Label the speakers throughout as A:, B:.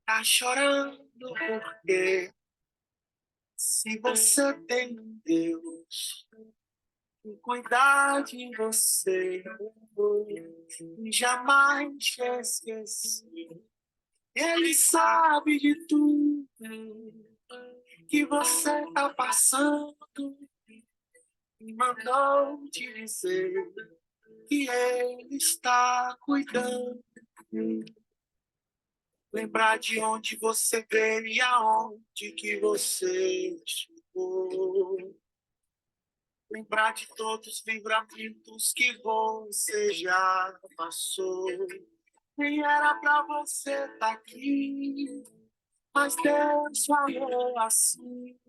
A: Tá chorando porque se você tem Deus que cuidar de você e jamais te esquecer. Ele sabe de tudo que você tá passando e mandou te dizer que ele está cuidando. Lembrar de onde você veio e aonde que você chegou. Lembrar de todos os livramentos que você já passou. Nem era pra você estar aqui, mas Deus falou assim.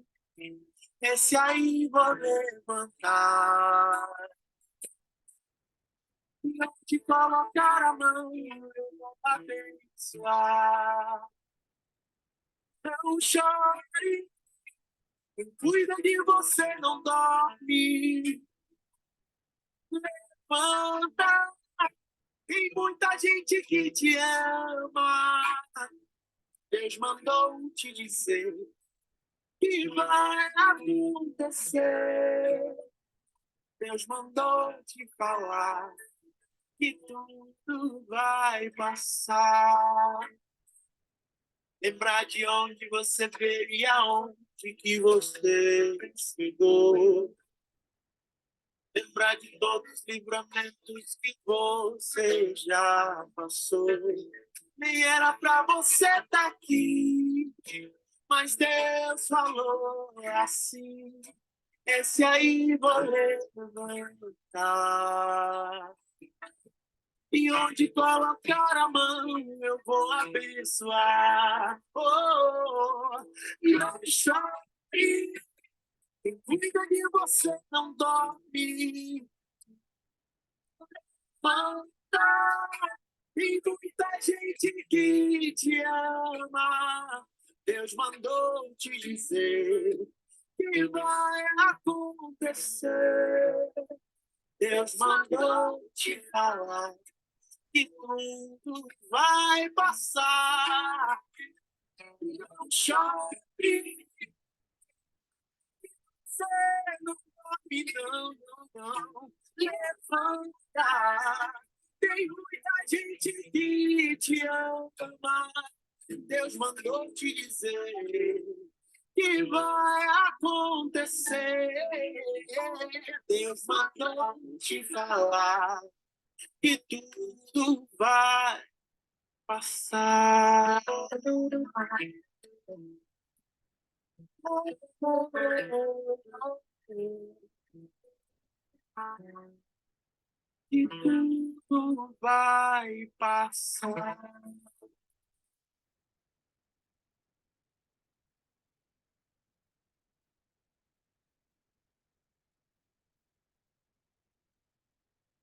A: Esse aí vou levantar. E onde colocar a mão, eu vou abençoar. Não chore, quem cuida de você não dorme. Levanta, tem muita gente que te ama. Deus mandou te dizer que vai acontecer. Deus mandou te falar que tudo vai passar. Lembrar de onde você veio e aonde que você chegou. Lembrar de todos os livramentos que você já passou. Nem era pra você estar aqui, mas Deus falou assim. Esse aí vou levantar. E onde colocar a mão, eu vou abençoar. Oh, e não chore, quem cuida de você não dorme. Manda, tem muita gente que te ama. Deus mandou te dizer que vai acontecer. Deus mandou te falar que tudo vai passar. Não chore, você não dorme, não, não, não. Levanta, tem muita gente que te ama. Deus mandou te dizer que vai acontecer. Deus mandou te falar que tudo vai passar. Que tudo vai passar.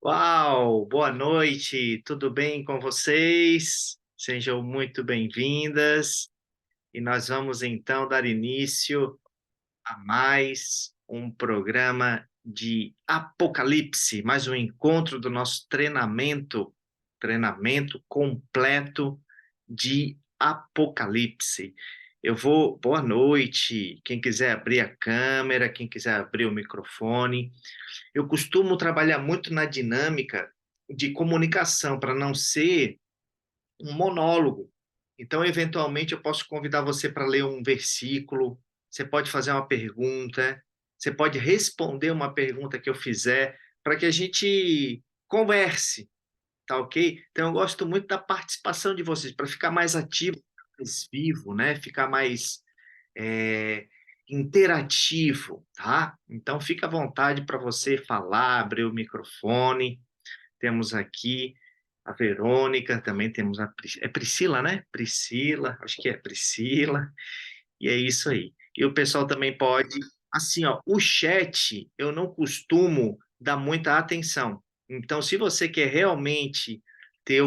B: Uau, boa noite, tudo bem com vocês? Sejam muito bem-vindas e nós vamos então dar início a mais um programa de Apocalipse, mais um encontro do nosso treinamento completo de Apocalipse. Boa noite, quem quiser abrir a câmera, quem quiser abrir o microfone. Eu costumo trabalhar muito na dinâmica de comunicação, para não ser um monólogo. Então, eventualmente, eu posso convidar você para ler um versículo, você pode fazer uma pergunta, você pode responder uma pergunta que eu fizer, para que a gente converse, tá ok? Então, eu gosto muito da participação de vocês, para ficar mais ativo, mais vivo, né? Ficar mais é, interativo, tá? Então, fica à vontade para você falar, abrir o microfone. Temos aqui a Verônica, também temos é Priscila, né? Priscila, acho que é Priscila, e é isso aí. E o pessoal também pode, assim, ó, o chat eu não costumo dar muita atenção. Então, se você quer realmente ter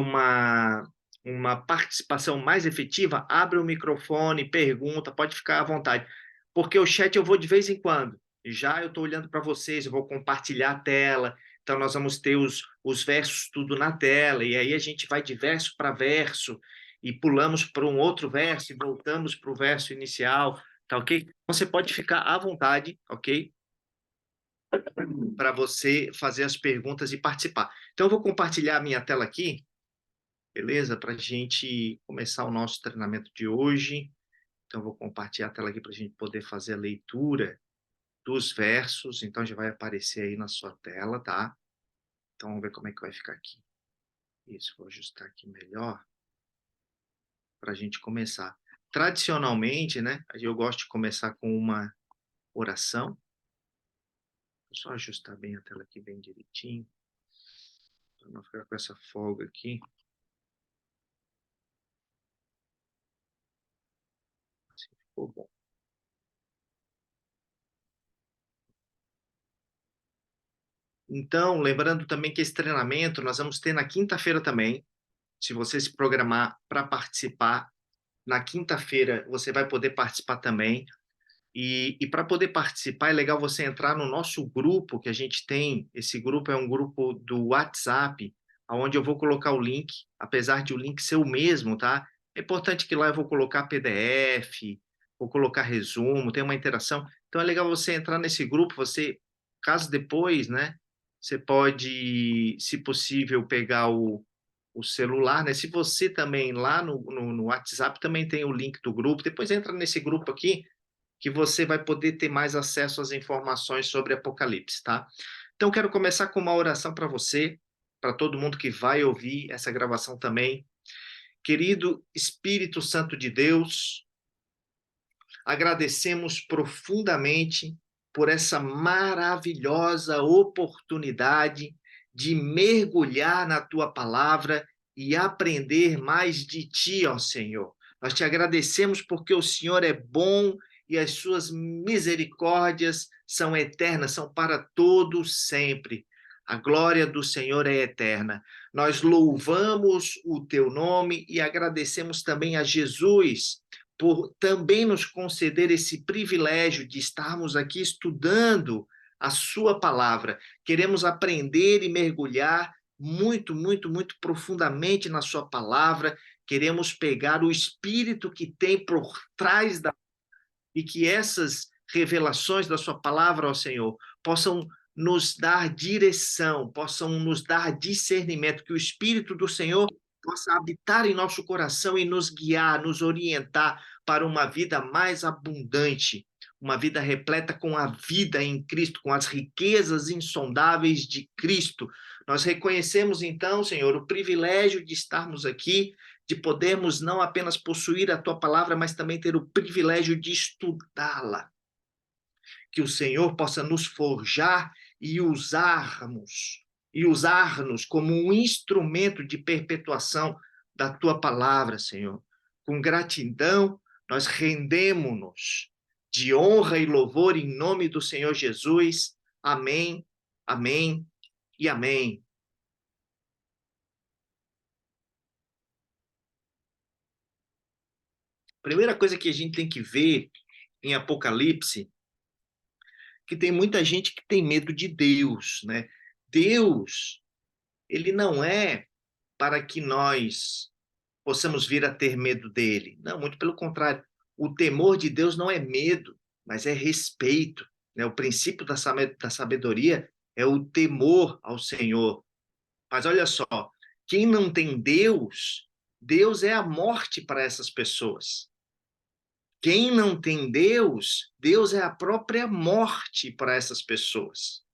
B: uma participação mais efetiva, abre o microfone, pergunta, pode ficar à vontade. Porque o chat eu vou de vez em quando. Já eu estou olhando para vocês, eu vou compartilhar a tela. Então, nós vamos ter os versos tudo na tela. E aí a gente vai de verso para verso e pulamos para um outro verso e voltamos para o verso inicial. Tá ok? Você pode ficar à vontade, ok? Para você fazer as perguntas e participar. Então, eu vou compartilhar a minha tela aqui, beleza? Para a gente começar o nosso treinamento de hoje. Então, eu vou compartilhar a tela aqui para a gente poder fazer a leitura dos versos. Então, já vai aparecer aí na sua tela, tá? Então, vamos ver como é que vai ficar aqui. Isso, vou ajustar aqui melhor para a gente começar. Tradicionalmente, né? Eu gosto de começar com uma oração. Vou só ajustar bem a tela aqui, bem direitinho, para não ficar com essa folga aqui. Assim ficou bom. Então, lembrando também que esse treinamento nós vamos ter na quinta-feira também. Se você se programar para participar, na quinta-feira você vai poder participar também. E para poder participar, é legal você entrar no nosso grupo que a gente tem. Esse grupo é um grupo do WhatsApp, onde eu vou colocar o link, apesar de o link ser o mesmo, tá? É importante que lá eu vou colocar PDF, vou colocar resumo, tem uma interação. Então é legal você entrar nesse grupo, você, caso depois, né? Você pode, se possível, pegar o celular, né? Se você também lá no WhatsApp também tem o link do grupo, depois entra nesse grupo aqui que você vai poder ter mais acesso às informações sobre Apocalipse, tá? Então, quero começar com uma oração para você, para todo mundo que vai ouvir essa gravação também. Querido Espírito Santo de Deus, agradecemos profundamente por essa maravilhosa oportunidade de mergulhar na tua palavra e aprender mais de ti, ó Senhor. Nós te agradecemos porque o Senhor é bom e as suas misericórdias são eternas, são para todos sempre. A glória do Senhor é eterna. Nós louvamos o teu nome e agradecemos também a Jesus por também nos conceder esse privilégio de estarmos aqui estudando a sua palavra. Queremos aprender e mergulhar muito, muito, muito profundamente na sua palavra. Queremos pegar o espírito que tem por trás da e que essas revelações da sua palavra, ó Senhor, possam nos dar direção, possam nos dar discernimento, que o Espírito do Senhor possa habitar em nosso coração e nos guiar, nos orientar para uma vida mais abundante, uma vida repleta com a vida em Cristo, com as riquezas insondáveis de Cristo. Nós reconhecemos então, Senhor, o privilégio de estarmos aqui, de podermos não apenas possuir a tua palavra, mas também ter o privilégio de estudá-la. Que o Senhor possa nos forjar e usar-nos como um instrumento de perpetuação da tua palavra, Senhor. Com gratidão, nós rendemos-nos de honra e louvor em nome do Senhor Jesus. Amém, amém e amém. Primeira coisa que a gente tem que ver em Apocalipse, que tem muita gente que tem medo de Deus, né? Deus, ele não é para que nós possamos vir a ter medo dele. Não, muito pelo contrário. O temor de Deus não é medo, mas é respeito, né? O princípio da sabedoria é o temor ao Senhor. Mas olha só, quem não tem Deus, Deus é a morte para essas pessoas. Quem não tem Deus, Deus é a própria morte para essas pessoas.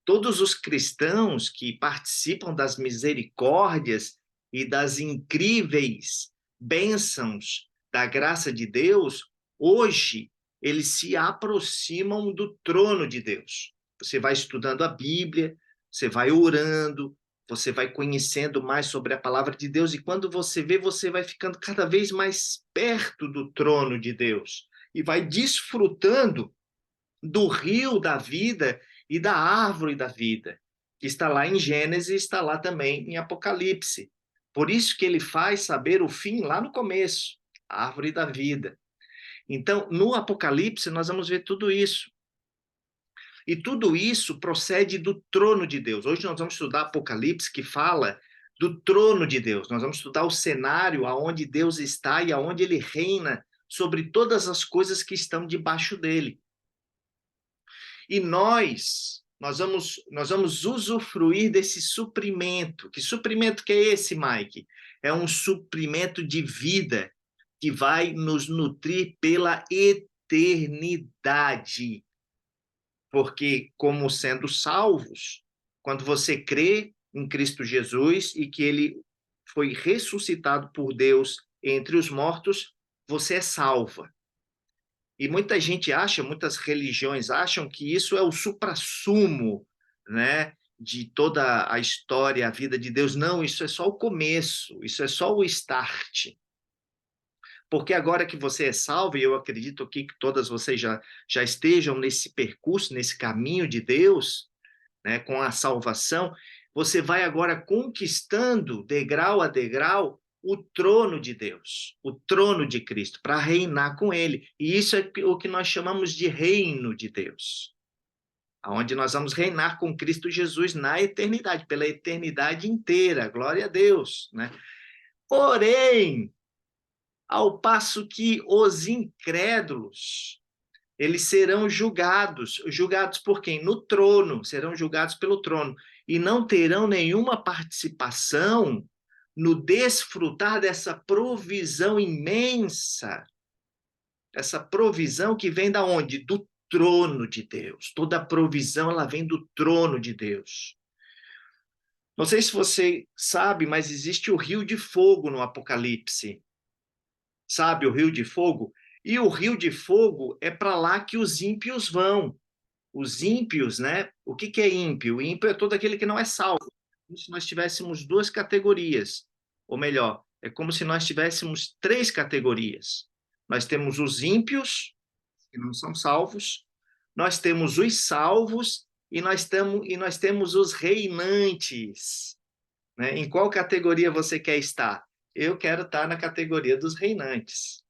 B: Todos os cristãos que participam das misericórdias e das incríveis bênçãos da graça de Deus, hoje eles se aproximam do trono de Deus. Você vai estudando a Bíblia, você vai orando, você vai conhecendo mais sobre a palavra de Deus, e quando você vê, você vai ficando cada vez mais perto do trono de Deus e vai desfrutando do rio da vida e da árvore da vida, que está lá em Gênesis, está lá também em Apocalipse. Por isso que ele faz saber o fim lá no começo, a árvore da vida. Então, no Apocalipse, nós vamos ver tudo isso. E tudo isso procede do trono de Deus. Hoje nós vamos estudar Apocalipse, que fala do trono de Deus. Nós vamos estudar o cenário aonde Deus está e aonde ele reina sobre todas as coisas que estão debaixo dele. E nós vamos usufruir desse suprimento. Que suprimento que é esse, Mike? É um suprimento de vida que vai nos nutrir pela eternidade. Porque, como sendo salvos, quando você crê em Cristo Jesus e que ele foi ressuscitado por Deus entre os mortos, você é salva. E muita gente acha, muitas religiões acham que isso é o suprassumo, né, de toda a história, a vida de Deus. Não, isso é só o começo, isso é só o start. Porque agora que você é salvo, e eu acredito aqui que todas vocês já estejam nesse percurso, nesse caminho de Deus, né, com a salvação, você vai agora conquistando, degrau a degrau, o trono de Deus, o trono de Cristo, para reinar com ele. E isso é o que nós chamamos de reino de Deus, onde nós vamos reinar com Cristo Jesus na eternidade, pela eternidade inteira. Glória a Deus, né? Porém, ao passo que os incrédulos, eles serão julgados. Julgados por quem? No trono, serão julgados pelo trono. E não terão nenhuma participação no desfrutar dessa provisão imensa, essa provisão que vem da onde? Do trono de Deus. Toda provisão, ela vem do trono de Deus. Não sei se você sabe, mas existe o rio de fogo no Apocalipse. Sabe, o rio de fogo? E o rio de fogo é para lá que os ímpios vão. Os ímpios, né? O que é ímpio? O ímpio é todo aquele que não é salvo. Como se nós tivéssemos duas categorias. Ou melhor, é como se nós tivéssemos três categorias. Nós temos os ímpios, que não são salvos, nós temos os salvos e nós temos os reinantes. Né? Em qual categoria você quer estar? Eu quero estar na categoria dos reinantes.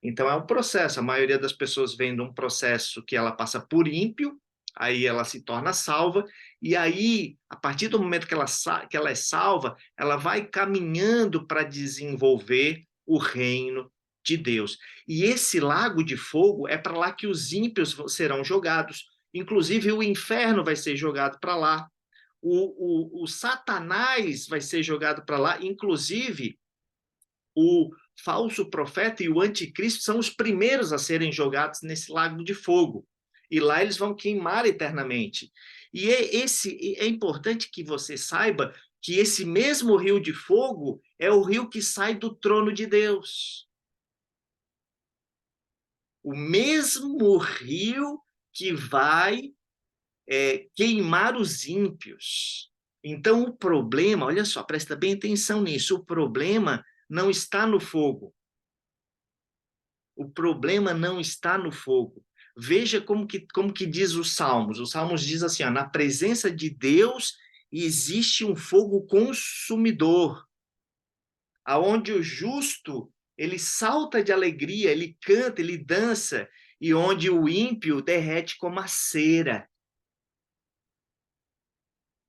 B: Então, é um processo. A maioria das pessoas vem de um processo que ela passa por ímpio, aí ela se torna salva, e aí, a partir do momento que ela é salva, ela vai caminhando para desenvolver o reino de Deus. E esse lago de fogo é para lá que os ímpios serão jogados. Inclusive, o inferno vai ser jogado para lá. O Satanás vai ser jogado para lá. Inclusive, o falso profeta e o anticristo são os primeiros a serem jogados nesse lago de fogo. E lá eles vão queimar eternamente. E é importante que você saiba que esse mesmo rio de fogo é o rio que sai do trono de Deus. O mesmo rio que vai queimar os ímpios. Então, o problema, olha só, presta bem atenção nisso, o problema não está no fogo. O problema não está no fogo. Veja como que diz os Salmos. Os Salmos diz assim, ó, na presença de Deus existe um fogo consumidor, aonde o justo, ele salta de alegria, ele canta, ele dança, e onde o ímpio derrete como a cera.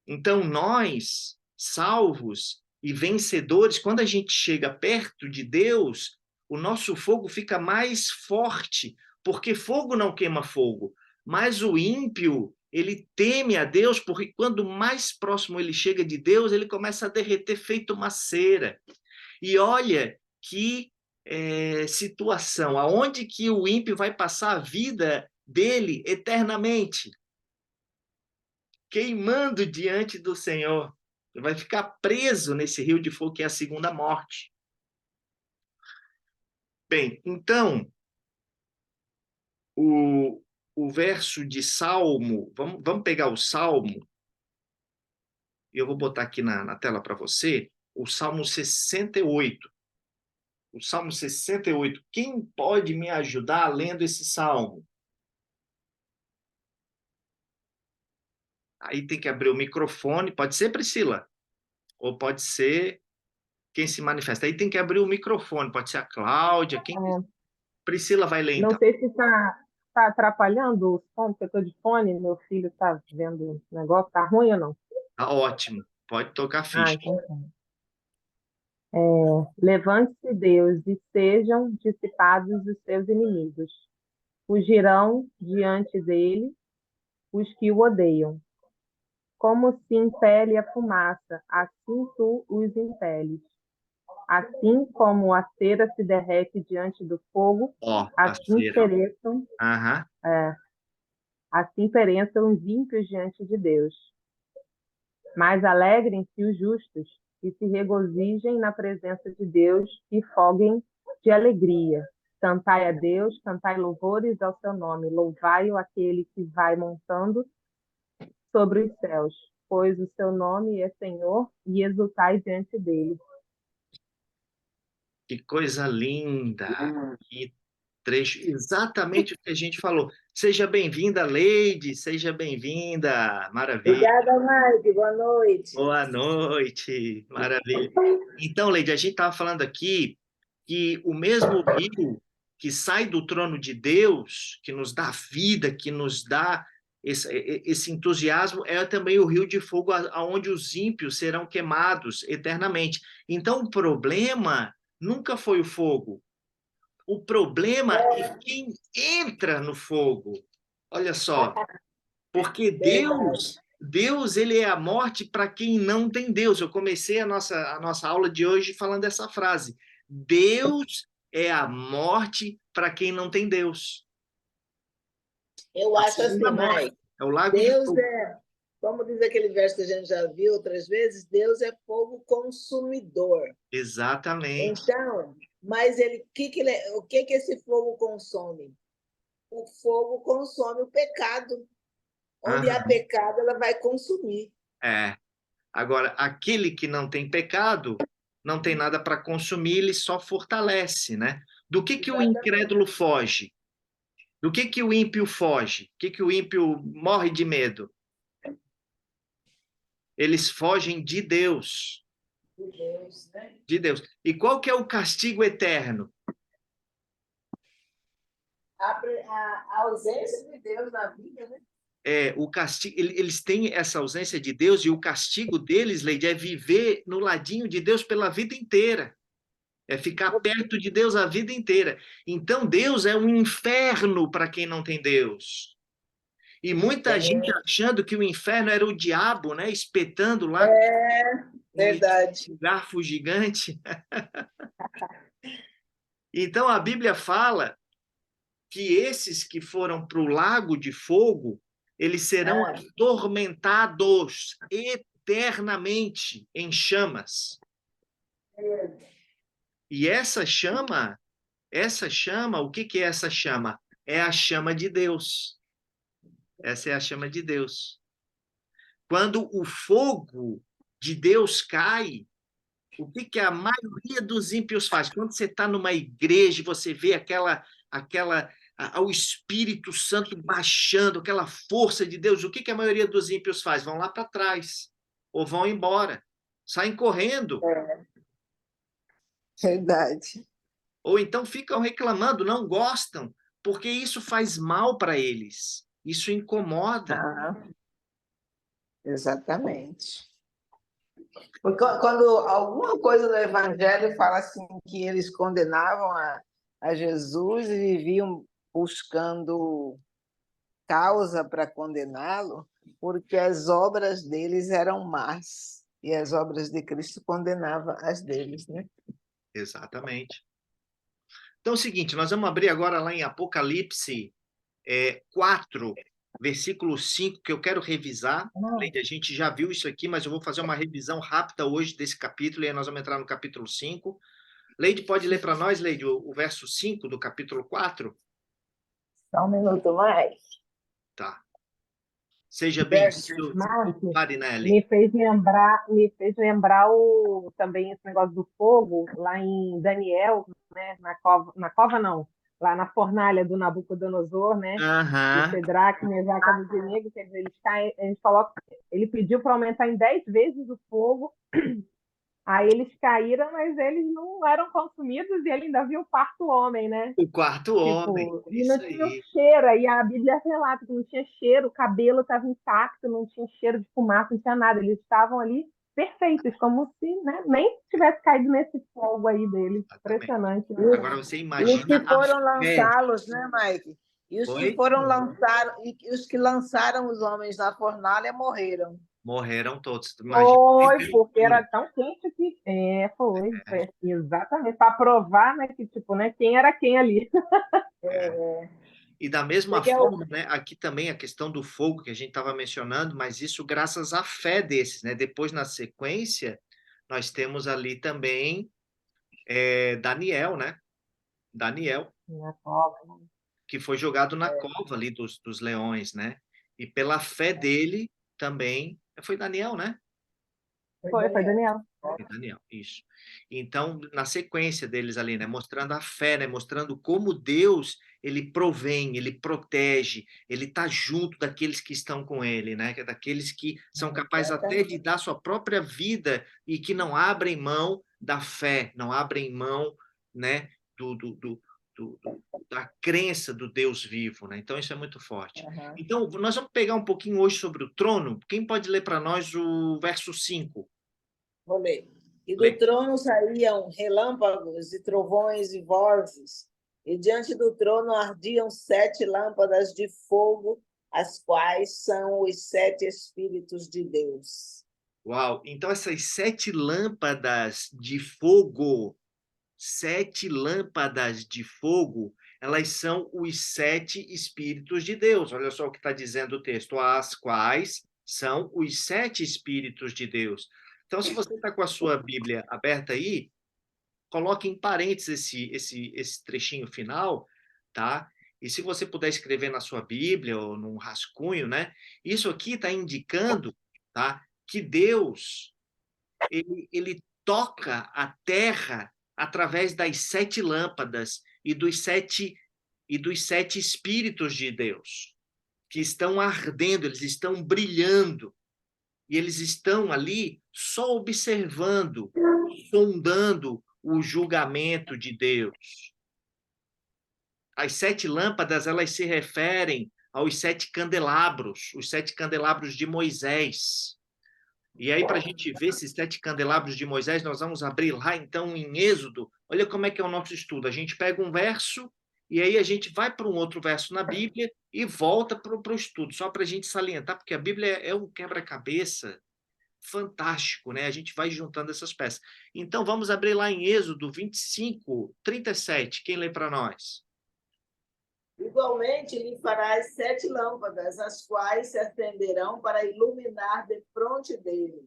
B: Então, nós, salvos e vencedores, quando a gente chega perto de Deus, o nosso fogo fica mais forte, porque fogo não queima fogo. Mas o ímpio, ele teme a Deus, porque quando mais próximo ele chega de Deus, ele começa a derreter feito uma cera. E olha que situação, aonde que o ímpio vai passar a vida dele eternamente? Queimando diante do Senhor. Ele vai ficar preso nesse rio de fogo que é a segunda morte. Bem, então, o verso de Salmo, vamos pegar o Salmo, e eu vou botar aqui na tela para você, o Salmo 68. O Salmo 68. Quem pode me ajudar lendo esse Salmo? Aí tem que abrir o microfone. Pode ser, Priscila? ou pode ser quem se manifesta. Aí tem que abrir o microfone, pode ser a Cláudia, quem...
C: É,
B: Priscila vai ler
C: não
B: então.
C: sei se tá atrapalhando o som, porque eu estou de fone, meu filho está vendo o negócio, tá ruim ou não?
B: Tá ótimo, pode tocar a
C: Ah,
B: ficha.
C: então tá. Levante-se, Deus, e sejam dissipados os seus inimigos. Fugirão diante dele os que o odeiam. Como se impele a fumaça, assim tu os impeles. Assim como a cera se derrete diante do fogo,
B: Ó, a
C: assim
B: cera, ó.
C: pereçam,
B: Aham.
C: é, assim pereçam os ímpios diante de Deus. Mas alegrem-se os justos e se regozijem na presença de Deus e foguem de alegria. Cantai a Deus, cantai louvores ao seu nome, louvai-o aquele que vai montando sobre os céus, pois o seu nome é Senhor, e exultai diante dele.
B: Que coisa linda! Que trecho, exatamente o que a gente falou. Seja bem-vinda, Leide, seja bem-vinda, maravilha.
D: Obrigada, Mike. Boa noite.
B: Boa noite, maravilha. Então, Leide, a gente estava falando aqui que o mesmo rio que sai do trono de Deus, que nos dá vida, que nos dá esse entusiasmo, é também o rio de fogo aonde os ímpios serão queimados eternamente. Então, o problema nunca foi o fogo. O problema é quem entra no fogo. Olha só, porque
D: Verdade.
B: Deus, ele é a morte para quem não tem Deus. Eu comecei a nossa aula de hoje falando essa frase. Deus é a morte para quem não tem Deus.
D: Eu
B: A
D: acho
B: segunda
D: assim,
B: morte
D: Mike.
B: é o lago de
D: Deus
B: fogo.
D: é, como diz aquele verso que a gente já viu outras vezes, Deus é fogo consumidor.
B: Exatamente.
D: Então, mas o que esse fogo consome? O fogo consome o pecado. Onde há
B: Aham.
D: pecado, ela vai consumir.
B: É. Agora, aquele que não tem pecado, não tem nada para consumir, ele só fortalece, né? Do que o
D: Exatamente.
B: incrédulo foge? Do que o ímpio foge? O que o ímpio morre de medo? Eles fogem de Deus,
D: De Deus, né?
B: de Deus. E qual que é o castigo eterno?
D: A ausência de Deus na vida, né?
B: O castigo, eles têm essa ausência de Deus e o castigo deles, Leide, é viver no ladinho de Deus pela vida inteira. É ficar perto de Deus a vida inteira. Então, Deus é um inferno para quem não tem Deus. E muita gente achando que o inferno era o diabo, né? Espetando lá um
D: Verdade.
B: garfo gigante. Então, a Bíblia fala que esses que foram para o lago de fogo, eles serão
D: Ah,
B: atormentados eternamente em chamas. E essa chama, o que que é essa chama? É a chama de Deus. Essa é a chama de Deus. Quando o fogo de Deus cai, o que que a maioria dos ímpios faz? Quando você está numa igreja, você vê o Espírito Santo baixando, aquela força de Deus, o que que a maioria dos ímpios faz? Vão lá para trás, ou vão embora, saem correndo,
D: verdade.
B: ou então ficam reclamando, não gostam, porque isso faz mal para eles, isso incomoda.
D: Ah, exatamente. Porque quando alguma coisa do Evangelho fala assim que eles condenavam a Jesus e viviam buscando causa para condená-lo, porque as obras deles eram más e as obras de Cristo condenavam as deles, né?
B: Exatamente. Então é o seguinte, nós vamos abrir agora lá em Apocalipse 4, versículo 5, que eu quero revisar. A gente já viu isso aqui, mas eu vou fazer uma revisão rápida hoje desse capítulo, e aí nós vamos entrar no capítulo 5. Leide, pode ler para nós, Leide, o verso 5 do capítulo 4?
D: Só um minuto mais.
B: Tá. Seja
D: Verso.
B: bem-vindo,
C: Márcio,
B: Marinelli.
C: me fez lembrar também esse negócio do fogo lá em Daniel, né? Na cova não, lá na fornalha do Nabucodonosor, né? Do
B: Aham,
C: Sedraque, Mesaque e Abednego, quer dizer, ele pediu para aumentar em 10 vezes o fogo Aí eles caíram, mas eles não eram consumidos e ele ainda viu o quarto homem, né?
B: O quarto homem,
C: Tipo, e não
B: isso
C: tinha o
B: aí.
C: cheiro, aí a Bíblia relata que não tinha cheiro, o cabelo estava intacto, não tinha cheiro de fumaça, não tinha nada. Eles estavam ali perfeitos, como se, né, nem tivesse caído nesse fogo aí deles.
B: Exatamente.
C: Impressionante, né?
B: Agora você
D: E os que
B: imagina a
D: foram
B: fé.
D: lançá-los, né, Mike? E os que
B: Oi?
D: foram lançar, e os que lançaram os homens na fornalha morreram.
B: Morreram todos. Imagina a
C: Foi, porque
B: temperatura.
C: era tão quente que. É, foi exatamente. Para provar, né, que, tipo, né, quem era quem ali.
B: É. E da mesma
D: Porque eu,
B: forma, né, aqui também a questão do fogo que a gente estava mencionando, mas isso graças à fé desses, né? Depois, na sequência, nós temos ali também Daniel, né? Daniel,
C: Na cova, né?
B: que foi jogado na cova ali dos leões, né? E pela fé dele também, foi Daniel, né?
C: Foi Daniel.
B: E Daniel, isso. Então, na sequência deles ali, né, mostrando a fé, né, mostrando como Deus, ele provém, ele protege, ele está junto daqueles que estão com ele, né, daqueles que são capazes até de dar sua própria vida e que não abrem mão da fé, não abrem mão, né, da crença do Deus vivo, né? Então, isso é muito forte.
D: Uhum.
B: Então, nós vamos pegar um pouquinho hoje sobre o trono. Quem pode ler para nós o verso 5?
D: Vou ler. E do
B: Lê.
D: trono saíam relâmpagos e trovões e vozes, e diante do trono ardiam 7 lâmpadas de fogo, as quais são os 7 Espíritos de Deus.
B: Uau! Então, essas 7 lâmpadas de fogo, elas são os 7 Espíritos de Deus. Olha só o que está dizendo o texto, as quais são os 7 Espíritos de Deus. Então, se você está com a sua Bíblia aberta aí, coloque em parênteses esse trechinho final, tá? E se você puder escrever na sua Bíblia ou num rascunho, né? Isso aqui está indicando, tá? Que Deus ele toca a terra através das 7 lâmpadas e dos sete espíritos de Deus, que estão ardendo, eles estão brilhando, e eles estão ali só observando, sondando o julgamento de Deus. As 7 lâmpadas, elas se referem aos 7 candelabros, os 7 candelabros de Moisés. E aí, para a gente ver esses 7 candelabros de Moisés, nós vamos abrir lá, então, em Êxodo. Olha como é que é o nosso estudo. A gente pega um verso e aí a gente vai para um outro verso na Bíblia e volta para o estudo, só para a gente salientar, porque a Bíblia é um quebra-cabeça fantástico, né? A gente vai juntando essas peças. Então, vamos abrir lá em Êxodo 25, 37. Quem lê para nós?
D: Igualmente lhe farás 7 lâmpadas, as quais se acenderão para iluminar defronte dele.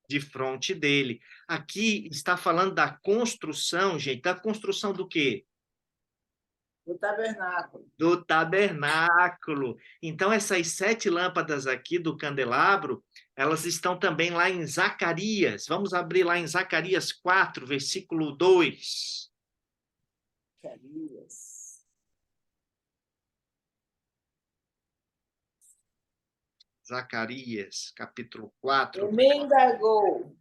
B: De frente dele. Aqui está falando da construção, gente. Da construção do quê?
D: Do tabernáculo.
B: Do tabernáculo. Então, essas 7 lâmpadas aqui do candelabro, elas estão também lá em Zacarias. Vamos abrir lá em Zacarias 4, versículo 2.
D: Zacarias.
B: Zacarias, capítulo 4.
D: E me indagou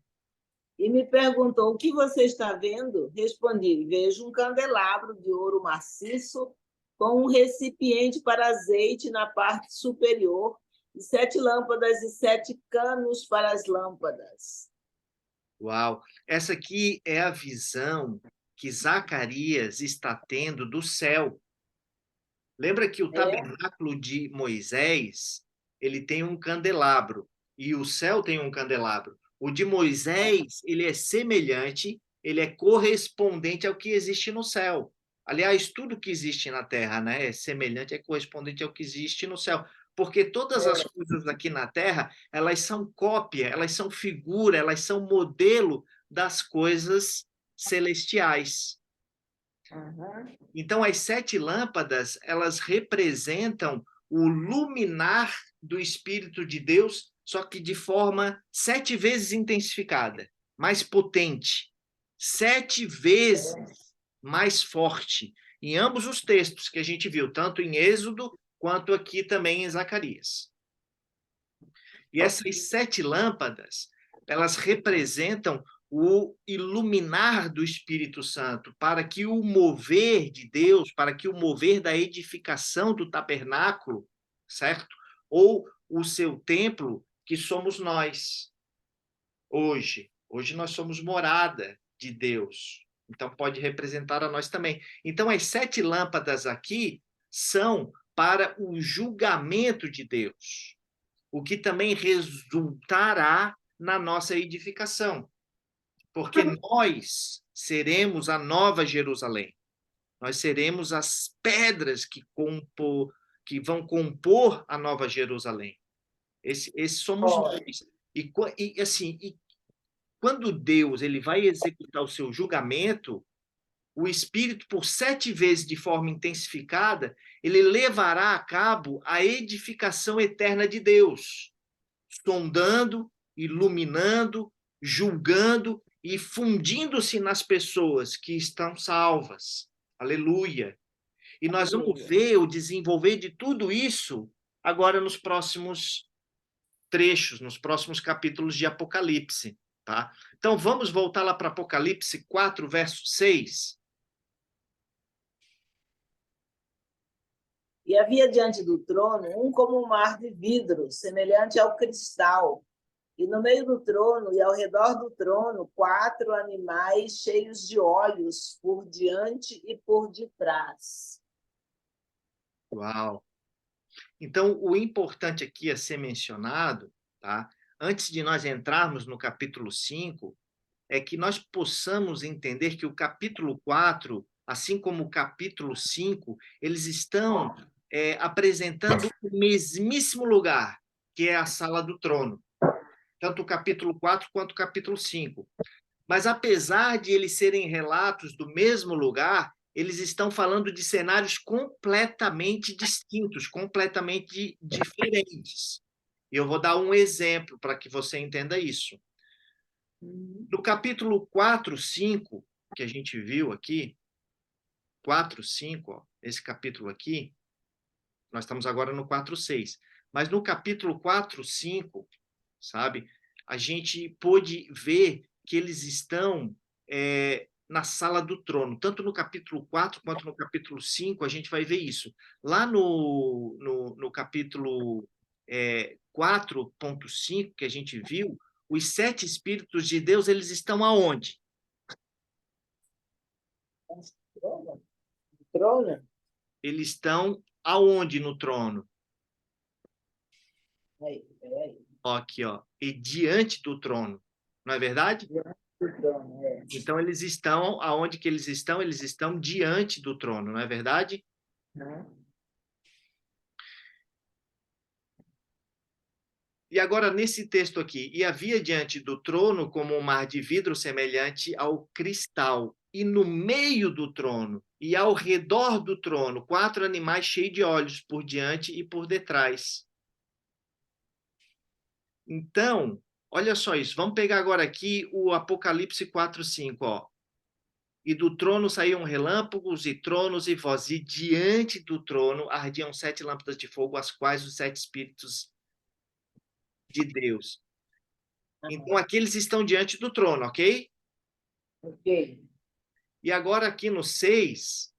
D: e me perguntou: o que você está vendo? Respondi: vejo um candelabro de ouro maciço com um recipiente para azeite na parte superior e 7 lâmpadas e 7 canos para as lâmpadas.
B: Uau! Essa aqui é a visão que Zacarias está tendo do céu. Lembra que o tabernáculo de Moisés, ele tem um candelabro e o céu tem um candelabro. O de Moisés, ele é semelhante, ele é correspondente ao que existe no céu. Aliás, tudo que existe na terra, né, é semelhante, é correspondente ao que existe no céu. Porque todas as coisas aqui na terra, elas são cópia, elas são figura, elas são modelo das coisas celestiais.
D: Uhum.
B: Então, as 7 lâmpadas, elas representam o luminar do Espírito de Deus, só que de forma 7 vezes intensificada, mais potente, 7 vezes mais forte, em ambos os textos que a gente viu, tanto em Êxodo quanto aqui também em Zacarias. E essas 7 lâmpadas, elas representam o iluminar do Espírito Santo, para que o mover de Deus, para que o mover da edificação do tabernáculo, certo? Ou o seu templo, que somos nós, hoje. Hoje nós somos morada de Deus. Então pode representar a nós também. Então as 7 lâmpadas aqui são para o julgamento de Deus, o que também resultará na nossa edificação, porque nós seremos a nova Jerusalém. Nós seremos as pedras que vão compor a nova Jerusalém. Esse somos nós. E quando Deus ele vai executar o seu julgamento, o Espírito, por 7 vezes de forma intensificada, ele levará a cabo a edificação eterna de Deus, sondando, iluminando, julgando e fundindo-se nas pessoas que estão salvas. Aleluia! E nós vamos ver o desenvolver de tudo isso agora nos próximos trechos, nos próximos capítulos de Apocalipse. Tá? Então, vamos voltar lá para Apocalipse 4, verso 6.
E: E havia diante do trono um como um mar de vidro, semelhante ao cristal. E no meio do trono e ao redor do trono, 4 animais cheios de olhos, por diante e por detrás.
B: Uau! Então, o importante aqui a ser mencionado, tá? Antes de nós entrarmos no capítulo 5, é que nós possamos entender que o capítulo 4, assim como o capítulo 5, eles estão apresentando o mesmíssimo lugar, que é a sala do trono. Tanto o capítulo 4 quanto o capítulo 5. Mas, apesar de eles serem relatos do mesmo lugar, eles estão falando de cenários completamente distintos, completamente diferentes. E eu vou dar um exemplo para que você entenda isso. No capítulo 4, 5, que a gente viu aqui, 4, 5, ó, esse capítulo aqui, nós estamos agora no 4, 6. Mas no capítulo 4, 5, sabe, a gente pôde ver que eles estão na sala do trono. Tanto no capítulo 4 quanto no capítulo 5, a gente vai ver isso. Lá no capítulo 4.5, que a gente viu, os 7 Espíritos de Deus, eles estão aonde?
E: Trono?
B: Eles estão aonde no trono?
E: Aí.
B: Ó, aqui, ó. E diante do trono. Não é verdade?
E: Diante do trono, é.
B: Então, eles estão, aonde que eles estão? Eles estão diante do trono, não é verdade? E agora, nesse texto aqui, e havia diante do trono como um mar de vidro semelhante ao cristal, e no meio do trono, e ao redor do trono, 4 animais cheios de olhos, por diante e por detrás. Então, olha só isso, vamos pegar agora aqui o Apocalipse 4, 5, ó. E do trono saíam relâmpagos e tronos e voz, e diante do trono ardiam 7 lâmpadas de fogo, as quais os 7 Espíritos de Deus. Então, aqui eles estão diante do trono, ok?
E: Ok.
B: E agora aqui no 6,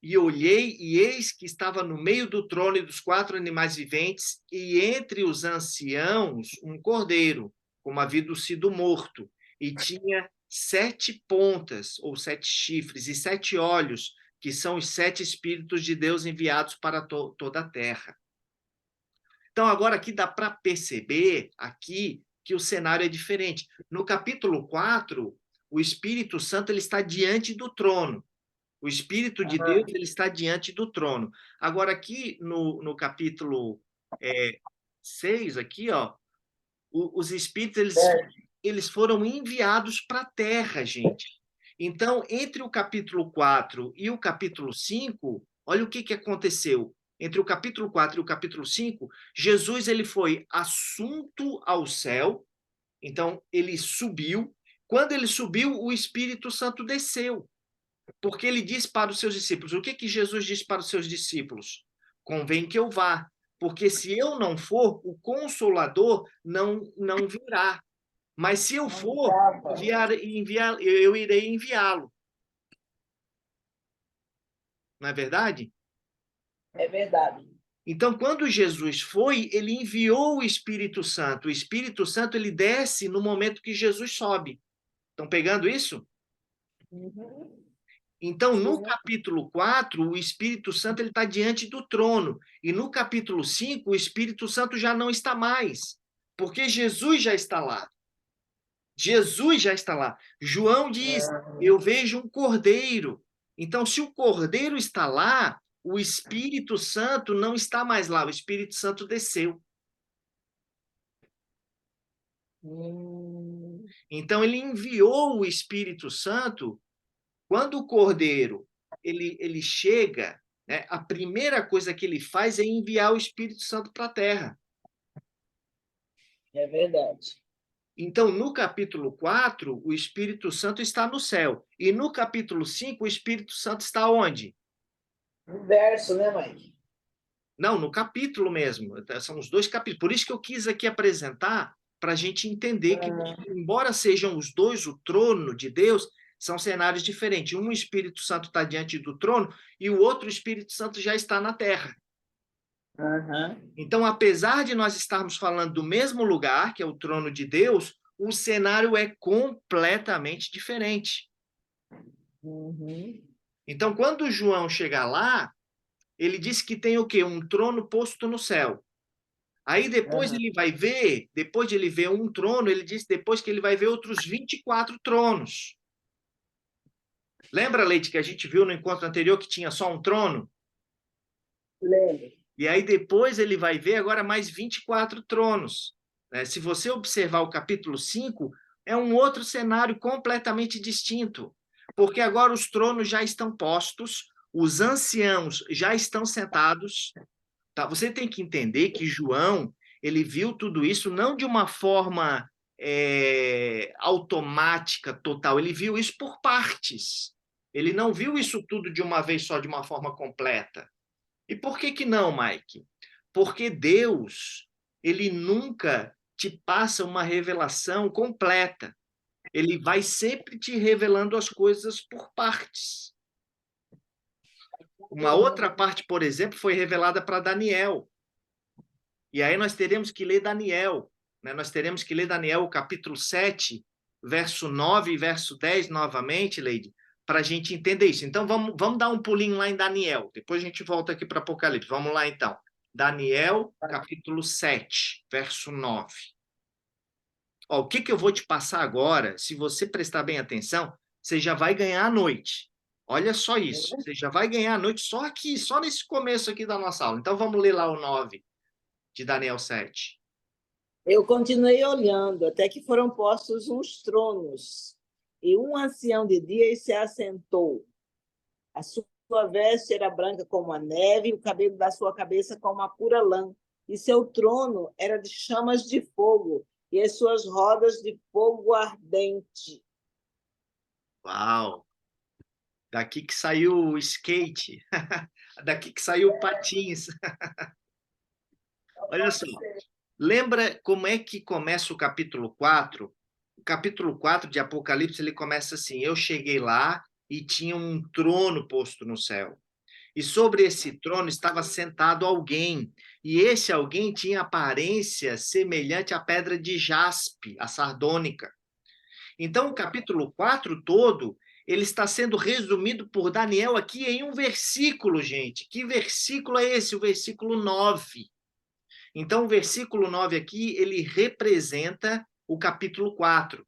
B: e olhei, e eis que estava no meio do trono e dos 4 animais viventes, e entre os anciãos um cordeiro, como havia sido morto, e tinha 7 pontas, ou 7 chifres, e 7 olhos, que são os 7 Espíritos de Deus enviados para toda a terra. Então, agora aqui dá para perceber aqui que o cenário é diferente. No capítulo 4, o Espírito Santo ele está diante do trono. O Espírito de Deus ele está diante do trono. Agora, aqui no capítulo 6, aqui, ó, os Espíritos eles foram enviados para a terra, gente. Então, entre o capítulo 4 e o capítulo 5, olha o que aconteceu. Entre o capítulo 4 e o capítulo 5, Jesus ele foi assunto ao céu, então ele subiu. Quando ele subiu, o Espírito Santo desceu, porque ele disse para os seus discípulos, o que Jesus disse para os seus discípulos? Convém que eu vá, porque se eu não for, o Consolador não virá. Mas se eu
E: Não
B: for,
E: estava.
B: eu irei enviá-lo. Não é verdade?
E: É verdade.
B: Então, quando Jesus foi, ele enviou o Espírito Santo. O Espírito Santo ele desce no momento que Jesus sobe. Estão pegando isso?
E: Uhum.
B: Então, no
E: Sim.
B: capítulo 4, o Espírito Santo está diante do trono. E no capítulo 5, o Espírito Santo já não está mais, porque Jesus já está lá. Jesus já está lá. João diz: Eu vejo um cordeiro. Então, se o cordeiro está lá, o Espírito Santo não está mais lá, o Espírito Santo desceu.
E: Hum,
B: Então, ele enviou o Espírito Santo. Quando o cordeiro ele chega, né, a primeira coisa que ele faz é enviar o Espírito Santo para a terra.
E: é verdade.
B: Então, no capítulo 4, o Espírito Santo está no céu. E no capítulo 5, o Espírito Santo está onde?
E: Um verso, né, mãe?
B: Não, no capítulo mesmo. São os dois capítulos. Por isso que eu quis aqui apresentar para a gente entender que, embora sejam os dois o trono de Deus, são cenários diferentes. Um Espírito Santo está diante do trono e o outro Espírito Santo já está na terra.
E: Uhum.
B: Então, apesar de nós estarmos falando do mesmo lugar, que é o trono de Deus, o cenário é completamente diferente.
E: Uhum.
B: Então, quando João chegar lá, ele diz que tem o quê? Um trono posto no céu. Aí depois
E: Uhum.
B: ele vai ver, depois de ele ver um trono, ele diz depois que ele vai ver outros 24 tronos. Lembra, Leite, que a gente viu no encontro anterior que tinha só um trono?
E: Lembro.
B: E aí depois ele vai ver agora mais 24 tronos. Né? Se você observar o capítulo 5, é um outro cenário completamente distinto. Porque agora os tronos já estão postos, os anciãos já estão sentados. Tá? Você tem que entender que João ele viu tudo isso não de uma forma automática, total. Ele viu isso por partes. Ele não viu isso tudo de uma vez só, de uma forma completa. E por que que não, Mike? Porque Deus, ele nunca te passa uma revelação completa. Ele vai sempre te revelando as coisas por partes. Uma outra parte, por exemplo, foi revelada para Daniel. E aí nós teremos que ler Daniel. Né? Nós teremos que ler Daniel, capítulo 7, verso 9 e verso 10 novamente, Leide, para a gente entender isso. Então vamos dar um pulinho lá em Daniel. Depois a gente volta aqui para Apocalipse. Vamos lá então. Daniel, capítulo 7, verso 9. Ó, o que eu vou te passar agora, se você prestar bem atenção, você já vai ganhar a noite. Olha só isso. Você já vai ganhar a noite só aqui, só nesse começo aqui da nossa aula. Então vamos ler lá o 9 de Daniel 7.
E: Eu continuei olhando até que foram postos uns tronos, e um ancião de dias se assentou. A sua veste era branca como a neve, e o cabelo da sua cabeça como a pura lã. E seu trono era de chamas de fogo, e as suas rodas de fogo ardente.
B: Uau! Daqui que saiu o skate. Daqui que saiu o patins. Olha só. Lembra como é que começa o capítulo 4? O capítulo 4 de Apocalipse, ele começa assim: Eu cheguei lá e tinha um trono posto no céu. E sobre esse trono estava sentado alguém. E esse alguém tinha aparência semelhante à pedra de jaspe, a sardônica. Então, o capítulo 4 todo, ele está sendo resumido por Daniel aqui em um versículo, gente. Que versículo é esse? O versículo 9. Então, o versículo 9 aqui, ele representa o capítulo 4.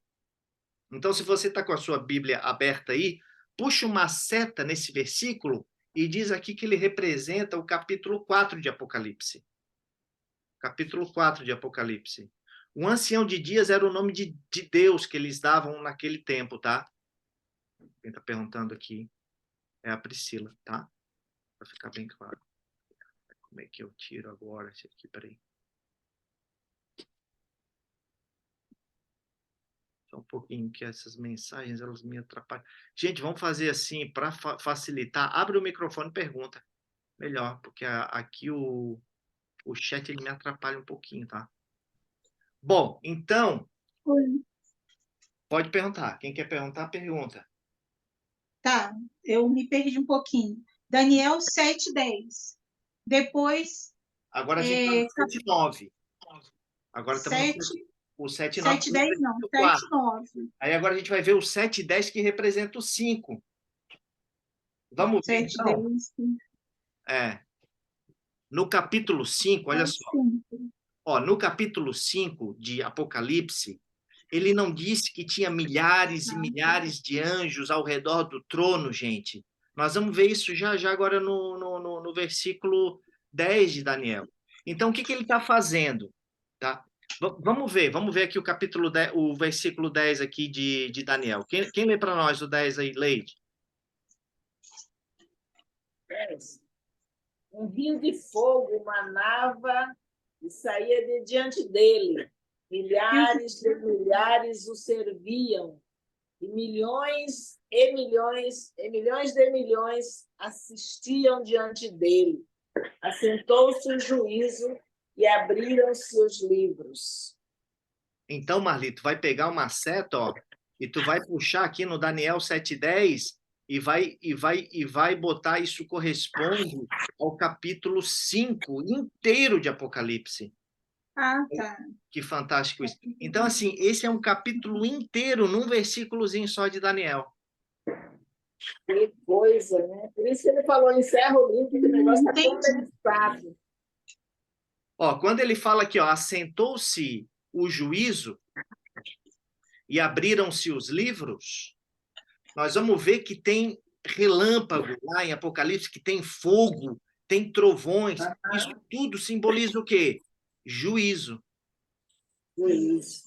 B: Então, se você está com a sua Bíblia aberta aí, puxa uma seta nesse versículo e diz aqui que ele representa o capítulo 4 de Apocalipse. Capítulo 4 de Apocalipse. O ancião de dias era o nome de Deus que eles davam naquele tempo, tá? Quem está perguntando aqui é a Priscila, tá? Para ficar bem claro. Como é que eu tiro agora esse aqui? Peraí. Só um pouquinho que essas mensagens elas me atrapalham. Gente, vamos fazer assim para facilitar. Abre o microfone e pergunta. Melhor, porque aqui o chat ele me atrapalha um pouquinho, tá? Bom, então,
E: Oi.
B: Pode perguntar. Quem quer perguntar, pergunta.
F: Tá, eu me perdi um pouquinho. Daniel 7:10. Depois,
B: Agora a gente está no 7:9. Agora estamos no
F: 7,
B: o 7:9.
F: 7:10 não,
B: 4.
F: 7:9.
B: Aí agora a gente vai ver o 7:10 que representa o 5. Vamos ver, então?
F: 7:10.
B: No capítulo 5, olha só.
F: 5.
B: No capítulo 5 de Apocalipse, ele não disse que tinha milhares e milhares de anjos ao redor do trono, gente. Nós vamos ver isso já agora no versículo 10 de Daniel. Então, o que ele está fazendo? Tá? Vamos ver aqui o capítulo 10, o versículo 10 aqui de Daniel. Quem lê para nós o 10 aí, Leide?
E: Um rio de fogo manava e saía de diante dele. Milhares de milhares o serviam, e milhões de milhões assistiam diante dele. Assentou-se o juízo e abriram-se os livros.
B: Então, Marlito, vai pegar uma seta, e tu vai puxar aqui no Daniel 7:10 e vai botar isso corresponde ao capítulo 5 inteiro de Apocalipse.
F: Ah, tá.
B: Que fantástico isso. Então, assim, esse é um capítulo inteiro num versículozinho só de Daniel.
E: Que coisa, né? Por isso que ele falou, encerra o livro, que o negócio está condensado.
B: Quando ele fala aqui, assentou-se o juízo e abriram-se os livros, nós vamos ver que tem relâmpago lá em Apocalipse, que tem fogo, tem trovões. Isso tudo simboliza o quê? Juízo.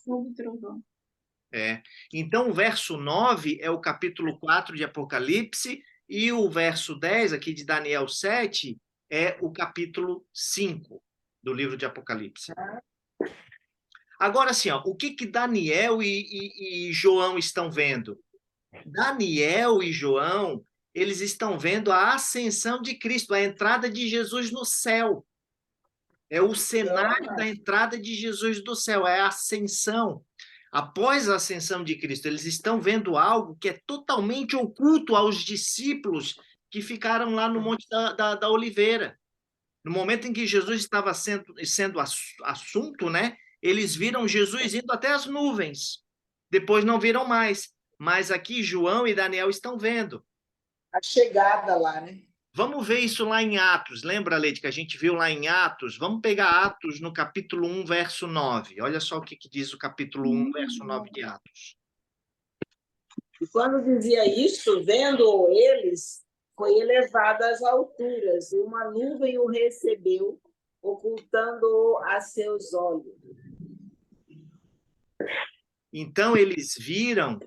F: Fogo e trovão.
B: Então, o verso 9 é o capítulo 4 de Apocalipse e o verso 10 aqui de Daniel 7 é o capítulo 5 do livro de Apocalipse. Agora, assim, o que Daniel e João estão vendo? Daniel e João, eles estão vendo a ascensão de Cristo, a entrada de Jesus no céu. É o cenário da entrada de Jesus do céu, é a ascensão. Após a ascensão de Cristo, eles estão vendo algo que é totalmente oculto aos discípulos que ficaram lá no Monte da Oliveira. No momento em que Jesus estava sendo assunto, né? Eles viram Jesus indo até as nuvens. Depois não viram mais. Mas aqui João e Daniel estão vendo.
E: A chegada lá, né?
B: Vamos ver isso lá em Atos. Lembra, Leite, que a gente viu lá em Atos? Vamos pegar Atos no capítulo 1, verso 9. Olha só o que diz o capítulo 1, verso 9 de Atos.
E: E quando dizia isto, vendo eles, foi elevado às alturas, e uma nuvem o recebeu, ocultando-o a seus olhos.
B: Então eles viram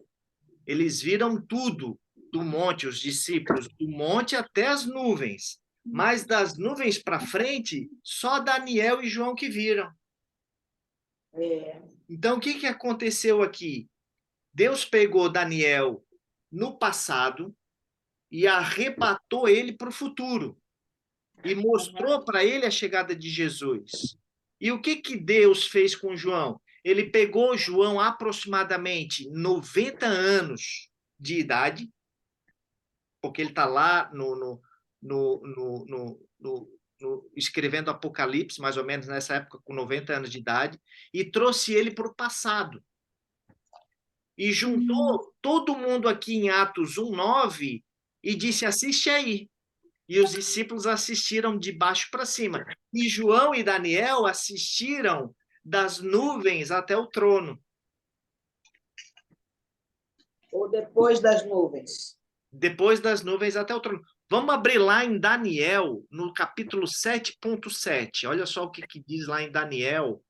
B: tudo do monte, os discípulos, do monte até as nuvens. Mas das nuvens para frente, só Daniel e João que viram. Então, o que aconteceu aqui? Deus pegou Daniel no passado e arrebatou ele para o futuro. E mostrou para ele a chegada de Jesus. E o que Deus fez com João? Ele pegou João aproximadamente 90 anos de idade, porque ele está lá escrevendo Apocalipse, mais ou menos nessa época, com 90 anos de idade, e trouxe ele para o passado. E juntou todo mundo aqui em Atos 1:9 e disse, assiste aí. E os discípulos assistiram de baixo para cima. E João e Daniel assistiram das nuvens até o trono.
E: Ou depois das nuvens?
B: Depois das nuvens até o trono. Vamos abrir lá em Daniel, no capítulo 7:7. Olha só o que diz lá em Daniel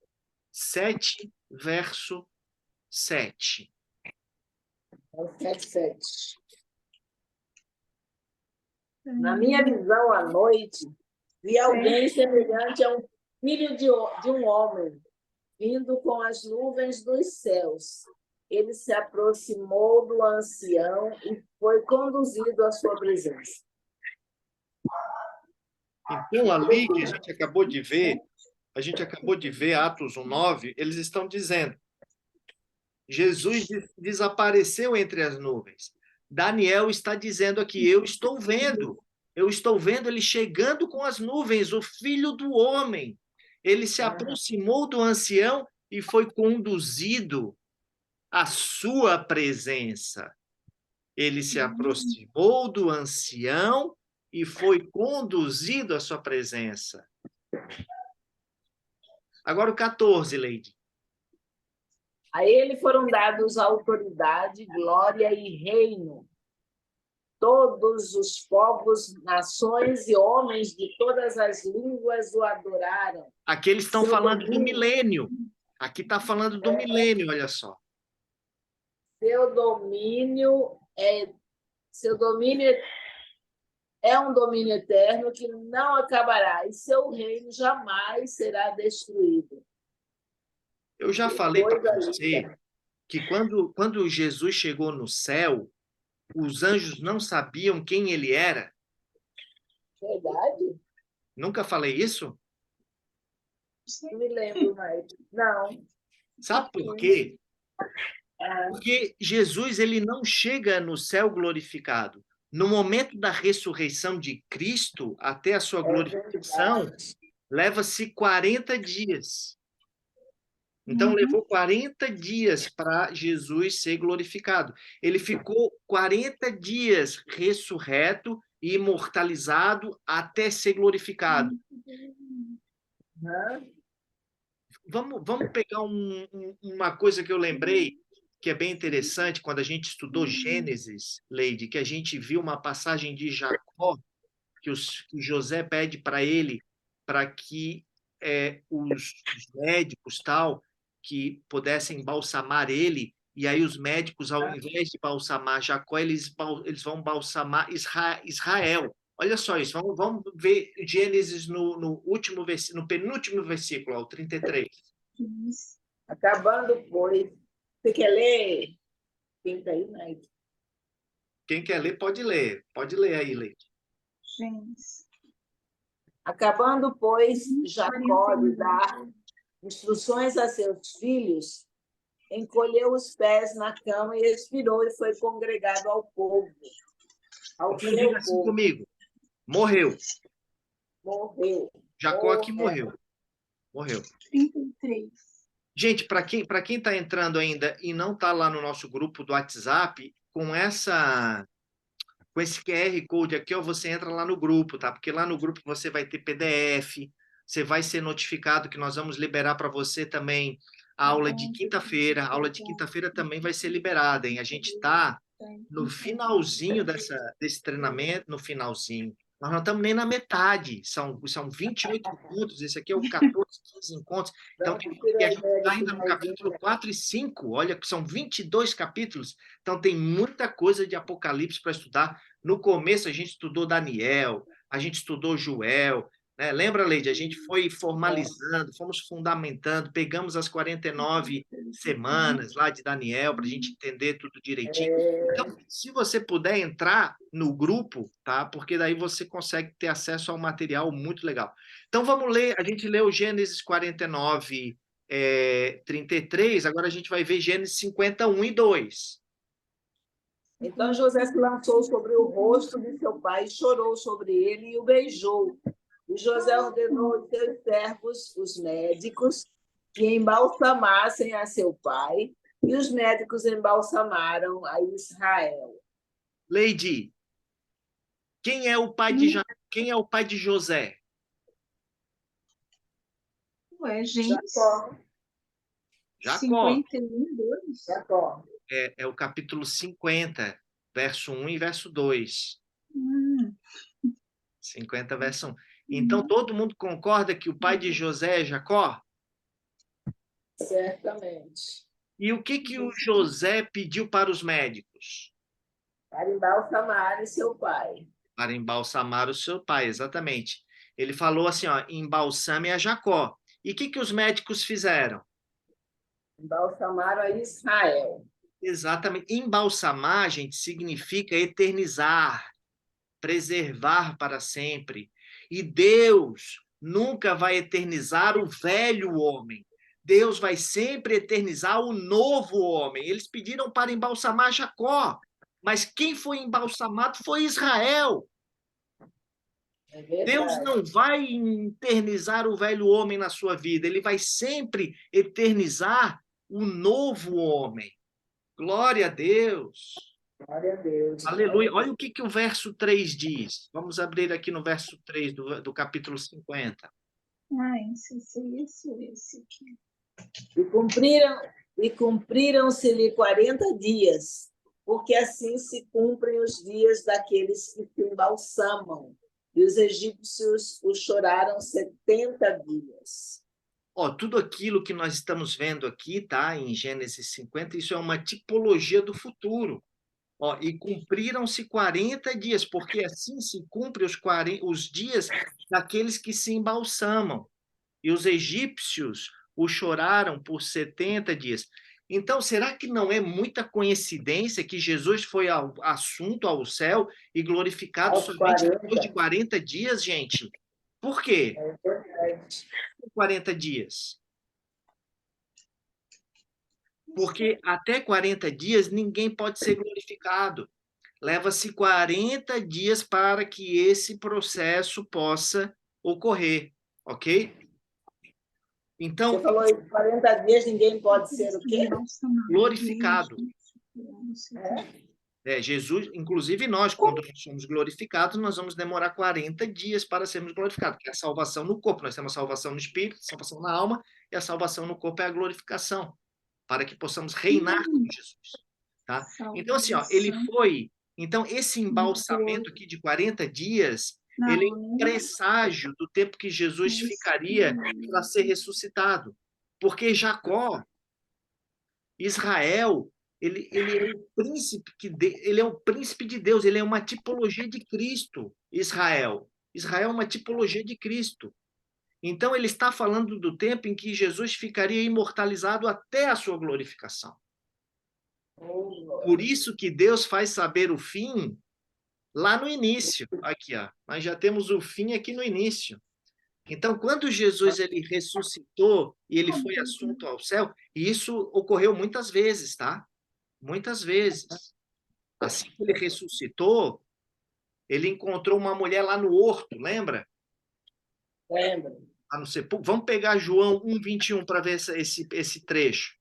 B: 7, verso 7.
E: 7:7. Na minha visão, à noite, vi alguém semelhante a um filho de um homem, vindo com as nuvens dos céus. Ele se aproximou do ancião e foi conduzido à sua presença.
B: Então, ali que a gente acabou de ver, Atos 1:9, eles estão dizendo Jesus desapareceu entre as nuvens. Daniel está dizendo aqui, eu estou vendo ele chegando com as nuvens, o Filho do Homem. Ele se aproximou do ancião e foi conduzido à sua presença. Ele se aproximou do ancião e foi conduzido à sua presença. Agora o 14, Leide.
E: A ele foram dados autoridade, glória e reino. Todos os povos, nações e homens de todas as línguas o adoraram.
B: Aqui eles estão
E: Seu
B: falando do
E: domínio-
B: milênio. Aqui está falando do milênio, olha só.
E: Seu domínio é um domínio eterno que não acabará, e seu reino jamais será destruído.
B: Eu já falei
E: Depois
B: para
E: da
B: você
E: lista.
B: que quando Jesus chegou no céu, os anjos não sabiam quem ele era.
E: Verdade?
B: Nunca falei isso?
E: Não me lembro mais. Não.
B: Sabe por quê?
E: Ah,
B: Porque Jesus ele não chega no céu glorificado. No momento da ressurreição de Cristo, até a sua glorificação,
E: verdade.
B: leva-se 40 dias. Então, levou 40 dias para Jesus ser glorificado. Ele ficou 40 dias ressurreto e imortalizado até ser glorificado.
E: Hã?
B: Vamos pegar uma coisa que eu lembrei, que é bem interessante, quando a gente estudou Gênesis, Leide, que a gente viu uma passagem de Jacó, que José pede para ele, para que os médicos, tal, que pudessem balsamar ele, e aí os médicos, ao invés de balsamar Jacó, eles vão balsamar Israel. Olha só isso, vamos ver Gênesis no penúltimo versículo, ó, o 33.
E: Acabando, pois. Você quer ler? Quem está aí, Mike?
B: Quem quer ler, pode ler. Pode ler aí, Leite.
F: Gente.
E: Acabando, pois, Jacó de dar instruções a seus filhos, encolheu os pés na cama e expirou e foi congregado ao povo. Ao
B: Então diga assim
E: povo.
B: comigo. Morreu.
E: Morreu.
B: Jacó aqui morreu. Morreu.
F: 33.
B: Gente, para quem está entrando ainda e não está lá no nosso grupo do WhatsApp, com esse QR Code aqui, ó, você entra lá no grupo, tá? Porque lá no grupo você vai ter PDF, você vai ser notificado que nós vamos liberar para você também a aula de quinta-feira. A aula de quinta-feira também vai ser liberada, hein? A gente está no finalzinho desse treinamento, no finalzinho. Nós não estamos nem na metade, são 28 encontros, esse aqui é o 14, 15 encontros. Então, e a gente está ainda no capítulo 4 e 5, olha, que são 22 capítulos, então tem muita coisa de Apocalipse para estudar. No começo a gente estudou Daniel, a gente estudou Joel, né? Lembra, Leide? A gente foi formalizando, fomos fundamentando, pegamos as 49 semanas lá de Daniel para a gente entender tudo direitinho. Então, se você puder entrar no grupo, tá? Porque daí você consegue ter acesso ao material muito legal. Então, vamos ler, a gente leu Gênesis 49, 33, agora a gente vai ver Gênesis 51 e 2.
E: Então José se lançou sobre o rosto de seu pai, chorou sobre ele e o beijou. E José ordenou aos seus servos, os médicos, que embalsamassem a seu pai, e os médicos embalsamaram a Israel.
B: Leide, quem é o pai de José?
F: Ué, gente.
E: Jacó.
B: Jacó.
F: 51, 2.
E: Jacó.
B: É o capítulo 50, verso 1 e verso 2. 50, verso 1. Então, todo mundo concorda que o pai de José é Jacó?
E: Certamente.
B: E o que o José pediu para os médicos?
E: Para embalsamar seu pai.
B: Para embalsamar o seu pai, exatamente. Ele falou assim, ó, embalsame a Jacó. E o que os médicos fizeram?
E: Embalsamaram a Israel.
B: Exatamente. Embalsamar, gente, significa eternizar, preservar para sempre. E Deus nunca vai eternizar o velho homem. Deus vai sempre eternizar o novo homem. Eles pediram para embalsamar Jacó, mas quem foi embalsamado foi Israel.
E: É
B: Deus
E: verdade.
B: não vai eternizar o velho homem na sua vida, ele vai sempre eternizar o novo homem. Glória a Deus.
E: Glória a Deus.
B: Aleluia. Olha o que o verso 3 diz. Vamos abrir aqui no verso 3 do capítulo 50.
F: Esse aqui.
E: E cumpriram-se-lhe 40 dias, porque assim se cumprem os dias daqueles que se embalsamam. E os egípcios o choraram 70 dias.
B: Ó, tudo aquilo que nós estamos vendo aqui, tá? Em Gênesis 50, isso é uma tipologia do futuro. Ó, e cumpriram-se 40 dias, porque assim se cumprem os dias daqueles que se embalsamam. E os egípcios o choraram por 70 dias. Então, será que não é muita coincidência que Jesus foi assunto ao céu e glorificado
E: Aos
B: somente depois de
E: 40.
B: 40 dias, gente? Por quê?
E: É verdade.
B: 40 dias? Porque até 40 dias ninguém pode ser glorificado. Leva-se 40 dias para que esse processo possa ocorrer, ok?
E: Você
B: Então,
E: falou em 40 dias, ninguém pode ser o quê?
B: glorificado.
F: É.
B: Jesus, inclusive nós, quando nós somos glorificados, nós vamos demorar 40 dias para sermos glorificados, que é a salvação no corpo. Nós temos a salvação no espírito, a salvação na alma, e a salvação no corpo é a glorificação, para que possamos reinar com Jesus. Tá? Então, assim, ó, ele foi. Então, esse embalsamento aqui de 40 dias, ele é um presságio do tempo que Jesus ficaria para ser ressuscitado. Porque Jacó, Israel, ele é o príncipe ele é o príncipe de Deus, ele é uma tipologia de Cristo, Israel. Israel é uma tipologia de Cristo. Então ele está falando do tempo em que Jesus ficaria imortalizado até a sua glorificação. Por isso que Deus faz saber o fim lá no início. Aqui, ó. Nós já temos o fim aqui no início. Então, quando Jesus ele ressuscitou e ele foi assunto ao céu, e isso ocorreu muitas vezes, tá? Muitas vezes. Assim que ele ressuscitou, ele encontrou uma mulher lá no horto, lembra?
E: Lembra?
B: Lá no sepulcro. Vamos pegar João 1:21 para ver esse trecho.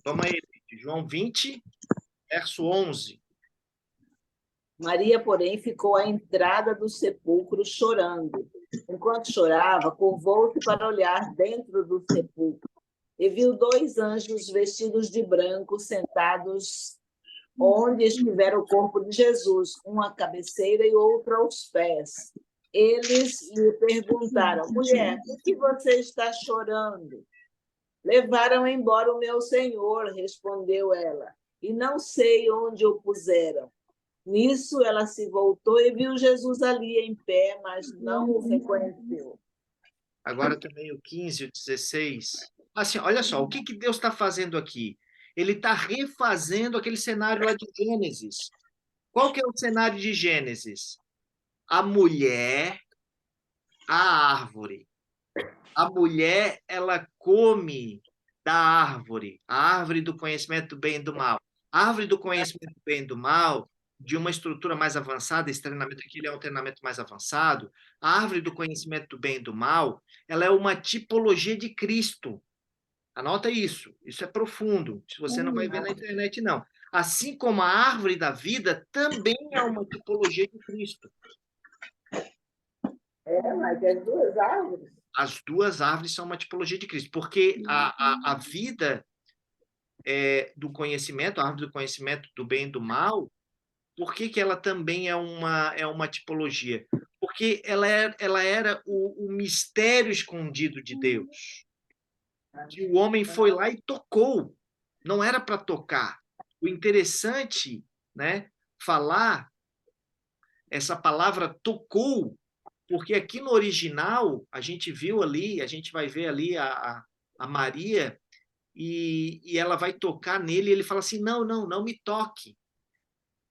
B: Toma aí, João 20, verso 11.
E: Maria, porém, ficou à entrada do sepulcro chorando. Enquanto chorava, curvou-se para olhar dentro do sepulcro e viu 2 anjos vestidos de branco sentados onde estivera o corpo de Jesus, um à cabeceira e outro aos pés. Eles lhe perguntaram: mulher, por que você está chorando? Levaram embora o meu Senhor, respondeu ela, e não sei onde o puseram. Nisso ela se voltou e viu Jesus ali em pé, mas não o reconheceu.
B: Agora também o 15, o 16. Assim, olha só, o que Deus está fazendo aqui? Ele está refazendo aquele cenário lá de Gênesis. Qual que é o cenário de Gênesis? A mulher, a árvore. A mulher, ela come da árvore, a árvore do conhecimento do bem e do mal. A árvore do conhecimento do bem e do mal, de uma estrutura mais avançada, esse treinamento aqui ele é um treinamento mais avançado, a árvore do conhecimento do bem e do mal, ela é uma tipologia de Cristo. Anota isso, isso é profundo, se você não vai ver na internet, não. Assim como a árvore da vida também é uma tipologia de Cristo.
E: Mas as 2 árvores.
B: As 2 árvores são uma tipologia de Cristo, porque a vida do conhecimento, a árvore do conhecimento do bem e do mal, por que ela também é uma tipologia? Porque ela era o mistério escondido de Deus. Que o homem foi lá e tocou. Não era para tocar. O interessante, né, falar essa palavra tocou, porque aqui no original, a gente viu ali, a gente vai ver ali a Maria, e ela vai tocar nele, e ele fala assim, não me toque.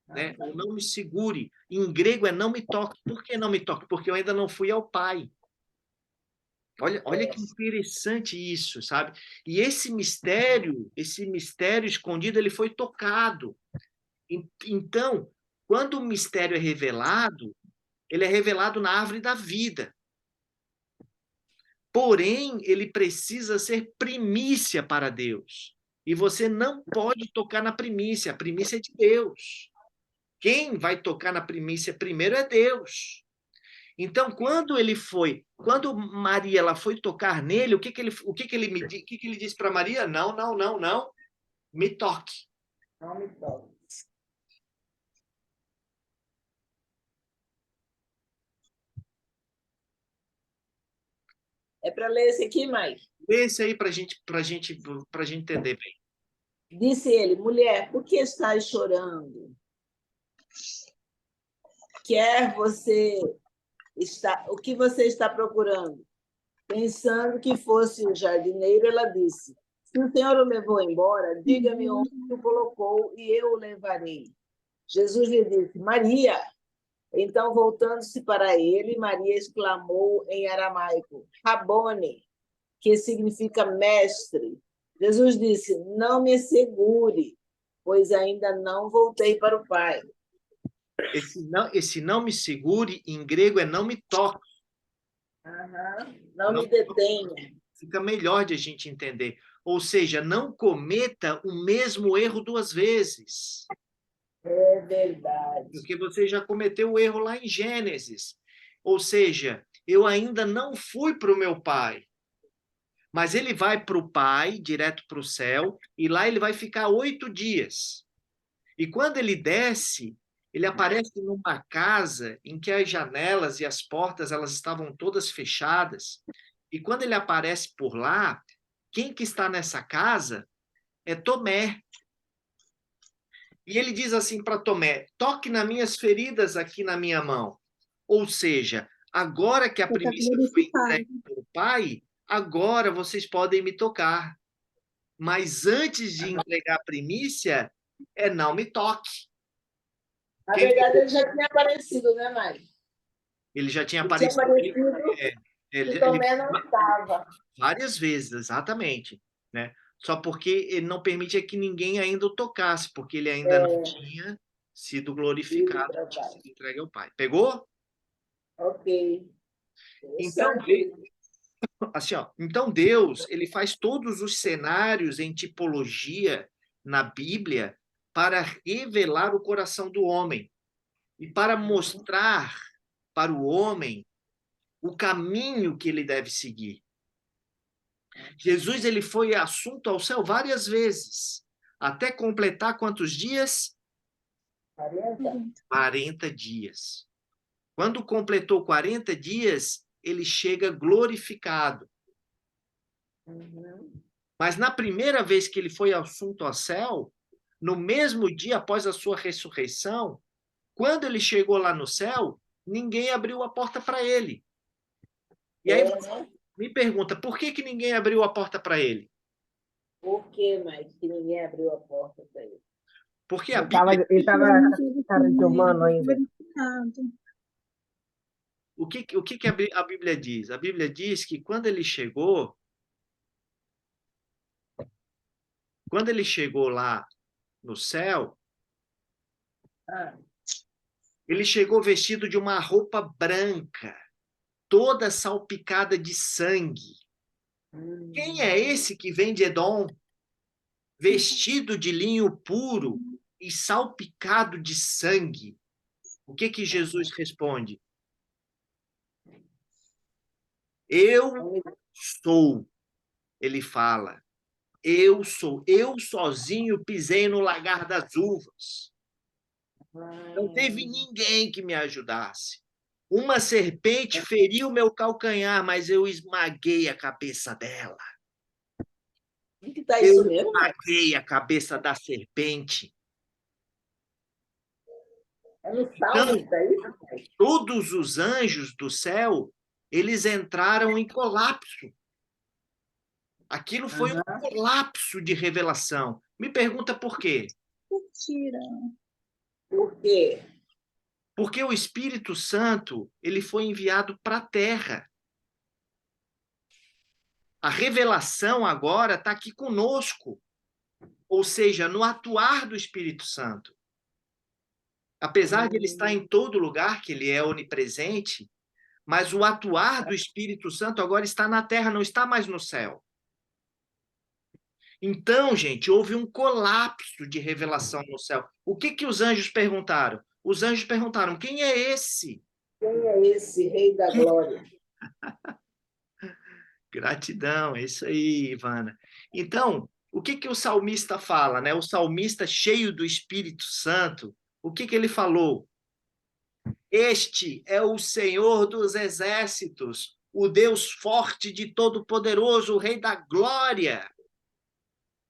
B: Né? Ou não me segure. Em grego é não me toque. Por que não me toque? Porque eu ainda não fui ao Pai. Olha que interessante isso, sabe? E esse mistério escondido, ele foi tocado. Então, quando o mistério é revelado, ele é revelado na árvore da vida. Porém, ele precisa ser primícia para Deus. E você não pode tocar na primícia, a primícia é de Deus. Quem vai tocar na primícia primeiro é Deus. Então, quando Maria ela foi tocar nele, o que que ele disse para Maria? Não, não, não, não, me toque.
E: Não me toque. É para ler esse aqui, Mike?
B: Esse aí para gente entender bem.
E: Disse ele, mulher, por que estás chorando? O que você está procurando? Pensando que fosse o jardineiro, ela disse, se o Senhor o levou embora, diga-me onde o colocou e eu o levarei. Jesus lhe disse, Maria. Então, voltando-se para ele, Maria exclamou em aramaico, Rabone, que significa mestre. Jesus disse, não me segure, pois ainda não voltei para o Pai.
B: Esse não me segure, em grego é não me toque.
E: Não me detenha.
B: Fica melhor de a gente entender. Ou seja, não cometa o mesmo erro duas vezes.
E: É verdade.
B: Porque você já cometeu o erro lá em Gênesis. Ou seja, eu ainda não fui para o meu pai. Mas ele vai para o pai, direto para o céu, e lá ele vai ficar 8 dias. E quando ele desce, ele aparece numa casa em que as janelas e as portas elas estavam todas fechadas. E quando ele aparece por lá, quem que está nessa casa é Tomé. E ele diz assim para Tomé: toque nas minhas feridas aqui na minha mão. Ou seja, agora que a
F: Você está
B: primícia foi
F: glorificado.
B: entregue pelo Pai, agora vocês podem me tocar. Mas antes de entregar a primícia, não me toque.
E: Na verdade, ele já tinha aparecido, né, Mari?
B: Ele já tinha
E: Ele tinha
B: aparecido.
E: aparecido e Tomé não estava.
B: Várias vezes, exatamente, né? Só porque ele não permitia que ninguém ainda o tocasse, porque ele ainda não tinha sido glorificado, não tinha sido entregue ao Pai. Pegou?
E: Ok.
B: Então,
E: Interessante.
B: assim, ó, então Deus, ele faz todos os cenários em tipologia na Bíblia para revelar o coração do homem e para mostrar para o homem o caminho que ele deve seguir. Jesus ele foi assunto ao céu várias vezes, até completar quantos dias?
E: 40?
B: 40 dias. Quando completou 40 dias, ele chega glorificado. Mas na primeira vez que ele foi assunto ao céu, no mesmo dia após a sua ressurreição, quando ele chegou lá no céu, ninguém abriu a porta para ele. E aí
E: né?
B: me pergunta, por que ninguém abriu a porta para ele?
E: Por que, Mike, que ninguém abriu a porta para ele?
B: Porque a
C: Ele
B: Bíblia,
C: estava cara de humano ainda.
F: Glorificado.
B: o que a Bíblia diz? A Bíblia diz que quando ele chegou lá no céu,
E: Ah,
B: ele chegou vestido de uma roupa branca, toda salpicada de sangue. Quem é esse que vem de Edom, vestido de linho puro e salpicado de sangue? O que Jesus responde? Eu sou, ele fala. Eu sou, eu sozinho pisei no lagar das uvas. Não teve ninguém que me ajudasse. Uma serpente feriu meu calcanhar, mas eu esmaguei a cabeça dela.
E: o que está
B: Eu
E: isso mesmo, Mike?
B: esmaguei a cabeça da serpente.
E: É no
B: Então,
E: Salmo, está isso, Mike?
B: todos os anjos do céu, eles entraram em colapso. Aquilo foi um colapso de revelação. Me pergunta por quê?
F: Mentira.
E: Por quê?
B: Porque o Espírito Santo, ele foi enviado para a terra. A revelação agora está aqui conosco, ou seja, no atuar do Espírito Santo. Apesar de ele estar em todo lugar, que ele é onipresente, mas o atuar do Espírito Santo agora está na terra, não está mais no céu. Então, gente, houve um colapso de revelação no céu. O que os anjos perguntaram? Os anjos perguntaram: quem é esse?
E: Quem é esse Rei da Glória?
B: Gratidão, é isso aí, Ivana. Então, o que o salmista fala, né? O salmista cheio do Espírito Santo, o que ele falou? Este é o Senhor dos exércitos, o Deus forte de Todo-Poderoso, o Rei da Glória.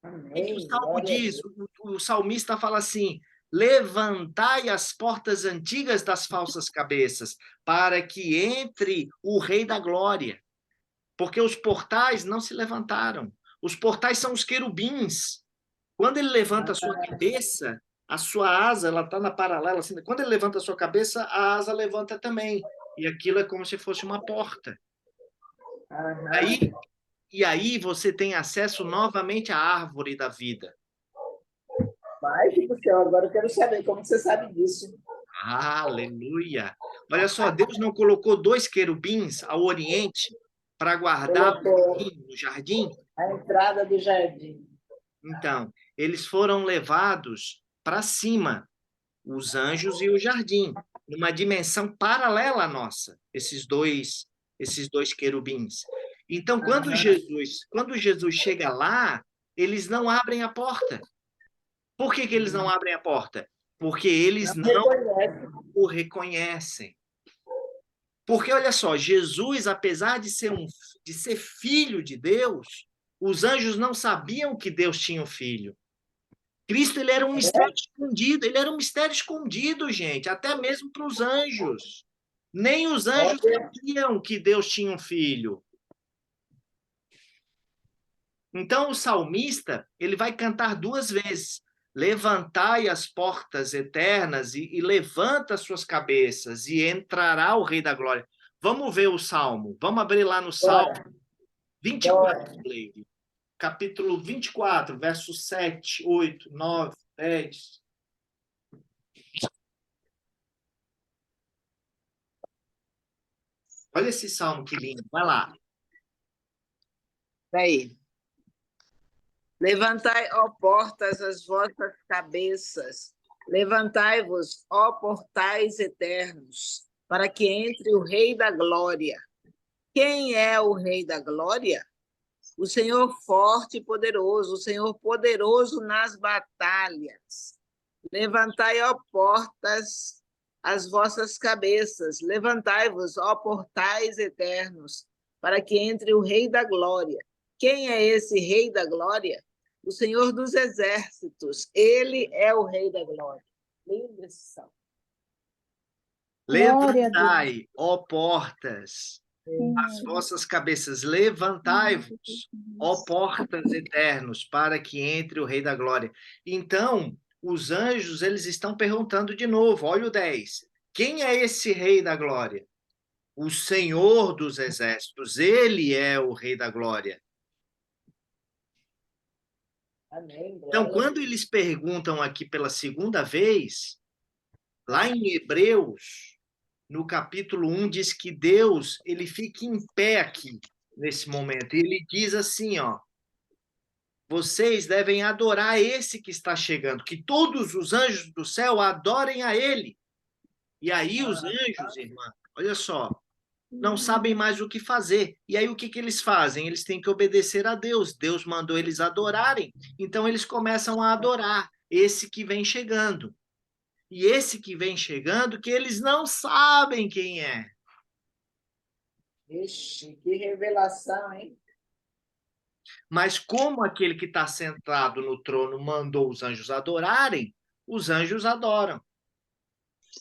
B: O que o Salmo diz? O salmista fala assim: levantai as portas antigas das falsas cabeças, para que entre o Rei da Glória. Porque os portais não se levantaram. Os portais são os querubins. Quando ele levanta a sua cabeça, a sua asa, ela está na paralela. Assim, quando ele levanta a sua cabeça, a asa levanta também. E aquilo é como se fosse uma porta. E aí você tem acesso novamente à árvore da vida.
E: Mas, do céu, agora eu quero saber como você sabe disso.
B: Aleluia! Olha só, Deus não colocou 2 querubins ao oriente para guardar no jardim?
E: A entrada do jardim.
B: Então, eles foram levados para cima, os anjos e o jardim, numa dimensão paralela à nossa, esses dois querubins. Então, quando Jesus chega lá, eles não abrem a porta. Por que eles não abrem a porta? Porque eles não o reconhecem. Porque, olha só, Jesus, apesar de ser filho de Deus, os anjos não sabiam que Deus tinha um filho. Cristo, ele era um mistério escondido. Ele era um mistério escondido, gente, até mesmo para os anjos. Nem os anjos sabiam que Deus tinha um filho. Então, o salmista, ele vai cantar 2 vezes. Levantai as portas eternas e levanta as suas cabeças e entrará o Rei da Glória. Vamos ver o Salmo. Vamos abrir lá no Salmo 24, Leide. Capítulo 24, versos 7, 8, 9, 10. Olha esse Salmo, que lindo. Vai lá.
E: Aí. Levantai, ó portas, as vossas cabeças. Levantai-vos, ó portais eternos, para que entre o Rei da Glória. Quem é o Rei da Glória? O Senhor forte e poderoso, o Senhor poderoso nas batalhas. Levantai, ó portas, as vossas cabeças. Levantai-vos, ó portais eternos, para que entre o Rei da Glória. Quem é esse Rei da Glória? O Senhor dos exércitos. Ele é o Rei da Glória. Lindo esse salmo.
B: Levantai, ó portas, as vossas cabeças. Levantai-vos, ó portas eternos, para que entre o Rei da Glória. Então, os anjos, eles estão perguntando de novo. Olha o 10. Quem é esse Rei da Glória? O Senhor dos exércitos. Ele é o Rei da Glória.
E: Amém.
B: Então, quando eles perguntam aqui pela segunda vez, lá em Hebreus, no capítulo 1, diz que Deus, ele fica em pé aqui, nesse momento. E ele diz assim, ó: vocês devem adorar esse que está chegando, que todos os anjos do céu adorem a ele. E aí os anjos, irmã, olha só, não sabem mais o que fazer. E aí o que eles fazem? Eles têm que obedecer a Deus. Deus mandou eles adorarem. Então eles começam a adorar esse que vem chegando. E esse que vem chegando, que eles não sabem quem é.
E: Ixi, que revelação, hein?
B: Mas como aquele que está sentado no trono mandou os anjos adorarem, os anjos adoram.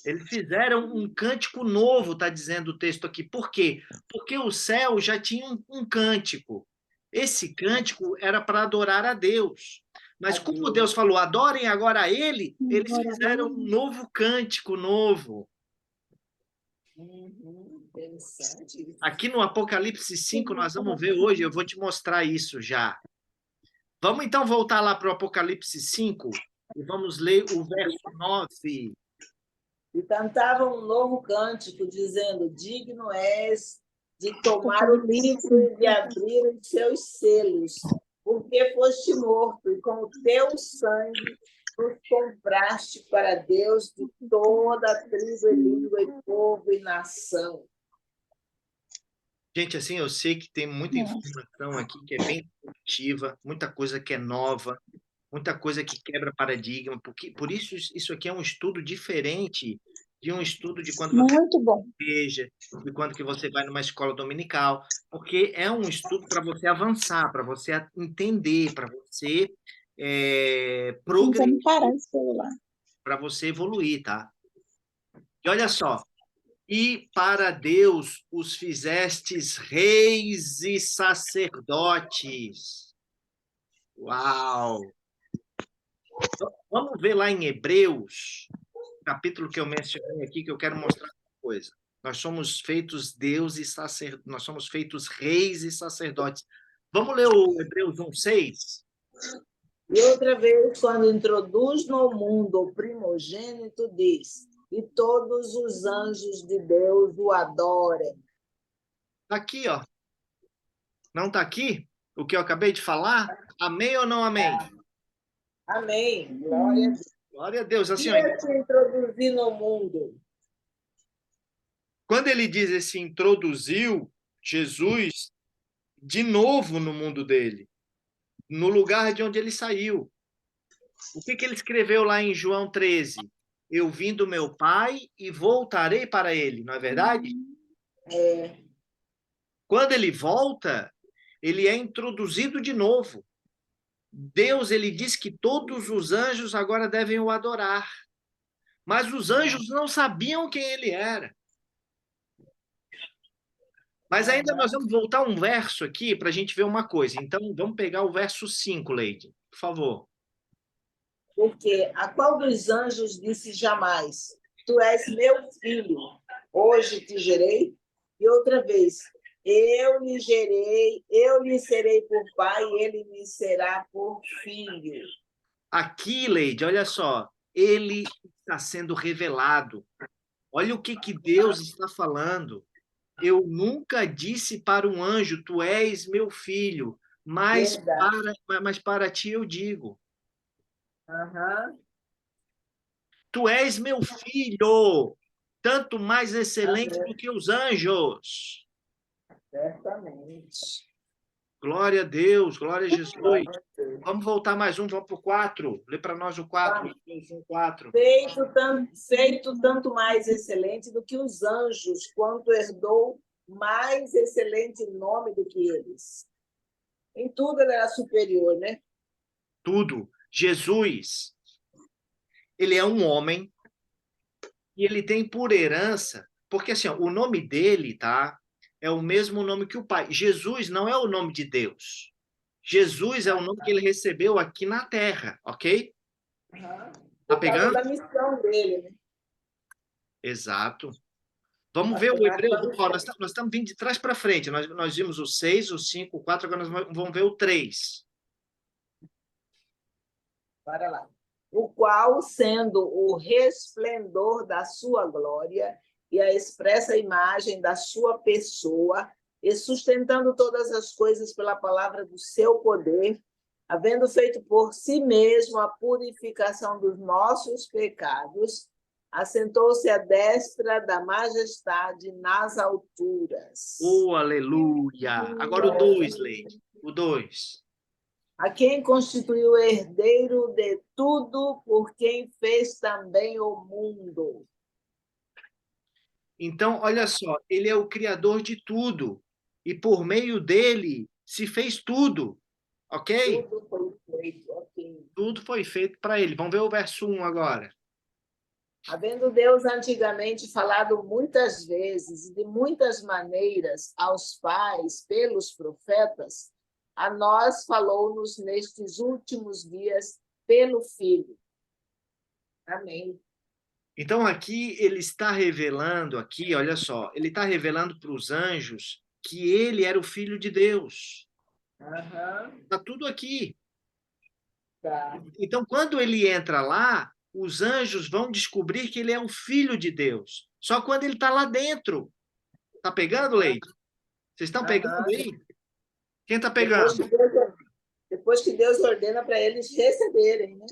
B: Eles fizeram um cântico novo, está dizendo o texto aqui. Por quê? Porque o céu já tinha um cântico. Esse cântico era para adorar a Deus. Mas como Deus falou, adorem agora a Ele, eles fizeram um novo cântico novo.
E: Interessante.
B: Aqui no Apocalipse 5, nós vamos ver hoje, eu vou te mostrar isso já. Vamos então voltar lá para o Apocalipse 5 e vamos ler o verso 9.
E: E cantavam um novo cântico, dizendo: Digno és de tomar o livro e de abrir os seus selos, porque foste morto, e com o teu sangue nos compraste para Deus de toda a tribo, e língua, e povo, e nação.
B: Gente, assim, eu sei que tem muita informação aqui que é bem disruptiva, muita coisa que é nova, muita coisa que quebra paradigma, porque por isso aqui é um estudo diferente de um estudo de quando você
F: Muito bom.
B: igreja, de quando que você vai numa escola dominical, porque é um estudo para você avançar, para você entender, para você progredir,
F: Vamos parar esse celular.
B: para você evoluir, tá? E olha só, e para Deus os fizestes reis e sacerdotes. Uau! Vamos ver lá em Hebreus, capítulo que eu mencionei aqui, que eu quero mostrar uma coisa. Nós somos feitos Deus e sacerdotes, nós somos feitos reis e sacerdotes. Vamos ler o Hebreus 1:6?
E: E outra vez, quando introduz no mundo o primogênito, diz: E todos os anjos de Deus o adorem.
B: Tá aqui, ó. Não está aqui o que eu acabei de falar? Amém ou não amém?
E: Amém. Glória a Deus.
B: Glória a Deus. Assim,
E: E
B: ó,
E: esse introduzir no mundo?
B: quando ele diz esse introduziu Jesus de novo no mundo dele, no lugar de onde ele saiu. O que ele escreveu lá em João 13? Eu vim do meu Pai e voltarei para ele, não é verdade?
E: É,
B: Quando ele volta, ele é introduzido de novo. Deus, ele diz que todos os anjos agora devem o adorar. Mas os anjos não sabiam quem ele era. Mas ainda nós vamos voltar um verso aqui para a gente ver uma coisa. Então, vamos pegar o verso 5, Leide, por favor.
E: porque a qual dos anjos disse jamais: Tu és meu filho, hoje te gerei? E outra vez: Eu lhe gerei, eu lhe serei por pai, e ele me será por filho.
B: Aqui, Leide, olha só. Ele está sendo revelado. Olha o que Deus está falando. Eu nunca disse para um anjo, tu és meu filho, mas
E: Verdade.
B: para ti eu digo,
E: Aham,
B: tu és meu filho, tanto mais excelente do que os anjos.
E: certamente.
B: Glória a Deus, glória a Jesus.
E: Glória a Deus.
B: Vamos voltar mais um, vamos para o 4. Lê para nós o 4. 4.
E: Feito tanto mais excelente do que os anjos, quanto herdou mais excelente nome do que eles. Em tudo ele era superior, né?
B: Tudo. Jesus, ele é um homem e ele tem por herança, porque assim, ó, o nome dele, tá? É o mesmo nome que o Pai. Jesus não é o nome de Deus. Jesus é o nome que ele recebeu aqui na Terra, ok?
E: Uhum.
B: Tá
E: Por causa
B: pegando?
E: da missão dele, né?
B: Exato. Vamos ver o Hebreus. Ó, nós estamos vindo de trás para frente. Nós vimos o 6, o 5, o 4, agora nós vamos ver o 3.
E: Para lá. O qual, sendo o resplendor da sua glória e a expressa imagem da sua pessoa, e sustentando todas as coisas pela palavra do seu poder, havendo feito por si mesmo a purificação dos nossos pecados, assentou-se à destra da majestade nas alturas.
B: Oh, aleluia! Agora o 2, Leide. O 2.
E: A quem constituiu herdeiro de tudo, por quem fez também o mundo.
B: Então, olha só, ele é o criador de tudo. E por meio dele se fez tudo. Ok?
E: Tudo foi feito, ok.
B: Tudo foi feito para ele. Vamos ver o verso 1 agora.
E: Havendo Deus antigamente falado muitas vezes e de muitas maneiras aos pais pelos profetas, a nós falou-nos nestes últimos dias pelo Filho. Amém.
B: Então, aqui ele está revelando, aqui, olha só, ele está revelando para os anjos que ele era o Filho de Deus.
E: Aham,
B: Está tudo aqui.
E: tá.
B: Então, quando ele entra lá, os anjos vão descobrir que ele é o Filho de Deus. Só quando ele está lá dentro. Está pegando, Leite? Vocês estão pegando
E: Aham.
B: aí? Quem está
E: Depois
B: pegando?
E: que depois que Deus ordena para eles receberem, né?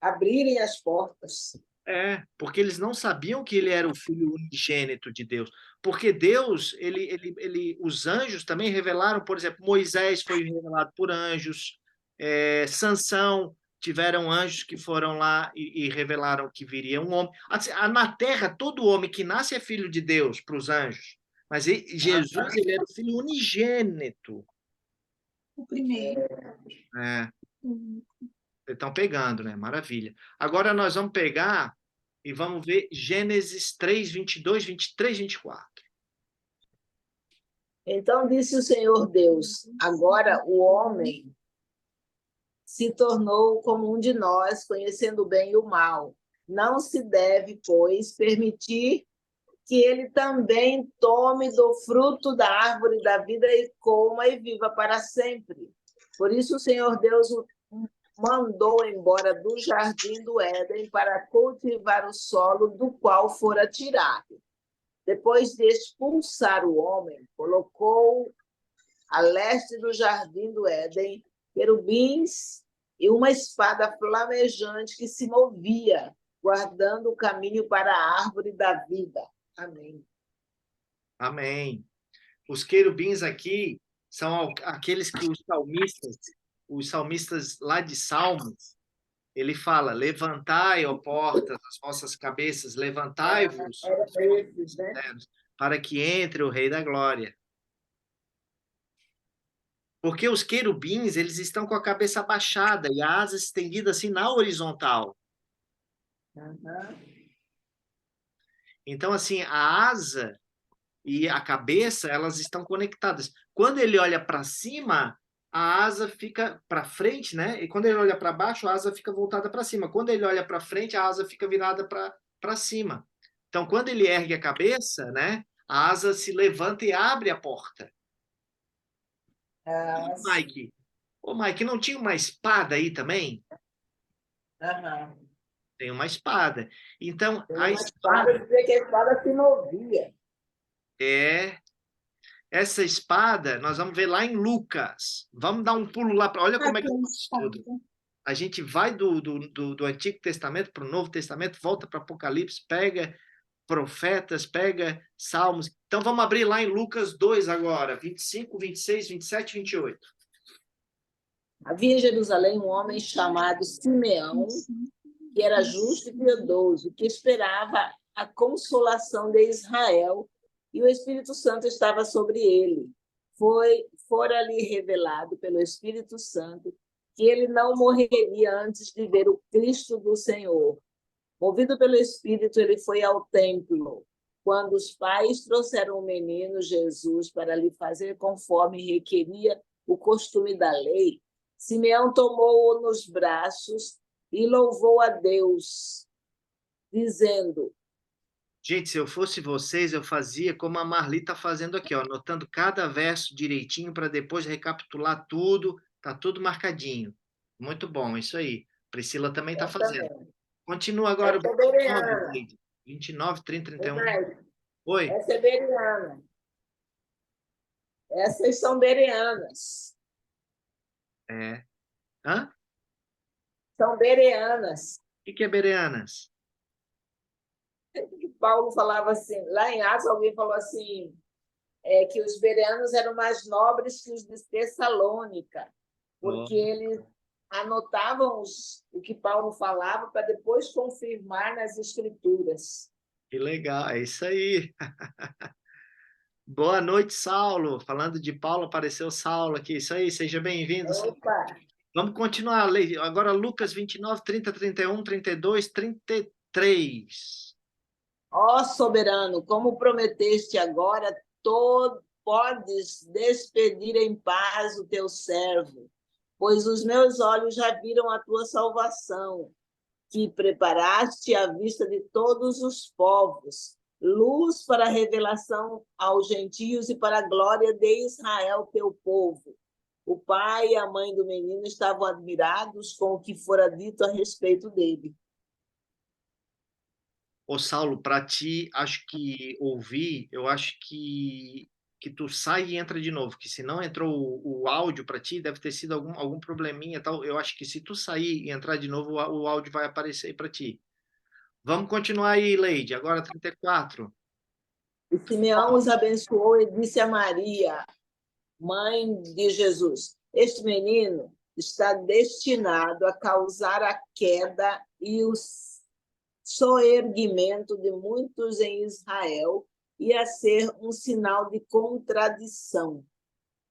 E: Abrirem as portas.
B: É, porque eles não sabiam que ele era o Filho unigênito de Deus. Porque Deus, os anjos também revelaram, por exemplo, Moisés foi revelado por anjos, Sansão, tiveram anjos que foram lá e revelaram que viria um homem. Assim, na terra, todo homem que nasce é filho de Deus para os anjos. Mas Jesus, ele era o Filho unigênito.
F: O primeiro.
B: É, estão pegando, né? Maravilha. Agora nós vamos pegar e vamos ver Gênesis 3, 22, 23, 24.
E: Então disse o Senhor Deus: agora o homem se tornou como um de nós, conhecendo o bem e o mal. Não se deve, pois, permitir que ele também tome do fruto da árvore da vida e coma e viva para sempre. Por isso o Senhor Deus o mandou embora do jardim do Éden para cultivar o solo do qual fora tirado. Depois de expulsar o homem, colocou a leste do jardim do Éden querubins e uma espada flamejante que se movia, guardando o caminho para a árvore da vida. Amém.
B: Amém. Os querubins aqui são aqueles que os salmistas lá de Salmos, ele fala: levantai, ó portas, as vossas cabeças, levantai-vos,
E: Era esses, né?
B: para que entre o Rei da Glória. Porque os querubins, eles estão com a cabeça abaixada e a asa estendida assim na horizontal.
E: Uhum.
B: Então, assim, a asa e a cabeça, elas estão conectadas. Quando ele olha para cima, a asa fica para frente, né? E quando ele olha para baixo, a asa fica voltada para cima. Quando ele olha para frente, a asa fica virada para cima. Então, quando ele ergue a cabeça, né? A asa se levanta e abre a porta.
E: Ah,
B: Mike, ô Mike, não tinha uma espada aí também?
E: uhum.
B: Tem uma espada. Então,
E: Tem
B: a
E: uma espada, dizer que a espada se movia.
B: é essa espada, nós vamos ver lá em Lucas. Vamos dar um pulo lá para. Olha como é que é o estudo. A gente vai do Antigo Testamento para o Novo Testamento, volta para Apocalipse, pega profetas, pega Salmos. Então vamos abrir lá em Lucas 2 agora, 25, 26, 27, 28.
E: Havia em Jerusalém um homem chamado Simeão, que era justo e piedoso, que esperava a consolação de Israel, e o Espírito Santo estava sobre ele. Fora-lhe revelado pelo Espírito Santo que ele não morreria antes de ver o Cristo do Senhor. Movido pelo Espírito, ele foi ao templo. Quando os pais trouxeram o menino Jesus para lhe fazer conforme requeria o costume da lei, Simeão tomou-o nos braços e louvou a Deus, dizendo...
B: Gente, se eu fosse vocês, eu fazia como a Marli está fazendo aqui, ó, anotando cada verso direitinho para depois recapitular tudo, tá tudo marcadinho. Muito bom, isso aí. Priscila também está fazendo.
E: Também.
B: Continua agora.
E: Essa é Bereana.
B: 29, 30, 31.
E: Oi?
B: Oi?
E: Essa é Bereana. Essas são bereanas.
B: É. Hã?
E: São bereanas.
B: O que é Bereanas?
E: Paulo falava assim, lá em Atos alguém falou assim, que os bereanos eram mais nobres que os de Tessalônica, porque eles anotavam o que Paulo falava para depois confirmar nas escrituras.
B: Que legal, é isso aí. Boa noite, Saulo. Falando de Paulo, apareceu Saulo aqui. Isso aí, seja bem-vindo.
E: Opa!
B: Vamos continuar. Agora, Lucas 29, 30, 31, 32, 33.
E: Ó soberano, como prometeste agora, podes despedir em paz o teu servo, pois os meus olhos já viram a tua salvação, que preparaste à vista de todos os povos, luz para a revelação aos gentios e para a glória de Israel, teu povo. O pai e a mãe do menino estavam admirados com o que fora dito a respeito dele.
B: Ô, Saulo, para ti, acho que ouvir, eu acho que tu sai e entra de novo, que se não entrou o áudio para ti, deve ter sido algum probleminha e tal. Eu acho que se tu sair e entrar de novo, o áudio vai aparecer aí para ti. Vamos continuar aí, Leide, agora 34.
E: E Simeão os abençoou e disse a Maria, mãe de Jesus: este menino está destinado a causar a queda e o soerguimento de muitos em Israel e a ser um sinal de contradição,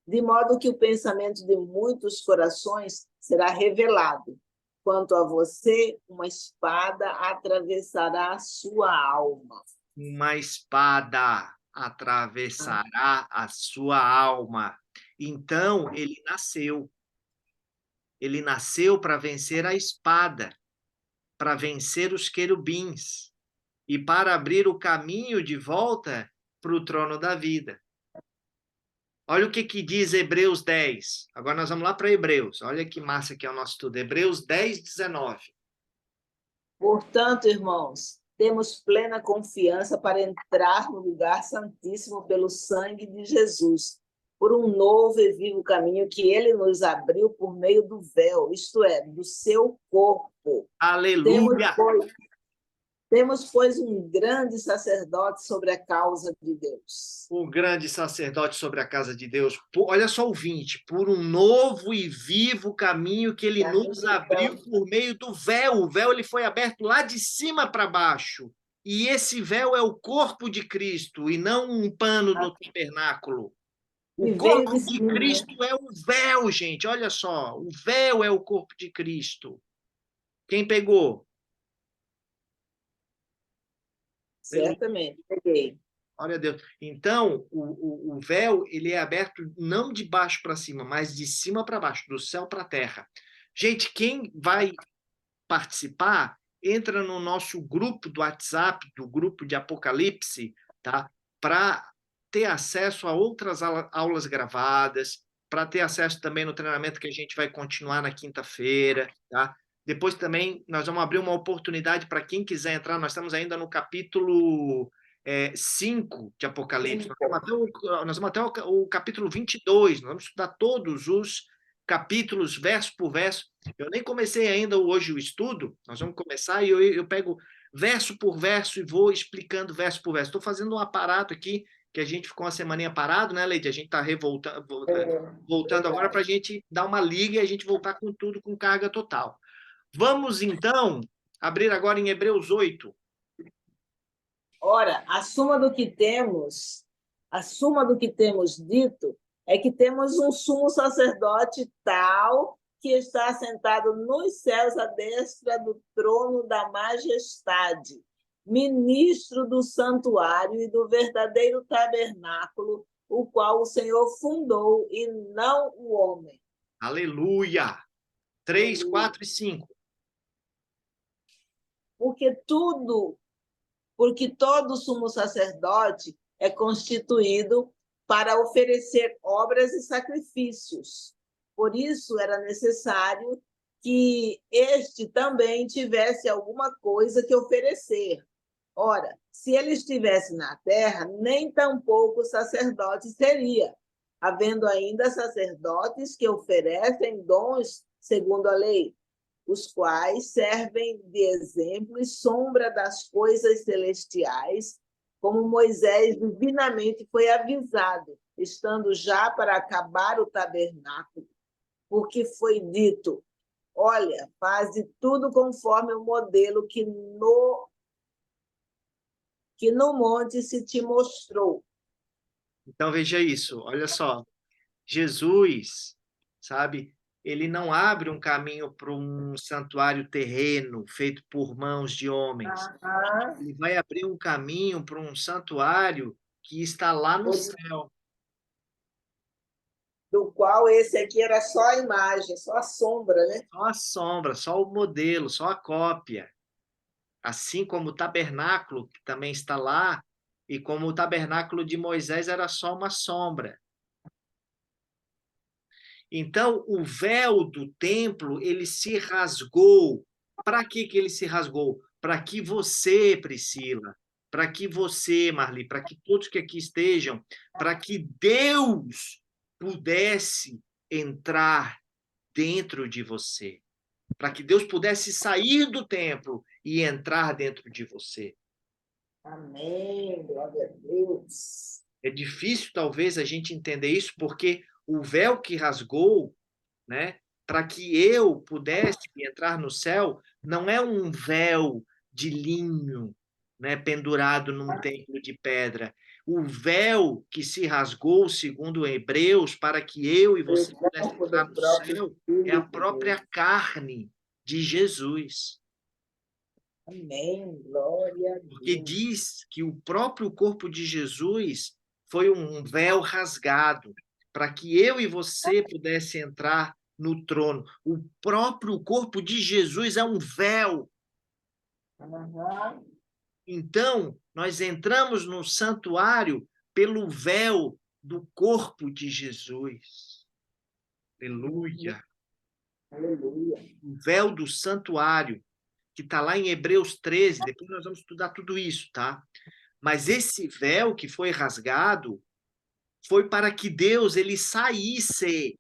E: de modo que o pensamento de muitos corações será revelado. Quanto a você, uma espada atravessará a sua alma.
B: Uma espada atravessará a sua alma. Então, ele nasceu. Ele nasceu para vencer a espada, para vencer os querubins e para abrir o caminho de volta para o trono da vida. Olha o que diz Hebreus 10. Agora nós vamos lá para Hebreus. Olha que massa que é o nosso estudo. Hebreus 10, 19.
E: Portanto, irmãos, temos plena confiança para entrar no lugar santíssimo pelo sangue de Jesus, por um novo e vivo caminho que ele nos abriu por meio do véu, isto é, do seu corpo.
B: Aleluia!
E: Temos, pois, um grande sacerdote sobre a causa de Deus.
B: O grande sacerdote sobre a casa de Deus. Olha só o 20. Por um novo e vivo caminho que ele nos abriu por meio do véu. O véu ele foi aberto lá de cima para baixo. E esse véu é o corpo de Cristo e não um pano do tabernáculo. O corpo de Cristo é o véu, gente. Olha só. O véu é o corpo de Cristo. Quem pegou?
E: Certamente, peguei.
B: Glória a Deus. Então, o véu, ele é aberto não de baixo para cima, mas de cima para baixo, do céu para a terra. Gente, quem vai participar, entra no nosso grupo do WhatsApp, do grupo de Apocalipse, tá? Para ter acesso a outras aulas gravadas, para ter acesso também no treinamento que a gente vai continuar na quinta-feira, tá? Depois também nós vamos abrir uma oportunidade para quem quiser entrar. Nós estamos ainda no capítulo 5 de Apocalipse. Nós vamos até o capítulo 22. Nós vamos estudar todos os capítulos, verso por verso. Eu nem comecei ainda hoje o estudo. Nós vamos começar e eu pego verso por verso e vou explicando verso por verso. Estou fazendo um aparato aqui que a gente ficou uma semaninha parado, né, Leide? A gente está voltando agora para a gente dar uma liga e a gente voltar com tudo, com carga total. Vamos, então, abrir agora em Hebreus 8.
E: Ora, a suma do que temos dito é que temos um sumo sacerdote tal que está sentado nos céus à destra do trono da majestade, ministro do santuário e do verdadeiro tabernáculo, o qual o Senhor fundou e não o homem.
B: Aleluia! 3, 4 e 5.
E: Porque todo sumo sacerdote é constituído para oferecer obras e sacrifícios. Por isso era necessário que este também tivesse alguma coisa que oferecer. Ora, se ele estivesse na terra, nem tampouco sacerdote seria, havendo ainda sacerdotes que oferecem dons segundo a lei, os quais servem de exemplo e sombra das coisas celestiais, como Moisés divinamente foi avisado, estando já para acabar o tabernáculo, porque foi dito: olha, faze tudo conforme o modelo que no monte se te mostrou.
B: Então veja isso, olha só. Jesus, sabe, ele não abre um caminho para um santuário terreno feito por mãos de homens. Ele vai abrir um caminho para um santuário que está lá no céu.
E: Do qual esse aqui era só a imagem, só a sombra, né?
B: Só a sombra, só o modelo, só a cópia. assim como o tabernáculo, que também está lá, e como o tabernáculo de Moisés era só uma sombra. Então, o véu do templo, ele se rasgou. Para que ele se rasgou? Para que você, Priscila, para que você, Marli, para que todos que aqui estejam, para que Deus pudesse entrar dentro de você, para que Deus pudesse sair do templo e entrar dentro de você.
E: Amém, glória a Deus.
B: É difícil, talvez, a gente entender isso, porque o véu que rasgou, né, para que eu pudesse entrar no céu, não é um véu de linho, né, pendurado num templo de pedra. O véu que se rasgou, segundo Hebreus, para que eu e você pudéssemos
E: Exemplo
B: entrar
E: do
B: no
E: próprio
B: céu, é a
E: Filho de
B: própria
E: Deus.
B: carne de Jesus.
E: Amém, glória a
B: Porque
E: Deus.
B: diz que o próprio corpo de Jesus foi um véu rasgado para que eu e você pudesse entrar no trono. O próprio corpo de Jesus é um véu.
E: Aham.
B: Então, nós entramos no santuário pelo véu do corpo de Jesus. Aleluia.
E: Aleluia.
B: O véu do santuário, que está lá em Hebreus 13. Depois nós vamos estudar tudo isso, tá? Mas esse véu que foi rasgado foi para que Deus ele saísse,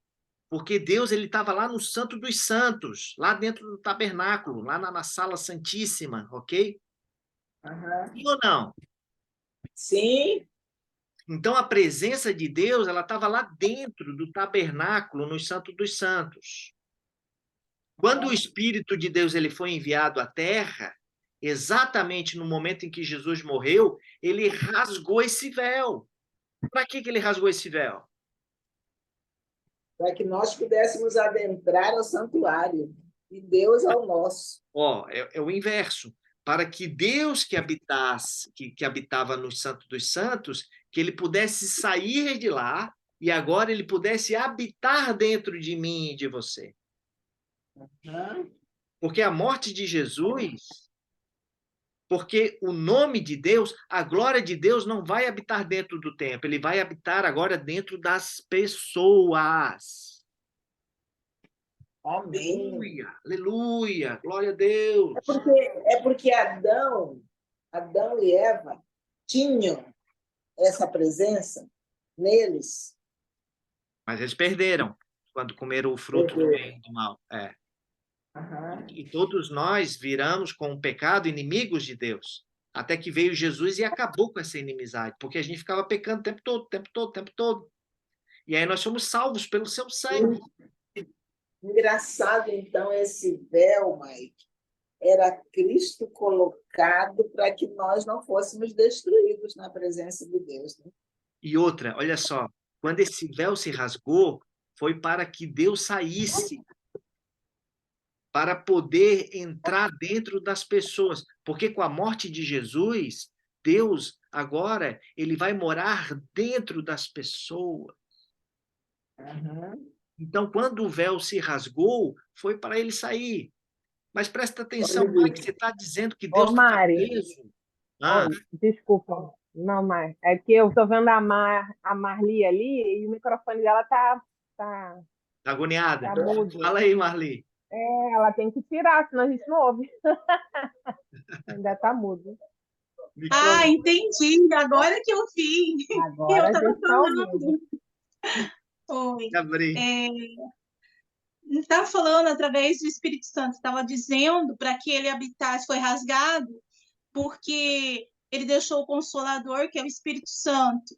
B: porque Deus ele estava lá no Santo dos Santos, lá dentro do tabernáculo, lá na sala santíssima, ok?
E: Aham.
B: Sim ou não?
E: Sim,
B: Então a presença de Deus ela estava lá dentro do tabernáculo, no Santo dos Santos. Quando o Espírito de Deus ele foi enviado à Terra, exatamente no momento em que Jesus morreu, ele rasgou esse véu. Para que ele rasgou esse véu?
E: para que nós pudéssemos adentrar ao santuário e Deus ao nosso.
B: Ó, é o inverso. Para que Deus que habitasse, que habitava no Santo dos Santos, que ele pudesse sair de lá e agora ele pudesse habitar dentro de mim e de você.
E: Aham.
B: Porque a morte de Jesus, porque o nome de Deus, a glória de Deus não vai habitar dentro do templo, ele vai habitar agora dentro das pessoas.
E: Amém.
B: Aleluia, aleluia, glória a Deus.
E: É porque Adão e Eva tinham essa presença neles.
B: Mas eles perderam quando comeram o fruto do bem e do mal. É.
E: Aham.
B: E todos nós viramos com o pecado inimigos de Deus. Até que veio Jesus e acabou com essa inimizade, porque a gente ficava pecando o tempo todo, o tempo todo, o tempo todo. E aí nós somos salvos pelo seu sangue.
E: Engraçado, então, esse véu, Mike, era Cristo colocado para que nós não fôssemos destruídos na presença de Deus. Né?
B: E outra, olha só, quando esse véu se rasgou, foi para que Deus saísse, para poder entrar dentro das pessoas. Porque com a morte de Jesus, Deus agora ele vai morar dentro das pessoas.
E: Uhum.
B: Então, quando o véu se rasgou, foi para ele sair. Mas presta atenção, Mike, você está dizendo que Deus
C: Ô,
B: fica
C: Mari,
B: preso?
C: oi, desculpa. Não, Mari. É que eu tô vendo a Marli ali e o microfone dela tá,
B: Tá agoniada?
C: tá mudo.
B: Fala aí, Marli.
C: Ela tem que tirar, senão a gente não ouve. Ainda tá mudo.
B: Me
F: Ah,
B: conta,
F: entendi. Agora que eu vi. Eu
C: Agora a
F: estava
C: gente tá ouvindo.
F: falando. Oi.
B: Gabriel.
F: Estava falando através do Espírito Santo, estava dizendo para que ele habitasse, foi rasgado, porque ele deixou o Consolador, que é o Espírito Santo.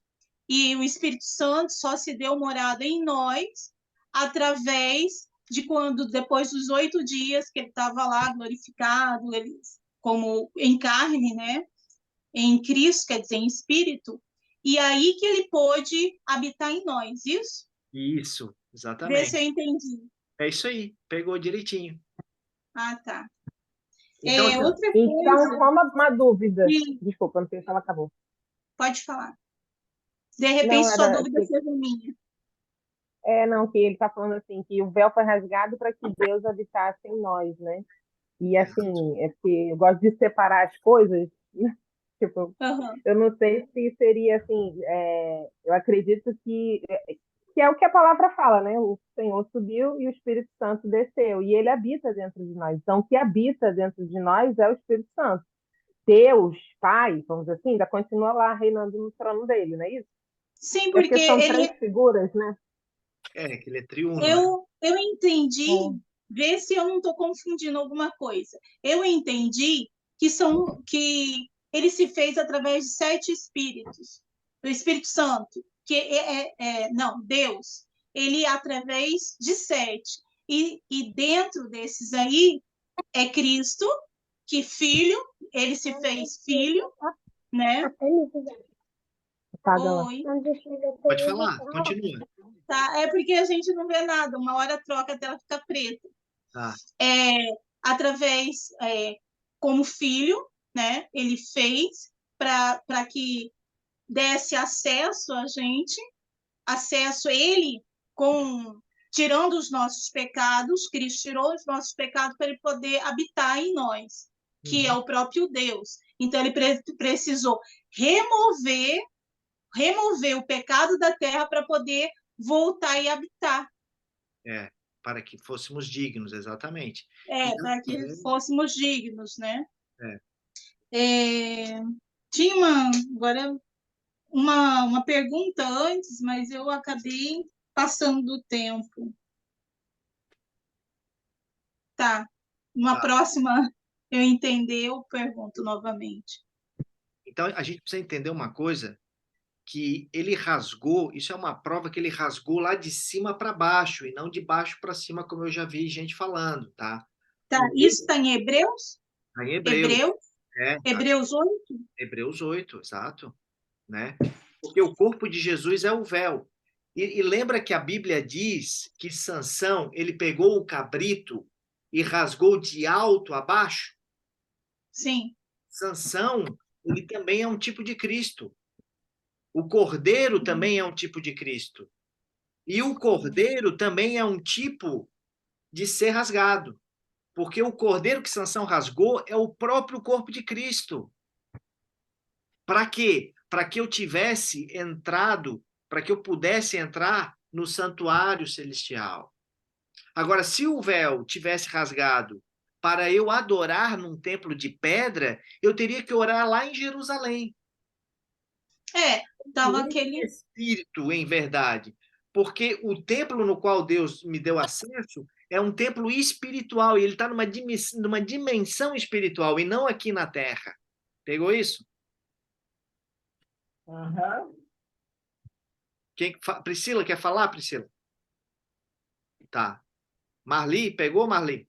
F: E o Espírito Santo só se deu morada em nós através de quando, depois dos 8 dias que ele estava lá glorificado, ele, como em carne, né? Em Cristo, quer dizer, em espírito, e aí que ele pôde habitar em nós, isso?
B: Isso,
F: Vê se eu
B: exatamente.
F: entendi.
B: É isso aí, pegou direitinho.
F: Ah, tá.
B: Então, assim,
F: Outra
C: Então,
F: coisa,
C: só uma dúvida.
F: que
C: Desculpa, não sei se ela acabou.
F: pode falar. De
C: Não,
F: repente, sua
C: era
F: dúvida seja minha.
C: não, que ele está falando assim, que o véu foi rasgado para que Deus habitasse em nós, né? E assim, é porque eu gosto de separar as coisas, né? Tipo,
F: Aham.
C: eu não sei se seria assim, eu acredito que é o que a palavra fala, né? O Senhor subiu e o Espírito Santo desceu, e ele habita dentro de nós. Então, o que habita dentro de nós é o Espírito Santo. Deus, Pai, vamos dizer assim, ainda continua lá reinando no trono dele, não é isso?
F: Sim,
C: É
F: porque
C: porque são três figuras, né?
B: Que ele é triuno, né?
F: eu entendi,
C: É.
F: vê se eu não estou confundindo alguma coisa. Eu entendi que ele se fez através de 7 espíritos, do Espírito Santo, que não, Deus, ele através de 7. E dentro desses aí é Cristo, que filho, ele se fez filho, né?
C: Paga lá.
F: Oi.
B: Pode falar, continua.
F: Tá? É porque a gente não vê nada, uma hora troca, a tela fica preta.
B: Tá.
F: Através, como filho, né? Ele fez para que desse acesso a gente, acesso ele com tirando os nossos pecados, Cristo tirou os nossos pecados para ele poder habitar em nós, que é
B: Uhum.
F: o próprio Deus. Então ele precisou remover o pecado da terra para poder voltar e habitar.
B: Para que fôssemos dignos, exatamente.
F: Para que fôssemos dignos, né?
B: É.
F: Tinha agora uma pergunta antes, mas eu acabei passando do tempo. Tá. Uma próxima eu entender, eu pergunto novamente.
B: Então, a gente precisa entender uma coisa, que ele rasgou, isso é uma prova que ele rasgou lá de cima para baixo, e não de baixo para cima, como eu já vi gente falando, tá?
F: Tá, isso está em Hebreus?
B: Tá em Hebreus,
F: Hebreus?
B: tá?
F: Hebreus 8?
B: Hebreus 8, exato, né? Porque o corpo de Jesus é o véu. E lembra que a Bíblia diz que Sansão, ele pegou o cabrito e rasgou de alto a baixo?
F: Sim.
B: Sansão, ele também é um tipo de Cristo. O cordeiro também é um tipo de Cristo. E o cordeiro também é um tipo de ser rasgado. Porque o cordeiro que Sansão rasgou é o próprio corpo de Cristo. Para quê? Para que eu tivesse entrado, para que eu pudesse entrar no santuário celestial. Agora, se o véu tivesse rasgado para eu adorar num templo de pedra, eu teria que orar lá em Jerusalém.
F: Tava
B: Em
F: aquele.
B: espírito, em verdade. Porque o templo no qual Deus me deu acesso é um templo espiritual e ele está numa dimensão espiritual e não aqui na terra. Pegou isso?
E: Uhum.
B: Priscila, quer falar, Priscila? Tá. Marli, pegou, Marli?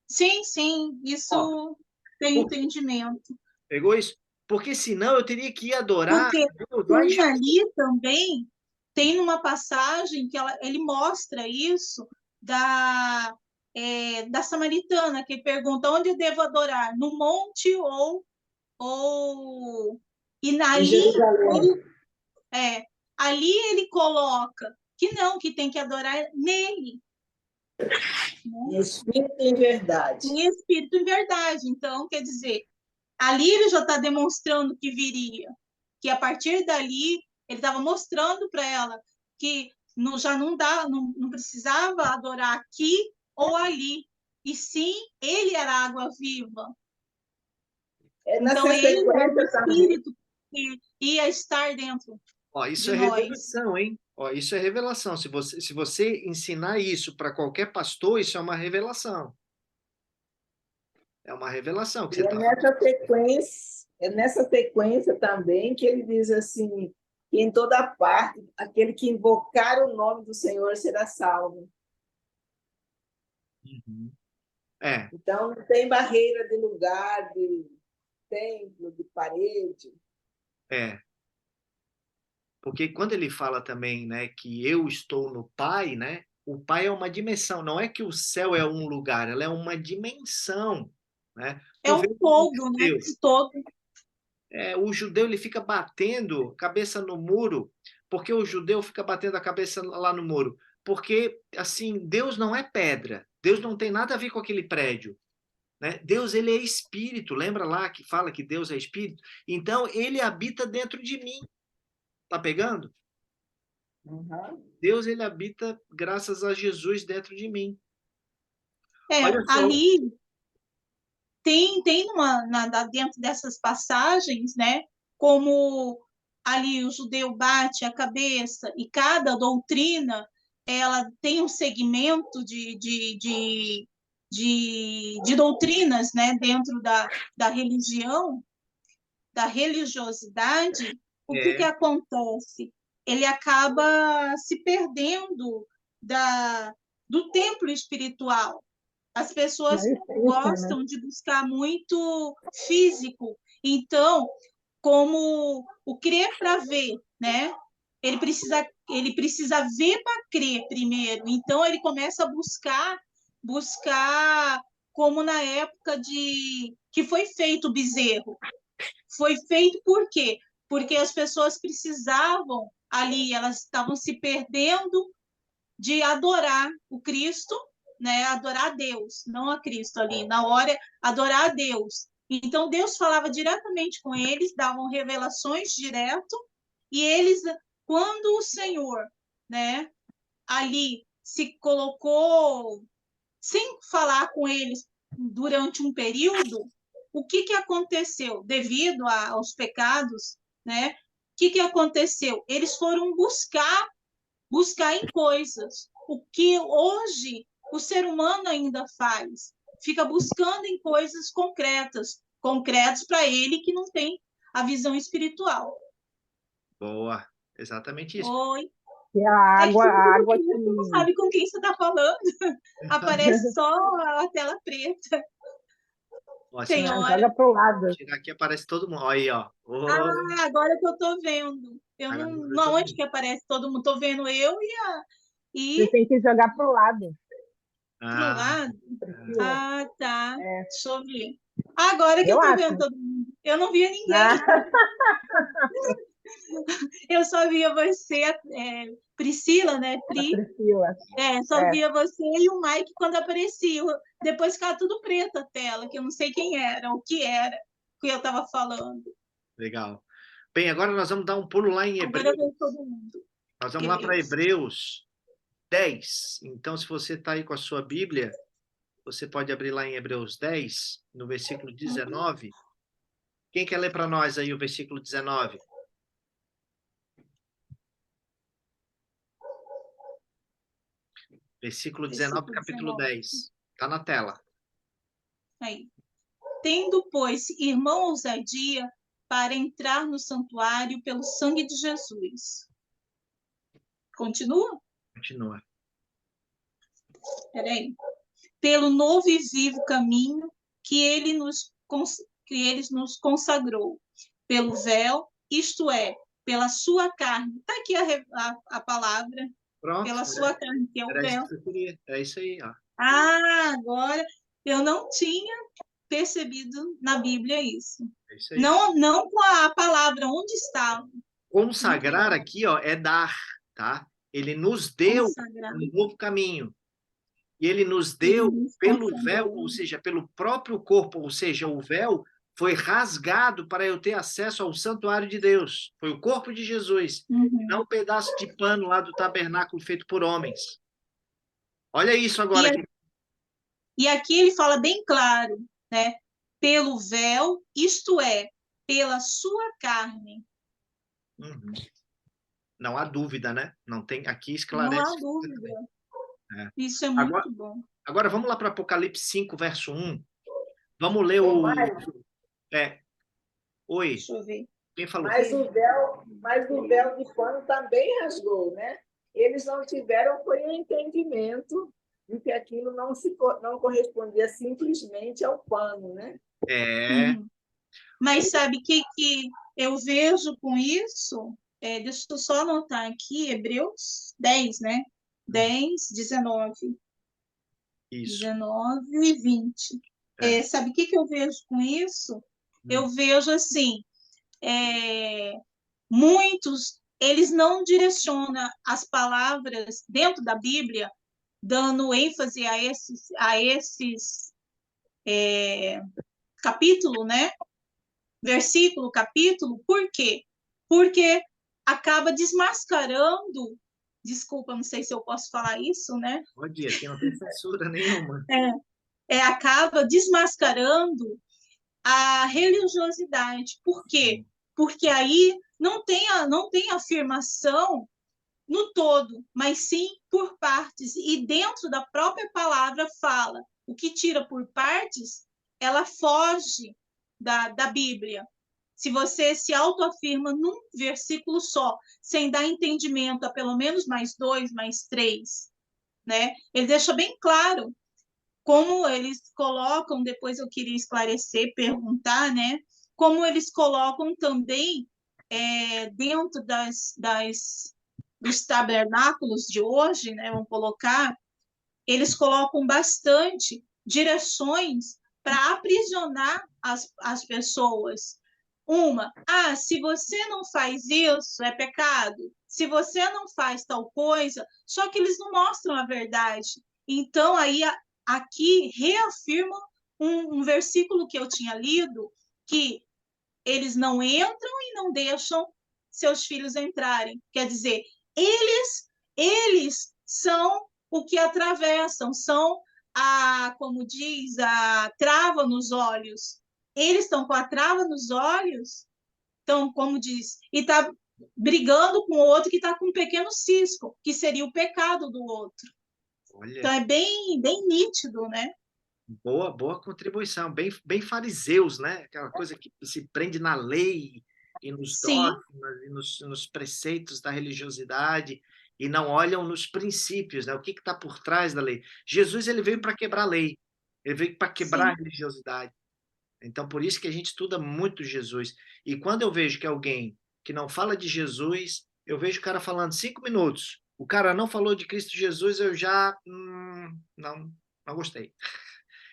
F: Sim,
B: Ó,
F: isso tem entendimento.
B: pegou isso? Porque senão eu teria que ir adorar
F: Porque
B: Deus lá em
F: tem
B: Jerusalém.
F: ali também, tem uma passagem que ele mostra isso da samaritana, que pergunta onde eu devo adorar, no monte ou... E
E: Em Jerusalém.
F: ali ele coloca que não, que tem que adorar nele.
E: Em espírito e em verdade.
F: Em espírito e verdade. Então, quer dizer, ali ele já está demonstrando que viria, que a partir dali ele estava mostrando para ela que já não precisava adorar aqui ou ali, e sim ele era a água viva. Então ele era o espírito que ia estar dentro
B: Ó, isso
F: de
B: é
F: nós.
B: revelação, hein? Ó, isso é revelação. Se você ensinar isso para qualquer pastor, isso é uma revelação. É uma revelação que você está falando.
E: É nessa sequência também que ele diz assim, que em toda parte, aquele que invocar o nome do Senhor será salvo.
B: Uhum.
E: Então, não tem barreira de lugar, de templo, de parede.
B: Porque quando ele fala também, né, que eu estou no Pai, né? O Pai é uma dimensão. Não é que o céu é um lugar, ela é uma dimensão, né?
F: É
B: Tu
F: um
B: vê
F: todo, né? Um todo.
B: o judeu ele fica batendo cabeça no muro, porque o judeu fica batendo a cabeça lá no muro, porque assim Deus não é pedra, Deus não tem nada a ver com aquele prédio, né? Deus, ele é espírito. Lembra lá que fala que Deus é espírito? Então, ele habita dentro de mim. Tá pegando?
D: Uhum.
B: Deus, ele habita graças a Jesus dentro de mim. Olha só.
F: Ali tem dentro dessas passagens, né? Como ali o judeu bate a cabeça e cada doutrina ela tem um segmento de doutrinas, né? Dentro da religião, da religiosidade, o que
B: É,
F: acontece? Ele acaba se perdendo do templo espiritual. As pessoas
C: É isso, né?
F: gostam de buscar muito físico. Então, como o crer para ver, né? Ele precisa ver para crer primeiro. Então, ele começa a buscar como na época de que foi feito o bezerro. Foi feito por quê? Porque as pessoas precisavam ali, elas estavam se perdendo de adorar o Cristo, né? Adorar a Deus, não a Cristo ali, na hora, adorar a Deus. Então, Deus falava diretamente com eles, davam revelações direto, e eles, quando o Senhor, né, ali se colocou sem falar com eles durante um período, o que aconteceu? Devido aos pecados, né? O que aconteceu? Eles foram buscar em coisas. O que hoje o ser humano ainda faz. Fica buscando em coisas concretas para ele que não tem a visão espiritual.
B: boa. Exatamente isso.
F: Oi.
C: Que
F: É que
C: a água
F: você não sabe com quem você está falando. Aparece só a tela preta.
B: Ó, se
F: Tem
B: eu
F: hora.
C: joga pro lado.
B: tirar aqui, aparece todo mundo. Olha aí, ó.
F: Ah, agora que eu tô vendo. Eu
B: Agora
F: não,
B: vê
F: não
B: todo
F: onde
B: mundo.
F: que aparece todo mundo. Tô vendo eu
C: Você
F: e
C: tem que jogar pro lado,
F: pro
B: Ah,
F: lado.
C: Priscila.
F: Ah, tá.
C: É,
F: Deixa eu ver. Agora que eu
C: eu
F: tô vendo
C: acho.
F: todo mundo. Eu não via ninguém.
C: Ah,
F: Eu só via você, Priscila, né?
C: a
F: Pri.
C: Priscila.
F: Só
C: É.
F: via você e o Mike quando aparecia. Depois ficava tudo preto a tela, que eu não sei quem era, o que era que eu tava falando.
B: legal. Bem, agora nós vamos dar um pulo lá em
F: Agora eu
B: Hebreus.
F: vejo todo mundo.
B: Nós vamos lá para
F: Hebreus.
B: Hebreus 10. Então, se você está aí com a sua Bíblia, você pode abrir lá em Hebreus 10, no versículo 19. Quem quer ler para nós aí o versículo 19? Versículo 19 do
F: Versículo
B: capítulo
F: 19.
B: 10. Está na tela.
F: Aí. Tendo, pois, irmão ousadia para entrar no santuário pelo sangue de Jesus. Continua?
B: Continua.
F: Peraí. Pelo novo e vivo caminho que que ele nos consagrou, pelo véu, isto é, pela sua carne. Está aqui a palavra,
B: Pronto.
F: pela sua carne, que é o
B: Era isso
F: véu.
B: que você queria. É isso aí, ó.
F: Ah, agora eu não tinha percebido na Bíblia isso.
B: É isso aí.
F: Não com a palavra, onde está? Muito
B: Consagrar
F: bom.
B: aqui, ó, é dar, tá? Ele nos deu
F: Consagrar.
B: um novo caminho. E ele nos
F: Ele
B: deu
F: nos
B: pelo véu,
F: consagrou.
B: ou seja, pelo próprio corpo, ou seja, o véu foi rasgado para eu ter acesso ao santuário de Deus. Foi o corpo de Jesus, não
F: Uhum.
B: um pedaço de pano lá do tabernáculo feito por homens. Olha isso
F: E,
B: agora aqui.
F: e aqui ele fala bem claro, né? Pelo véu, isto é, pela sua carne.
B: Uhum. Não há dúvida, né? Não tem aqui
F: Não há
B: esclarece.
F: dúvida.
B: É.
F: Isso é
B: Agora,
F: muito bom.
B: agora vamos lá para Apocalipse 5, verso 1. Vamos ler
D: Ô,
B: o.
D: Mário,
B: É. Oi,
F: Deixa eu ver.
B: quem falou?
E: Mas o véu de pano também rasgou, né? Eles não tiveram foi o entendimento de que aquilo não correspondia simplesmente ao pano, né?
B: É.
F: Uhum. Mas sabe o que eu vejo com isso? Deixa eu só anotar aqui, Hebreus 10, né? 10, 19.
B: Isso.
F: 19 e 20.
B: É.
F: Sabe o que eu vejo com isso? Eu vejo assim, muitos, eles não direcionam as palavras dentro da Bíblia, dando ênfase a esses capítulo, né? Versículo, capítulo. Por quê? Porque acaba desmascarando, desculpa, não sei se eu posso falar isso, né?
B: Pode ir, aqui não tem censura nenhuma.
F: Acaba desmascarando a religiosidade. Por quê? Porque aí não tem afirmação no todo, mas sim por partes. E dentro da própria palavra fala. O que tira por partes, ela foge da Bíblia. Se você se autoafirma num versículo só, sem dar entendimento a pelo menos mais 2, mais 3, né? Ele deixa bem claro como eles colocam, depois eu queria esclarecer, perguntar, né? Como eles colocam também dentro dos tabernáculos de hoje, né? Vamos colocar, eles colocam bastante direções para aprisionar as pessoas. Se você não faz isso, é pecado. Se você não faz tal coisa, só que eles não mostram a verdade. Então, aí, aqui, reafirmam um versículo que eu tinha lido, que eles não entram e não deixam seus filhos entrarem. Quer dizer, eles são o que atravessam, são como diz, a trava nos olhos. Eles estão com a trava nos olhos, então, como diz, e está brigando com o outro que está com um pequeno cisco, que seria o pecado do outro.
B: Olha,
F: então, é bem nítido, né?
B: boa contribuição, bem fariseus, né? Aquela coisa que se prende na lei e nos
F: Sim,
B: dogmas e nos preceitos da religiosidade e não olham nos princípios, né? O que está por trás da lei. Jesus ele veio para quebrar a lei, ele veio para quebrar
F: sim.
B: a religiosidade. Então, por isso que a gente estuda muito Jesus. E quando eu vejo que alguém que não fala de Jesus, eu vejo o cara falando 5 minutos, o cara não falou de Cristo Jesus, eu já não gostei.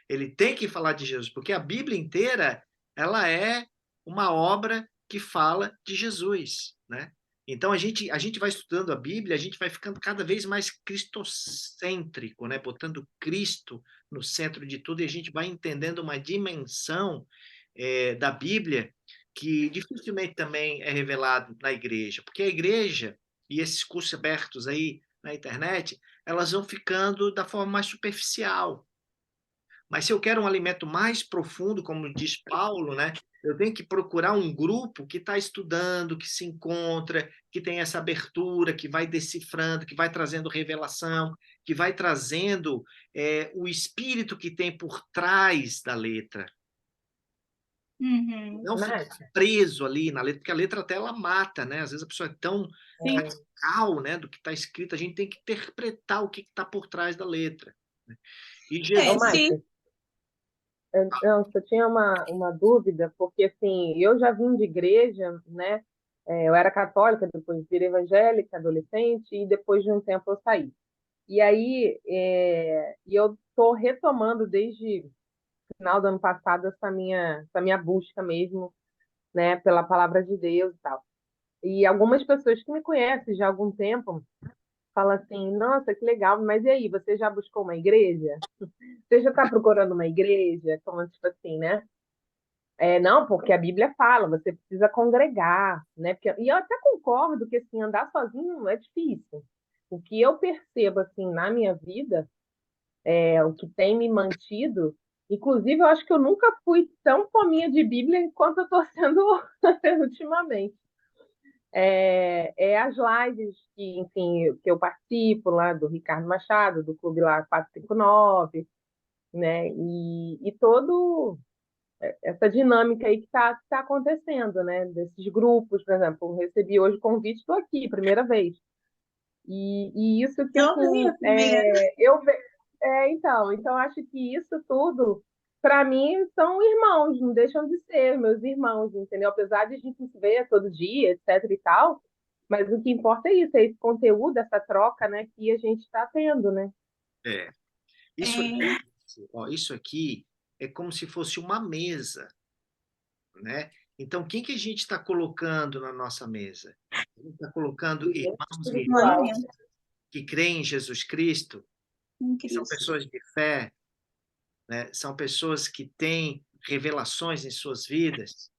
B: Ele tem que falar de Jesus, porque a Bíblia inteira ela é uma obra que fala de Jesus, né? Então a gente vai estudando a Bíblia, a gente vai ficando cada vez mais cristocêntrico, né? Botando Cristo no centro de tudo e a gente vai entendendo uma dimensão da Bíblia que dificilmente também é revelado na igreja, porque a igreja e esses cursos abertos aí na internet, elas vão ficando da forma mais superficial. Mas se eu quero um alimento mais profundo, como diz Paulo, né, eu tenho que procurar um grupo que está estudando, que se encontra, que tem essa abertura, que vai decifrando, que vai trazendo revelação, que vai trazendo o espírito que tem por trás da letra.
F: Uhum.
B: Não ficar preso ali na letra, porque a letra até ela mata, né? Às vezes a pessoa é tão radical, né, do que está escrito, a gente tem que interpretar o que está por trás da letra. Né? E Jesus...
F: Sim.
C: Eu só tinha uma dúvida, porque assim, eu já vim de igreja, né? Eu era católica, depois virei evangélica, adolescente, e depois de um tempo eu saí. E aí, eu estou retomando desde o final do ano passado essa minha busca mesmo, né, pela palavra de Deus e tal. E algumas pessoas que me conhecem já há algum tempo falam assim: nossa, que legal, mas e aí, você já buscou uma igreja? Você já está procurando uma igreja? Como tipo assim, né? Não, porque a Bíblia fala, você precisa congregar, né? E eu até concordo que assim, andar sozinho é difícil. O que eu percebo assim na minha vida, o que tem me mantido, inclusive eu acho que eu nunca fui tão fominha de Bíblia enquanto eu estou sendo ultimamente. As lives que, enfim, que eu participo lá do Ricardo Machado, do clube lá 459, né? E todo essa dinâmica aí que tá acontecendo, né? Desses grupos, por exemplo, eu recebi hoje o convite, estou aqui, primeira vez. E isso que, assim, então, acho que isso tudo, para mim, são irmãos, não deixam de ser meus irmãos, entendeu? Apesar de a gente se ver todo dia, etc e tal, mas o que importa é isso, é esse conteúdo, essa troca, né, que a gente está tendo, né?
B: Isso aqui é como se fosse uma mesa, né? Então, quem que a gente está colocando na nossa mesa? A gente está colocando irmãos e irmãs que creem em Jesus Cristo,
F: Em
B: que são
F: Cristo.
B: pessoas de fé, né? São pessoas que têm revelações em suas vidas,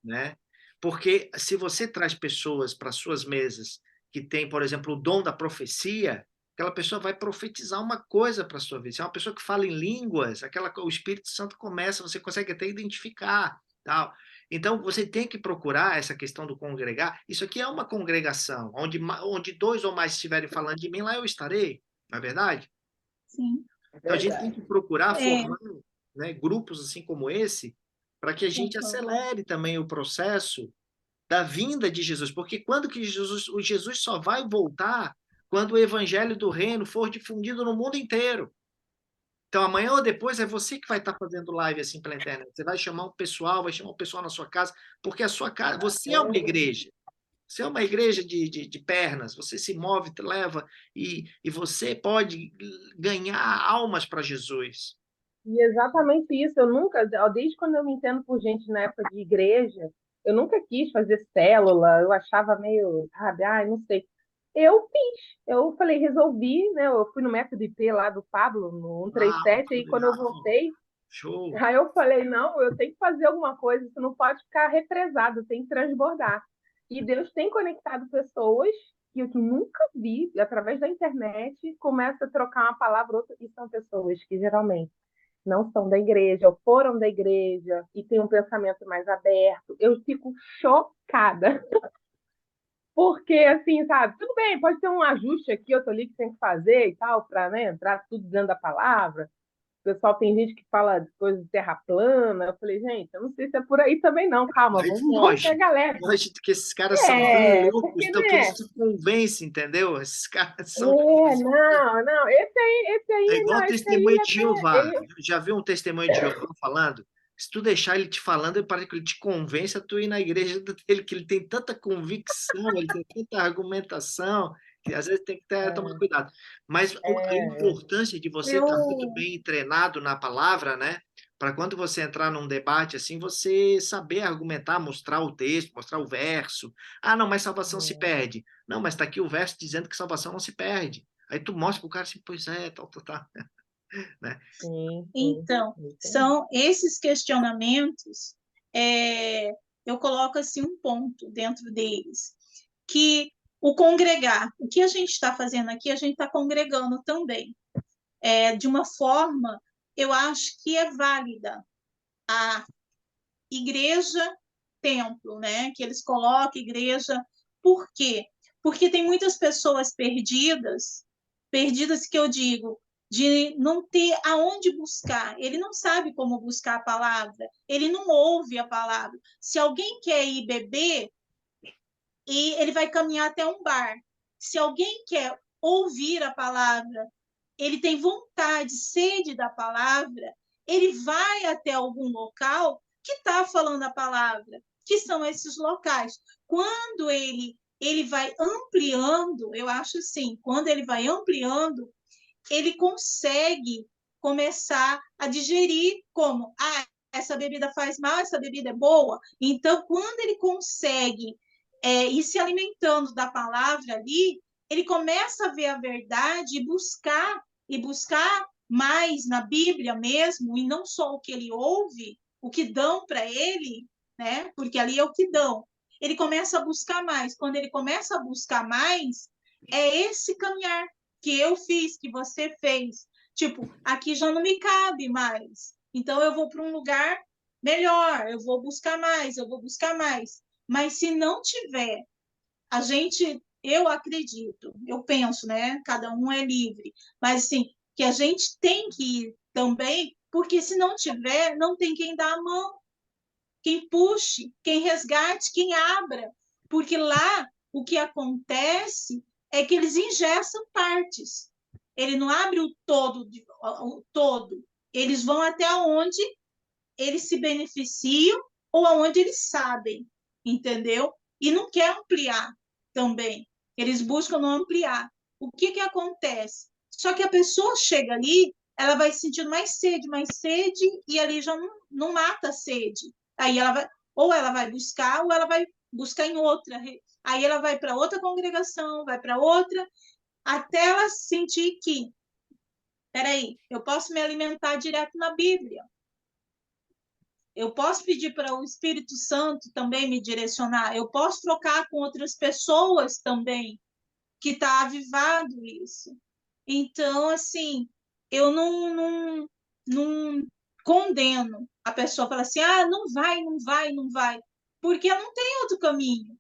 B: né? Porque se você traz pessoas para suas mesas que têm, por exemplo, o dom da profecia, aquela pessoa vai profetizar uma coisa para a sua vida. Se é uma pessoa que fala em línguas, o Espírito Santo começa, você consegue até identificar, tal. Então, você tem que procurar essa questão do congregar. Isso aqui é uma congregação, onde dois ou mais estiverem falando de mim, lá eu estarei, não é verdade?
F: Sim.
B: Então, a gente tem que procurar
F: É,
B: formar, né, grupos assim como esse, para que a gente
F: concordo.
B: acelere também o processo da vinda de Jesus, porque quando que o Jesus só vai voltar quando o evangelho do reino for difundido no mundo inteiro. Então, amanhã ou depois é você que vai estar fazendo live assim pela internet. Você vai chamar um pessoal, vai chamar um pessoal na sua casa, porque a sua casa, você é uma igreja. Você é uma igreja de pernas, você se move, leva, e você pode ganhar almas para Jesus.
C: E exatamente isso. Eu nunca, desde quando eu me entendo por gente na época de igreja, eu nunca quis fazer célula, eu achava meio, sabe, ai, não sei. Eu fiz, eu falei, resolvi, né? Eu fui no método IP lá do Pablo, no
B: Ah,
C: 137,
B: que
C: aí quando eu
B: legal.
C: voltei,
B: Show.
C: aí eu falei, não, eu tenho que fazer alguma coisa, isso não pode ficar represado, tem que transbordar. E Deus tem conectado pessoas que eu nunca vi, através da internet, começa a trocar uma palavra, outra, e são pessoas que geralmente não são da igreja, ou foram da igreja, e têm um pensamento mais aberto. Eu fico chocada. Porque, assim, sabe, tudo bem, pode ter um ajuste aqui, outro ali que tem que fazer e tal, para, né, entrar tudo dentro da palavra. O pessoal tem gente que fala de coisas de terra plana. Eu falei, gente, eu não sei se é por aí também, não. Calma,
B: Aí
C: vamos
B: foge.
C: pegar leve.
B: Foge que esses caras são tão
C: É,
B: loucos,
C: porque,
B: então, que eles
C: né?
B: te convencem, entendeu? Esses caras são.
C: É, não, não. Esse
B: É
C: aí,
B: igual
C: não,
B: o
C: esse aí,
B: testemunho de Jeová.
C: ele
B: Já viu um testemunho de Jeová falando? Se tu deixar ele te falando, ele parece que ele te convence a tu ir na igreja dele, que ele tem tanta convicção, ele tem tanta argumentação, que às vezes tem que tomar cuidado. Mas a importância de você estar muito
F: Eu,
B: bem treinado na palavra, né? Para quando você entrar num debate assim, você saber argumentar, mostrar o texto, mostrar o verso. Ah, não, mas salvação se perde. Não, mas está aqui o verso dizendo que salvação não se perde. Aí tu mostra pro cara assim, pois é, tal, tal, tal, né?
C: sim, sim.
F: então,
C: Isso aí.
F: são esses questionamentos, é, eu coloco assim um ponto dentro deles, que o congregar, o que a gente está fazendo aqui, a gente está congregando também, de uma forma, eu acho que é válida a igreja templo, né? Que eles colocam igreja. Por quê? Porque tem muitas pessoas perdidas, perdidas que eu digo, de não ter aonde buscar. Ele não sabe como buscar a palavra, ele não ouve a palavra. Se alguém quer ir beber, e ele vai caminhar até um bar. Se alguém quer ouvir a palavra, ele tem vontade, sede da palavra, ele vai até algum local que está falando a palavra, que são esses locais. Quando ele vai ampliando, eu acho assim, quando ele vai ampliando, ele consegue começar a digerir como, essa bebida faz mal, essa bebida é boa. Então, quando ele consegue ir se alimentando da palavra ali, ele começa a ver a verdade e buscar mais na Bíblia mesmo, e não só o que ele ouve, o que dão para ele, né? Porque ali é o que dão. Ele começa a buscar mais. Quando ele começa a buscar mais, é esse caminhar que eu fiz, que você fez. Tipo, aqui já não me cabe mais. Então eu vou para um lugar melhor, eu vou buscar mais, eu vou buscar mais. Mas se não tiver, a gente, eu acredito, eu penso, né? Cada um é livre, mas assim, que a gente tem que ir também, porque se não tiver, não tem quem dá a mão, quem puxe, quem resgate, quem abra, porque lá o que acontece é que eles engessam partes. Ele não abre o todo. Eles vão até onde eles se beneficiam ou aonde eles sabem, entendeu? E não quer ampliar também. Eles buscam não ampliar. O que acontece? Só que a pessoa chega ali, ela vai sentindo mais sede, e ali já não mata a sede. Aí ela vai, ou ela vai buscar, ou ela vai buscar em outra. Aí ela vai para outra congregação, vai para outra, até ela sentir que peraí, eu posso me alimentar direto na Bíblia. Eu posso pedir para o Espírito Santo também me direcionar. Eu posso trocar com outras pessoas também, que está avivado isso. Então, assim, eu não condeno a pessoa, fala assim, não vai, não vai, não vai, porque não tem outro caminho.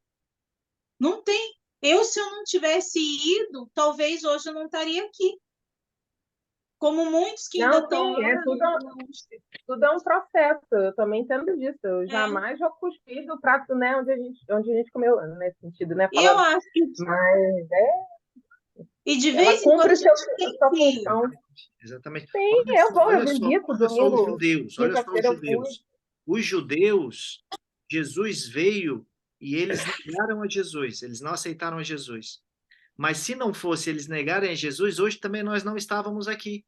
F: Não tem. Se eu não tivesse ido, talvez hoje eu não estaria aqui. Como muitos que ainda
C: Não,
F: estão
C: sim,
F: lá.
C: tudo é um processo. Eu também entendo disso. Eu jamais vou cuspir do prato, né, onde a gente comeu, nesse sentido, né?
F: Eu
C: Falando.
F: acho que.
C: Mas
F: E de
C: ela
F: vez em quando
C: cumpre
F: a gente tem
C: sua
F: que.
C: função.
B: Exatamente.
C: Sim, eu visito
B: Olha só os
C: domingo,
B: judeus, olha só os
C: quinta-feira eu fui.
B: judeus. Os judeus, Jesus veio e eles negaram a Jesus, eles não aceitaram a Jesus. Mas se não fosse eles negarem a Jesus, hoje também nós não estávamos aqui.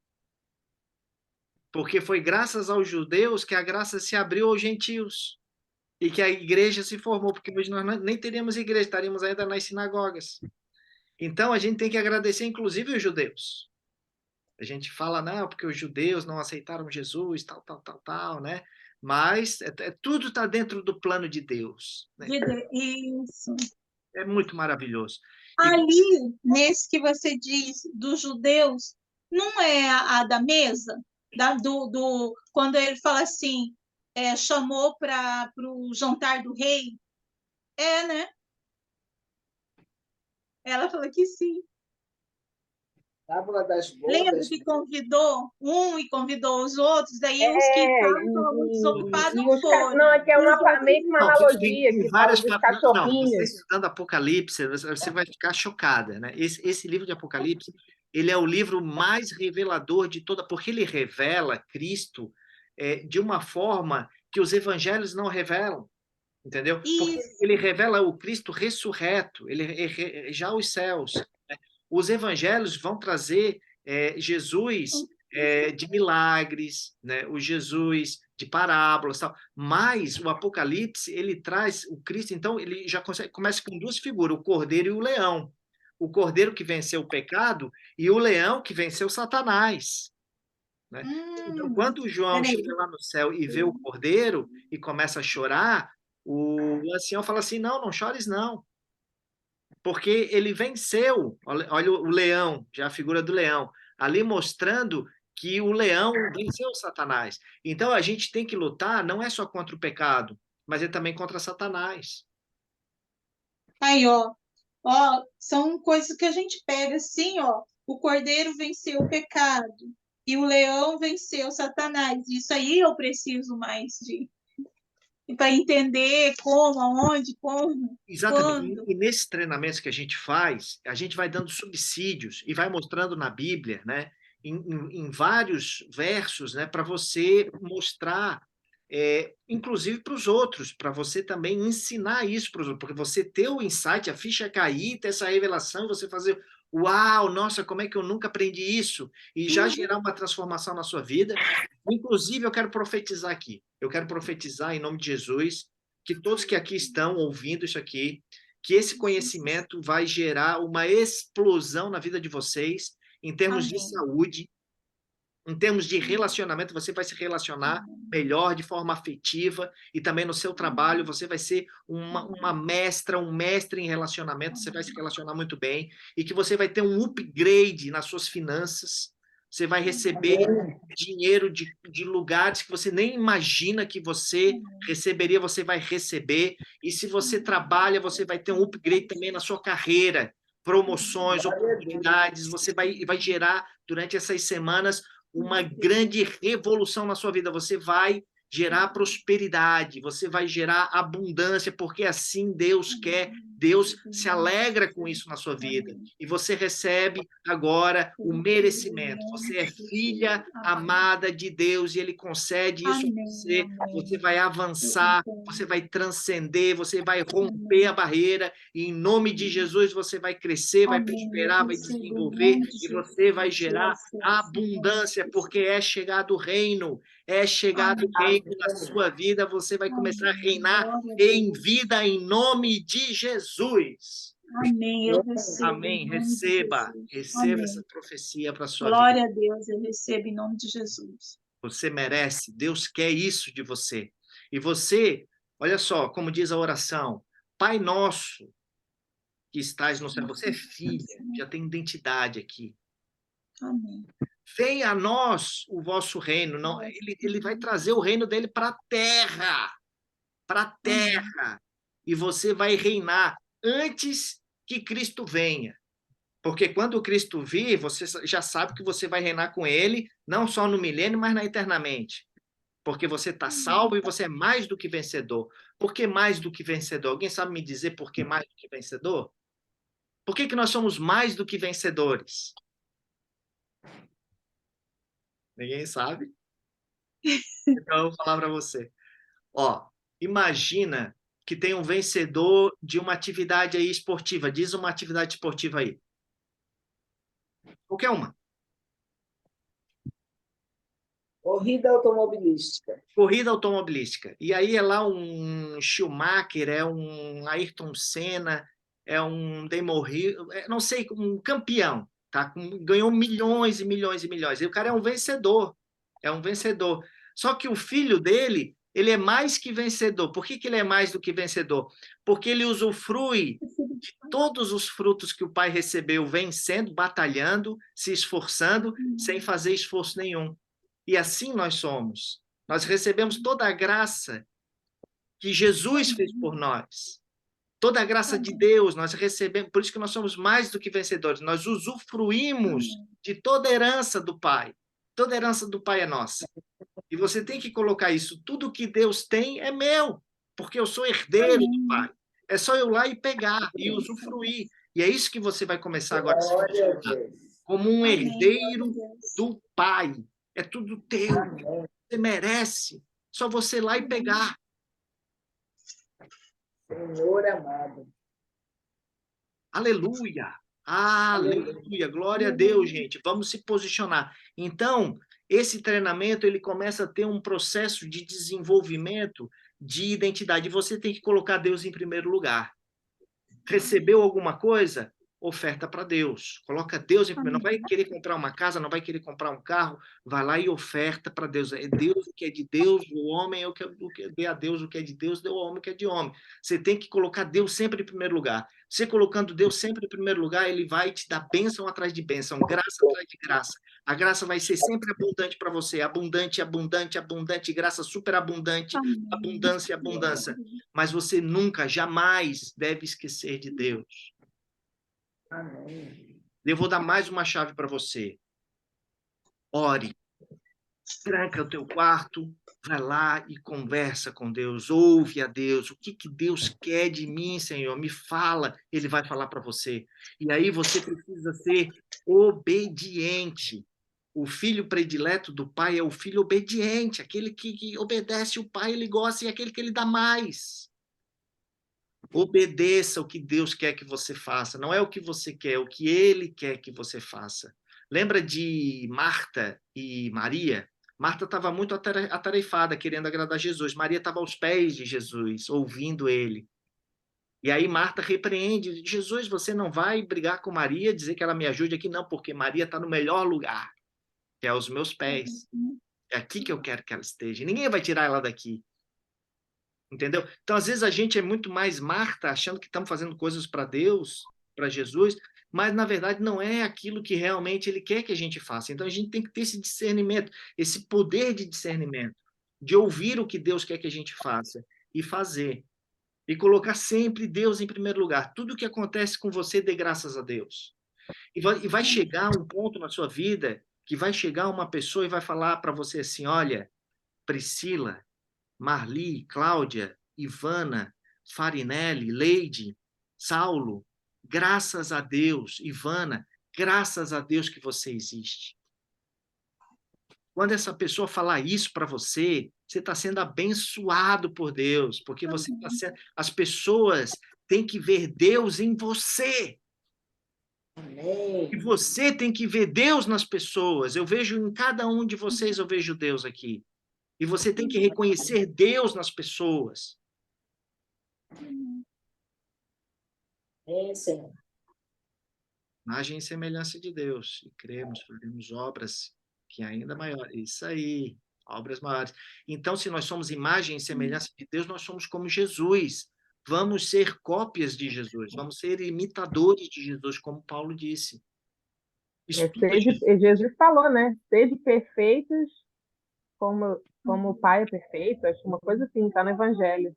B: Porque foi graças aos judeus que a graça se abriu aos gentios e que a igreja se formou, porque hoje nós nem teríamos igreja, estaríamos ainda nas sinagogas. Então a gente tem que agradecer, inclusive, os judeus. A gente fala, não, porque os judeus não aceitaram Jesus, tal, né? Mas tudo está dentro do plano de Deus. Né?
F: Isso.
B: É muito maravilhoso.
F: Ali, nesse que você diz dos judeus, não é a da mesa? Quando ele fala assim, chamou para o jantar do rei? Né? Ela falou que sim.
E: Tábua das
F: Lembra
E: bodas.
F: que convidou um e convidou os outros, daí os que estavam muito desocupados não foram.
C: Não, é que é meio que uma analogia
B: tem
C: que fala
B: várias
C: dos
B: Não,
C: cachorrinhos.
B: você estudando Apocalipse, você vai ficar chocada, né? Esse livro de Apocalipse, ele é o livro mais revelador de toda, porque ele revela Cristo de uma forma que os evangelhos não revelam, entendeu? Porque ele revela o Cristo ressurreto, já os céus. Né? Os evangelhos vão trazer Jesus de milagres, né? O Jesus de parábolas, tal. Mas o Apocalipse ele traz o Cristo, então ele já começa com duas figuras, o Cordeiro e o Leão. O Cordeiro que venceu o pecado e o Leão que venceu Satanás. Né? Então, quando o João chega lá no céu e vê o Cordeiro e começa a chorar, o ancião fala assim: não chores não, porque ele venceu. Olha o leão, já a figura do leão, ali mostrando que o leão venceu Satanás. Então a gente tem que lutar não é só contra o pecado, mas é também contra Satanás.
F: Aí, são coisas que a gente pega assim, o cordeiro venceu o pecado e o leão venceu Satanás. Isso aí eu preciso mais para entender como, aonde, como,
B: Exatamente.
F: quando.
B: E nesses treinamentos que a gente faz, a gente vai dando subsídios e vai mostrando na Bíblia, né, em vários versos, né, para você mostrar, inclusive para os outros, para você também ensinar isso para os outros, porque você ter o insight, a ficha cair, ter essa revelação, você fazer, uau, nossa, como é que eu nunca aprendi isso? E já gerar uma transformação na sua vida. Inclusive, eu quero profetizar aqui. Eu quero profetizar em nome de Jesus que todos que aqui estão ouvindo isso aqui, que esse conhecimento vai gerar uma explosão na vida de vocês, em termos de saúde, em termos de relacionamento, você vai se relacionar melhor, de forma afetiva, e também no seu trabalho, você vai ser uma mestra, um mestre em relacionamento, você vai se relacionar muito bem, e que você vai ter um upgrade nas suas finanças, você vai receber dinheiro de lugares que você nem imagina que você receberia, você vai receber. E se você trabalha, você vai ter um upgrade também na sua carreira, promoções, oportunidades. Você vai gerar, durante essas semanas, uma grande revolução na sua vida. Você vai gerar prosperidade, você vai gerar abundância, porque assim Deus quer, Deus se alegra com isso na sua vida. E você recebe agora o merecimento. Você é filha amada de Deus e Ele concede isso a você. Você vai avançar, você vai transcender, você vai romper a barreira e em nome de Jesus você vai crescer, vai prosperar, vai desenvolver e você vai gerar abundância, porque é chegado o reino, é chegado o reino na sua vida, você vai começar a reinar em vida em nome de Jesus.
F: Amém. Eu recebo
B: Amém.
F: em nome de
B: Receba,
F: Jesus.
B: receba
F: Amém.
B: essa profecia para a sua vida.
F: Glória a Deus, eu recebo em nome de Jesus.
B: Você merece, Deus quer isso de você. E você, olha só, como diz a oração, Pai nosso que estás no céu, você é filha, já tem identidade aqui.
F: Amém.
B: Venha a nós o vosso reino. Não, ele vai trazer o reino dele para a terra. Para a terra. E você vai reinar antes que Cristo venha. Porque quando Cristo vir, você já sabe que você vai reinar com ele, não só no milênio, mas na eternamente. Porque você está salvo e você é mais do que vencedor. Por que mais do que vencedor? Alguém sabe me dizer por que mais do que vencedor? Por que nós somos mais do que vencedores? Ninguém sabe? Então eu vou falar para você. Ó, imagina que tem um vencedor de uma atividade aí esportiva. Diz uma atividade esportiva aí. Qualquer uma.
E: Corrida automobilística.
B: Corrida automobilística. E aí é lá um Schumacher, é um Ayrton Senna, é um Damon Hill, não sei, um campeão, tá? Ganhou milhões e milhões e milhões. E o cara é um vencedor. É um vencedor. Só que o filho dele, ele é mais que vencedor. Por que ele é mais do que vencedor? Porque ele usufrui de todos os frutos que o pai recebeu, vencendo, batalhando, se esforçando, sem fazer esforço nenhum. E assim nós somos. Nós recebemos toda a graça que Jesus fez por nós. Toda a graça de Deus nós recebemos. Por isso que nós somos mais do que vencedores. Nós usufruímos de toda a herança do Pai. Toda a herança do Pai é nossa. E você tem que colocar isso. Tudo que Deus tem é meu, porque eu sou herdeiro do Pai. É só eu lá e pegar e usufruir. E é isso que você vai começar agora a se
E: Glória a
B: posicionar.
E: Deus.
B: Como um
F: Amém.
B: herdeiro
F: Glória a Deus.
B: do Pai. É tudo teu.
E: Amém.
B: Você merece. Só você ir lá e pegar.
E: Senhor amado.
B: Aleluia. Aleluia. Glória a Deus, gente. Vamos se posicionar. Então, esse treinamento, ele começa a ter um processo de desenvolvimento de identidade. Você tem que colocar Deus em primeiro lugar. Recebeu alguma coisa? Oferta para Deus. Coloca Deus em primeiro. Não vai querer comprar uma casa, não vai querer comprar um carro. Vai lá e oferta para Deus. É Deus o que é de Deus, o homem é o que dê a Deus o que é de Deus, dê ao homem o que é de homem. Você tem que colocar Deus sempre em primeiro lugar. Você colocando Deus sempre em primeiro lugar, ele vai te dar bênção atrás de bênção, graça atrás de graça. A graça vai ser sempre abundante para você. Abundante, abundante, abundante. Graça superabundante.
F: Amém.
B: Abundância, abundância. Mas você nunca, jamais deve esquecer de Deus.
E: Amém.
B: Eu vou dar mais uma chave para você. Ore. Tranca o teu quarto, vai lá e conversa com Deus, ouve a Deus. O que Deus quer de mim, Senhor? Me fala. Ele vai falar para você. E aí você precisa ser obediente. O filho predileto do pai é o filho obediente, aquele que obedece o pai, ele gosta, e aquele que ele dá mais. Obedeça o que Deus quer que você faça. Não é o que você quer, é o que ele quer que você faça. Lembra de Marta e Maria? Marta estava muito atarefada, querendo agradar Jesus. Maria estava aos pés de Jesus, ouvindo ele. E aí Marta repreende. Jesus, você não vai brigar com Maria, dizer que ela me ajude aqui? Não, porque Maria está no melhor lugar, que é aos meus pés. É aqui que eu quero que ela esteja. Ninguém vai tirar ela daqui. Entendeu? Então, às vezes, a gente é muito mais Marta, achando que estamos fazendo coisas para Deus, para Jesus, mas, na verdade, não é aquilo que realmente Ele quer que a gente faça. Então, a gente tem que ter esse discernimento, esse poder de discernimento, de ouvir o que Deus quer que a gente faça e fazer. E colocar sempre Deus em primeiro lugar. Tudo que acontece com você, dê graças a Deus. E vai chegar um ponto na sua vida que vai chegar uma pessoa e vai falar para você assim, olha, Priscila, Marli, Cláudia, Ivana, Farinelli, Leide, Saulo, graças a Deus, Ivana, graças a Deus que você existe. Quando essa pessoa falar isso para você, você está sendo abençoado por Deus, porque você está sendo... As pessoas têm que ver Deus em você.
E: Amém.
B: E você tem que ver Deus nas pessoas. Eu vejo em cada um de vocês, eu vejo Deus aqui. E você tem que reconhecer Deus nas pessoas.
E: Senhor.
B: Imagem e semelhança de Deus. E cremos, faremos obras que ainda maiores. Isso aí, obras maiores. Então, se nós somos imagem e semelhança de Deus, nós somos como Jesus. Vamos ser cópias de Jesus, vamos ser imitadores de Jesus, como Paulo disse. Estuda Jesus.
C: Jesus falou, né? Sede perfeitos como o Pai é perfeito, acho que uma coisa assim, está no Evangelho.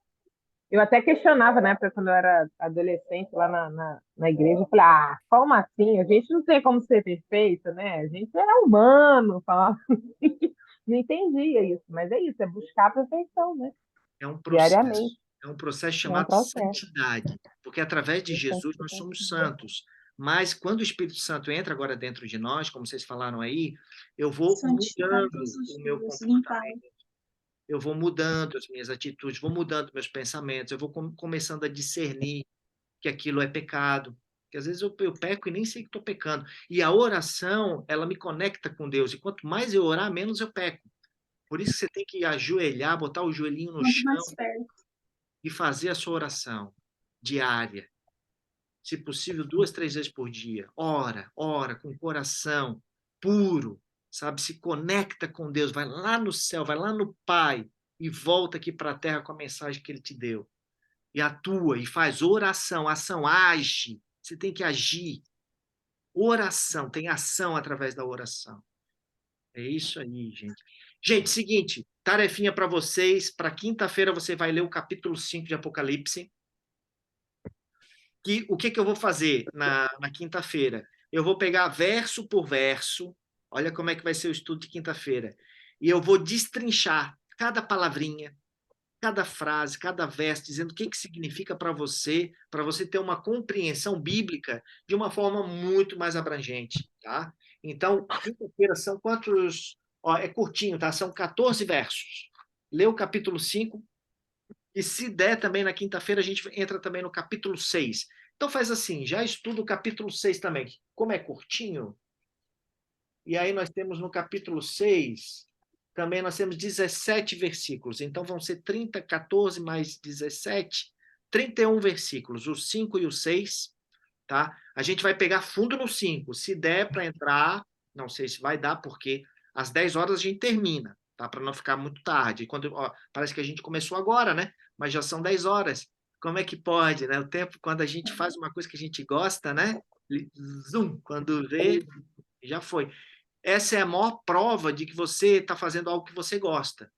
C: Eu até questionava, né, porque quando eu era adolescente lá na igreja, eu falei, como assim? A gente não tem como ser perfeito, né? A gente é humano, falava assim. Não entendia isso, mas é isso, é buscar a perfeição, né?
B: É um processo.
C: Diariamente.
B: É um processo
C: É um
B: chamado
C: processo.
B: santidade, porque através de Jesus nós somos santos. Mas quando o Espírito Santo entra agora dentro de nós, como vocês falaram aí, eu vou
F: Santificar
B: mudando
F: todos os
B: o meu
F: dias, limpar.
B: comportamento, eu vou mudando as minhas atitudes, vou mudando meus pensamentos, eu vou começando a discernir que aquilo é pecado. Porque às vezes eu peco e nem sei que estou pecando. E a oração, ela me conecta com Deus. E quanto mais eu orar, menos eu peco. Por isso você tem que ajoelhar, botar o joelhinho no
F: Quanto
B: chão
F: mais perto.
B: e fazer a sua oração diária. Se possível, 2, 3 vezes por dia. Ora, ora, com o coração puro, sabe? Se conecta com Deus, vai lá no céu, vai lá no Pai e volta aqui para a terra com a mensagem que Ele te deu. E atua, e faz oração, ação, age. Você tem que agir. Oração, tem ação através da oração. É isso aí, gente. Gente, seguinte, tarefinha para vocês. Para quinta-feira você vai ler o capítulo 5 de Apocalipse. O que eu vou fazer na quinta-feira? Eu vou pegar verso por verso. Olha como é que vai ser o estudo de quinta-feira. E eu vou destrinchar cada palavrinha, cada frase, cada verso, dizendo o que significa para você ter uma compreensão bíblica de uma forma muito mais abrangente, tá? Então, quinta-feira são quantos? Ó, é curtinho, tá? São 14 versos. Lê o capítulo 5 e se der também na quinta-feira a gente entra também no capítulo 6. Então faz assim, já estuda o capítulo 6 também. Como é curtinho, e aí nós temos no capítulo 6 também nós temos 17 versículos. Então vão ser 30, 14 mais 17, 31 versículos, o 5 e o 6, tá? A gente vai pegar fundo no 5. Se der para entrar, não sei se vai dar, porque às 10 horas a gente termina, tá? Para não ficar muito tarde. Parece que a gente começou agora, né? Mas já são 10 horas. Como é que pode, né? O tempo, quando a gente faz uma coisa que a gente gosta, né? Zoom, quando vê, já foi. Essa é a maior prova de que você está fazendo algo que você gosta.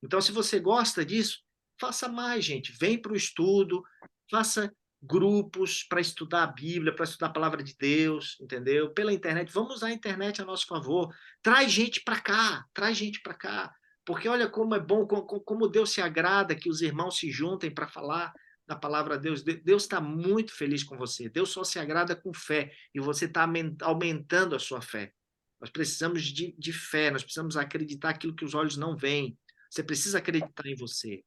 B: Então, se você gosta disso, faça mais, gente. Vem para o estudo, faça grupos para estudar a Bíblia, para estudar a palavra de Deus, entendeu? Pela internet. Vamos usar a internet a nosso favor. Traz gente para cá, traz gente para cá. Porque olha como é bom, como Deus se agrada que os irmãos se juntem para falar da palavra de Deus. Deus está muito feliz com você. Deus só se agrada com fé. E você está aumentando a sua fé. Nós precisamos de fé, nós precisamos acreditar aquilo que os olhos não veem. Você precisa acreditar em você.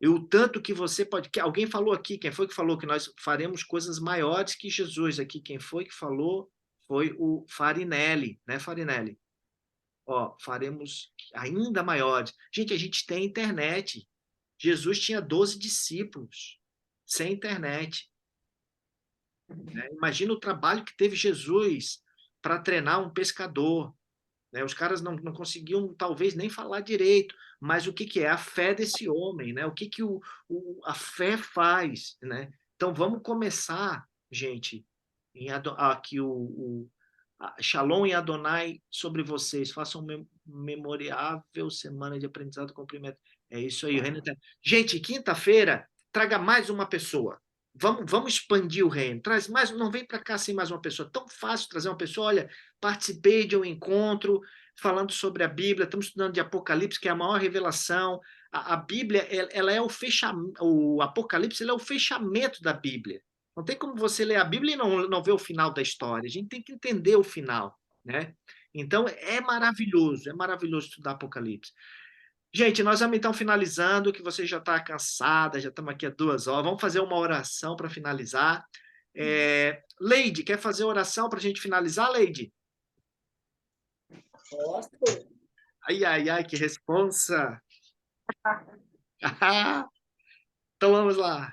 B: E o tanto que você pode... Alguém falou aqui, quem foi que falou que nós faremos coisas maiores que Jesus aqui? Quem foi que falou? Foi o Farinelli, né, Farinelli? Ó, faremos ainda maiores. Gente, a gente tem internet. Jesus tinha 12 discípulos, sem internet. Né? Imagina o trabalho que teve Jesus para treinar um pescador. Né? Os caras não conseguiam, talvez, nem falar direito, mas o que é a fé desse homem? Né? O que a fé faz? Né? Então, vamos começar, gente, aqui Shalom e Adonai sobre vocês. Façam memorável semana de aprendizado e cumprimento. É isso aí, Renan. Gente, quinta-feira, traga mais uma pessoa. Vamos expandir o reino. Traz mais, não vem para cá sem mais uma pessoa. Tão fácil trazer uma pessoa. Olha, participei de um encontro falando sobre a Bíblia. Estamos estudando de Apocalipse, que é a maior revelação. A Bíblia, ela é o fechamento. O Apocalipse, ele é o fechamento da Bíblia. Não tem como você ler a Bíblia e não ver o final da história. A gente tem que entender o final, né? Então, é maravilhoso estudar Apocalipse. Gente, nós vamos então finalizando, que você já está cansada, já estamos aqui há 2 horas. Vamos fazer uma oração para finalizar. Leide, quer fazer oração para a gente finalizar, Leide?
E: Gosto.
B: Ai, ai, ai, que responsa! Então vamos lá.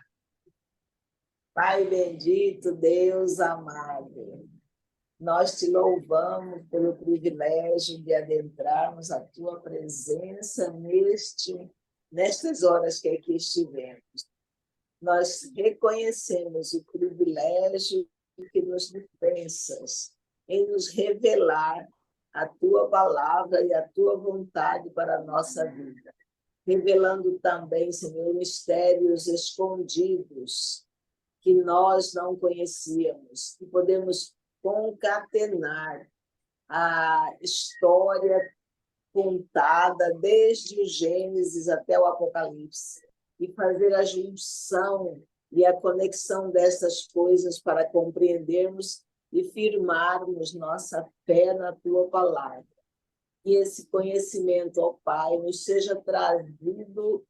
E: Pai bendito, Deus amado, nós te louvamos pelo privilégio de adentrarmos a tua presença nestas horas que aqui estivemos. Nós reconhecemos o privilégio que nos dispensas em nos revelar a tua palavra e a tua vontade para a nossa vida, revelando também, Senhor, mistérios escondidos que nós não conhecíamos, e podemos concatenar a história contada desde o Gênesis até o Apocalipse e fazer a junção e a conexão dessas coisas para compreendermos e firmarmos nossa fé na tua palavra. E esse conhecimento, ó Pai, nos seja trazido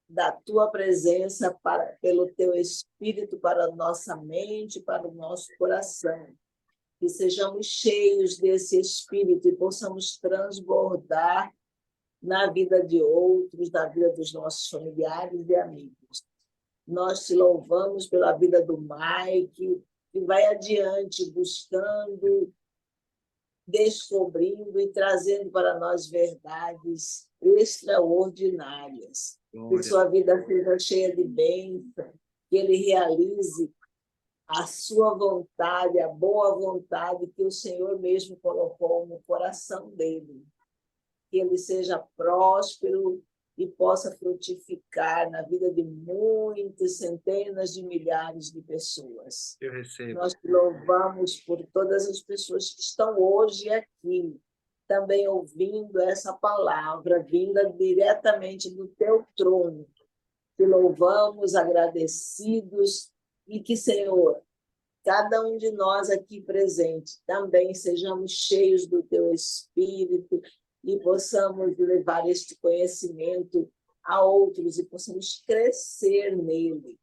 E: da tua presença pelo teu Espírito para a nossa mente, para o nosso coração. Que sejamos cheios desse Espírito e possamos transbordar na vida de outros, na vida dos nossos familiares e amigos. Nós te louvamos pela vida do Mike, que vai adiante buscando, descobrindo e trazendo para nós verdades extraordinárias. Que sua vida seja cheia de bênção, que ele realize a sua vontade, a boa vontade que o Senhor mesmo colocou no coração dele. Que ele seja próspero e possa frutificar na vida de muitas, centenas de milhares de pessoas.
B: Eu recebo.
E: Nós te louvamos por todas as pessoas que estão hoje aqui, também ouvindo essa palavra, vinda diretamente do teu trono. Te louvamos, agradecidos, e que, Senhor, cada um de nós aqui presente também sejamos cheios do teu Espírito e possamos levar este conhecimento a outros e possamos crescer nele,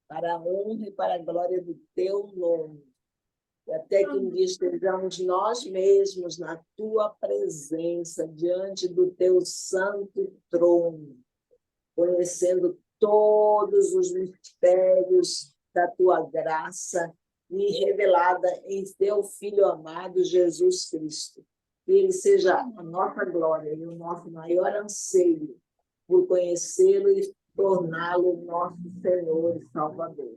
E: para a honra e para a glória do teu nome. E até que um dia estejamos nós mesmos na tua presença, diante do teu santo trono, conhecendo todos os mistérios da tua graça e revelada em teu Filho amado, Jesus Cristo. Que ele seja a nossa glória e o nosso maior anseio por conhecê-lo e torná-lo nosso Senhor e Salvador.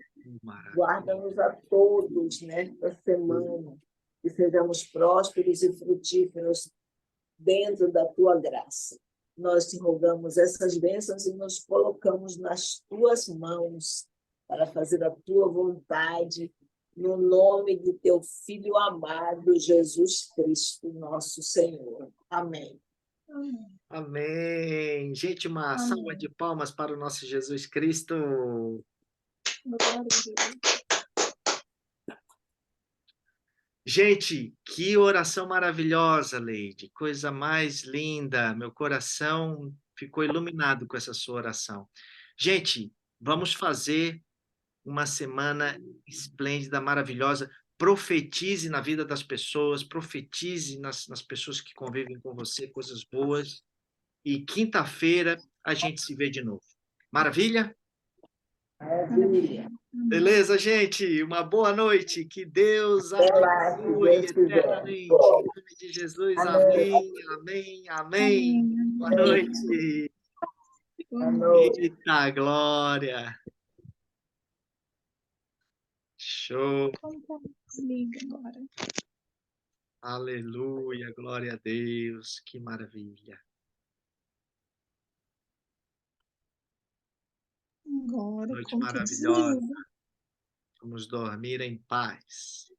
E: Guarda-nos a todos nesta semana, que sejamos prósperos e frutíferos dentro da tua graça. Nós te rogamos essas bênçãos e nos colocamos nas tuas mãos para fazer a tua vontade, no nome de teu Filho amado, Jesus Cristo, nosso Senhor. Amém.
B: Amém. Gente, uma salva de palmas para o nosso Jesus Cristo.
F: Glória a Deus.
B: Gente, que oração maravilhosa, Leide. Coisa mais linda. Meu coração ficou iluminado com essa sua oração. Gente, vamos fazer uma semana esplêndida, maravilhosa. Profetize na vida das pessoas, profetize nas pessoas que convivem com você, coisas boas. E quinta-feira a gente se vê de novo. Maravilha?
E: Maravilha.
B: Beleza, gente? Uma boa noite. Que Deus
E: Até lá, se
B: abençoe
E: Deus quiser.
B: eternamente. Em nome de Jesus.
E: Amém.
B: Amém, amém, amém. Boa noite.
E: Boa noite.
B: Eita, glória. Show.
F: Desliga agora.
B: Aleluia, glória a Deus. Que maravilha.
F: Agora,
B: Noite
F: como que
B: maravilhosa.
F: desliga?
B: Vamos dormir em paz.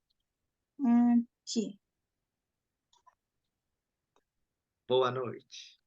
F: Aqui.
B: Boa noite.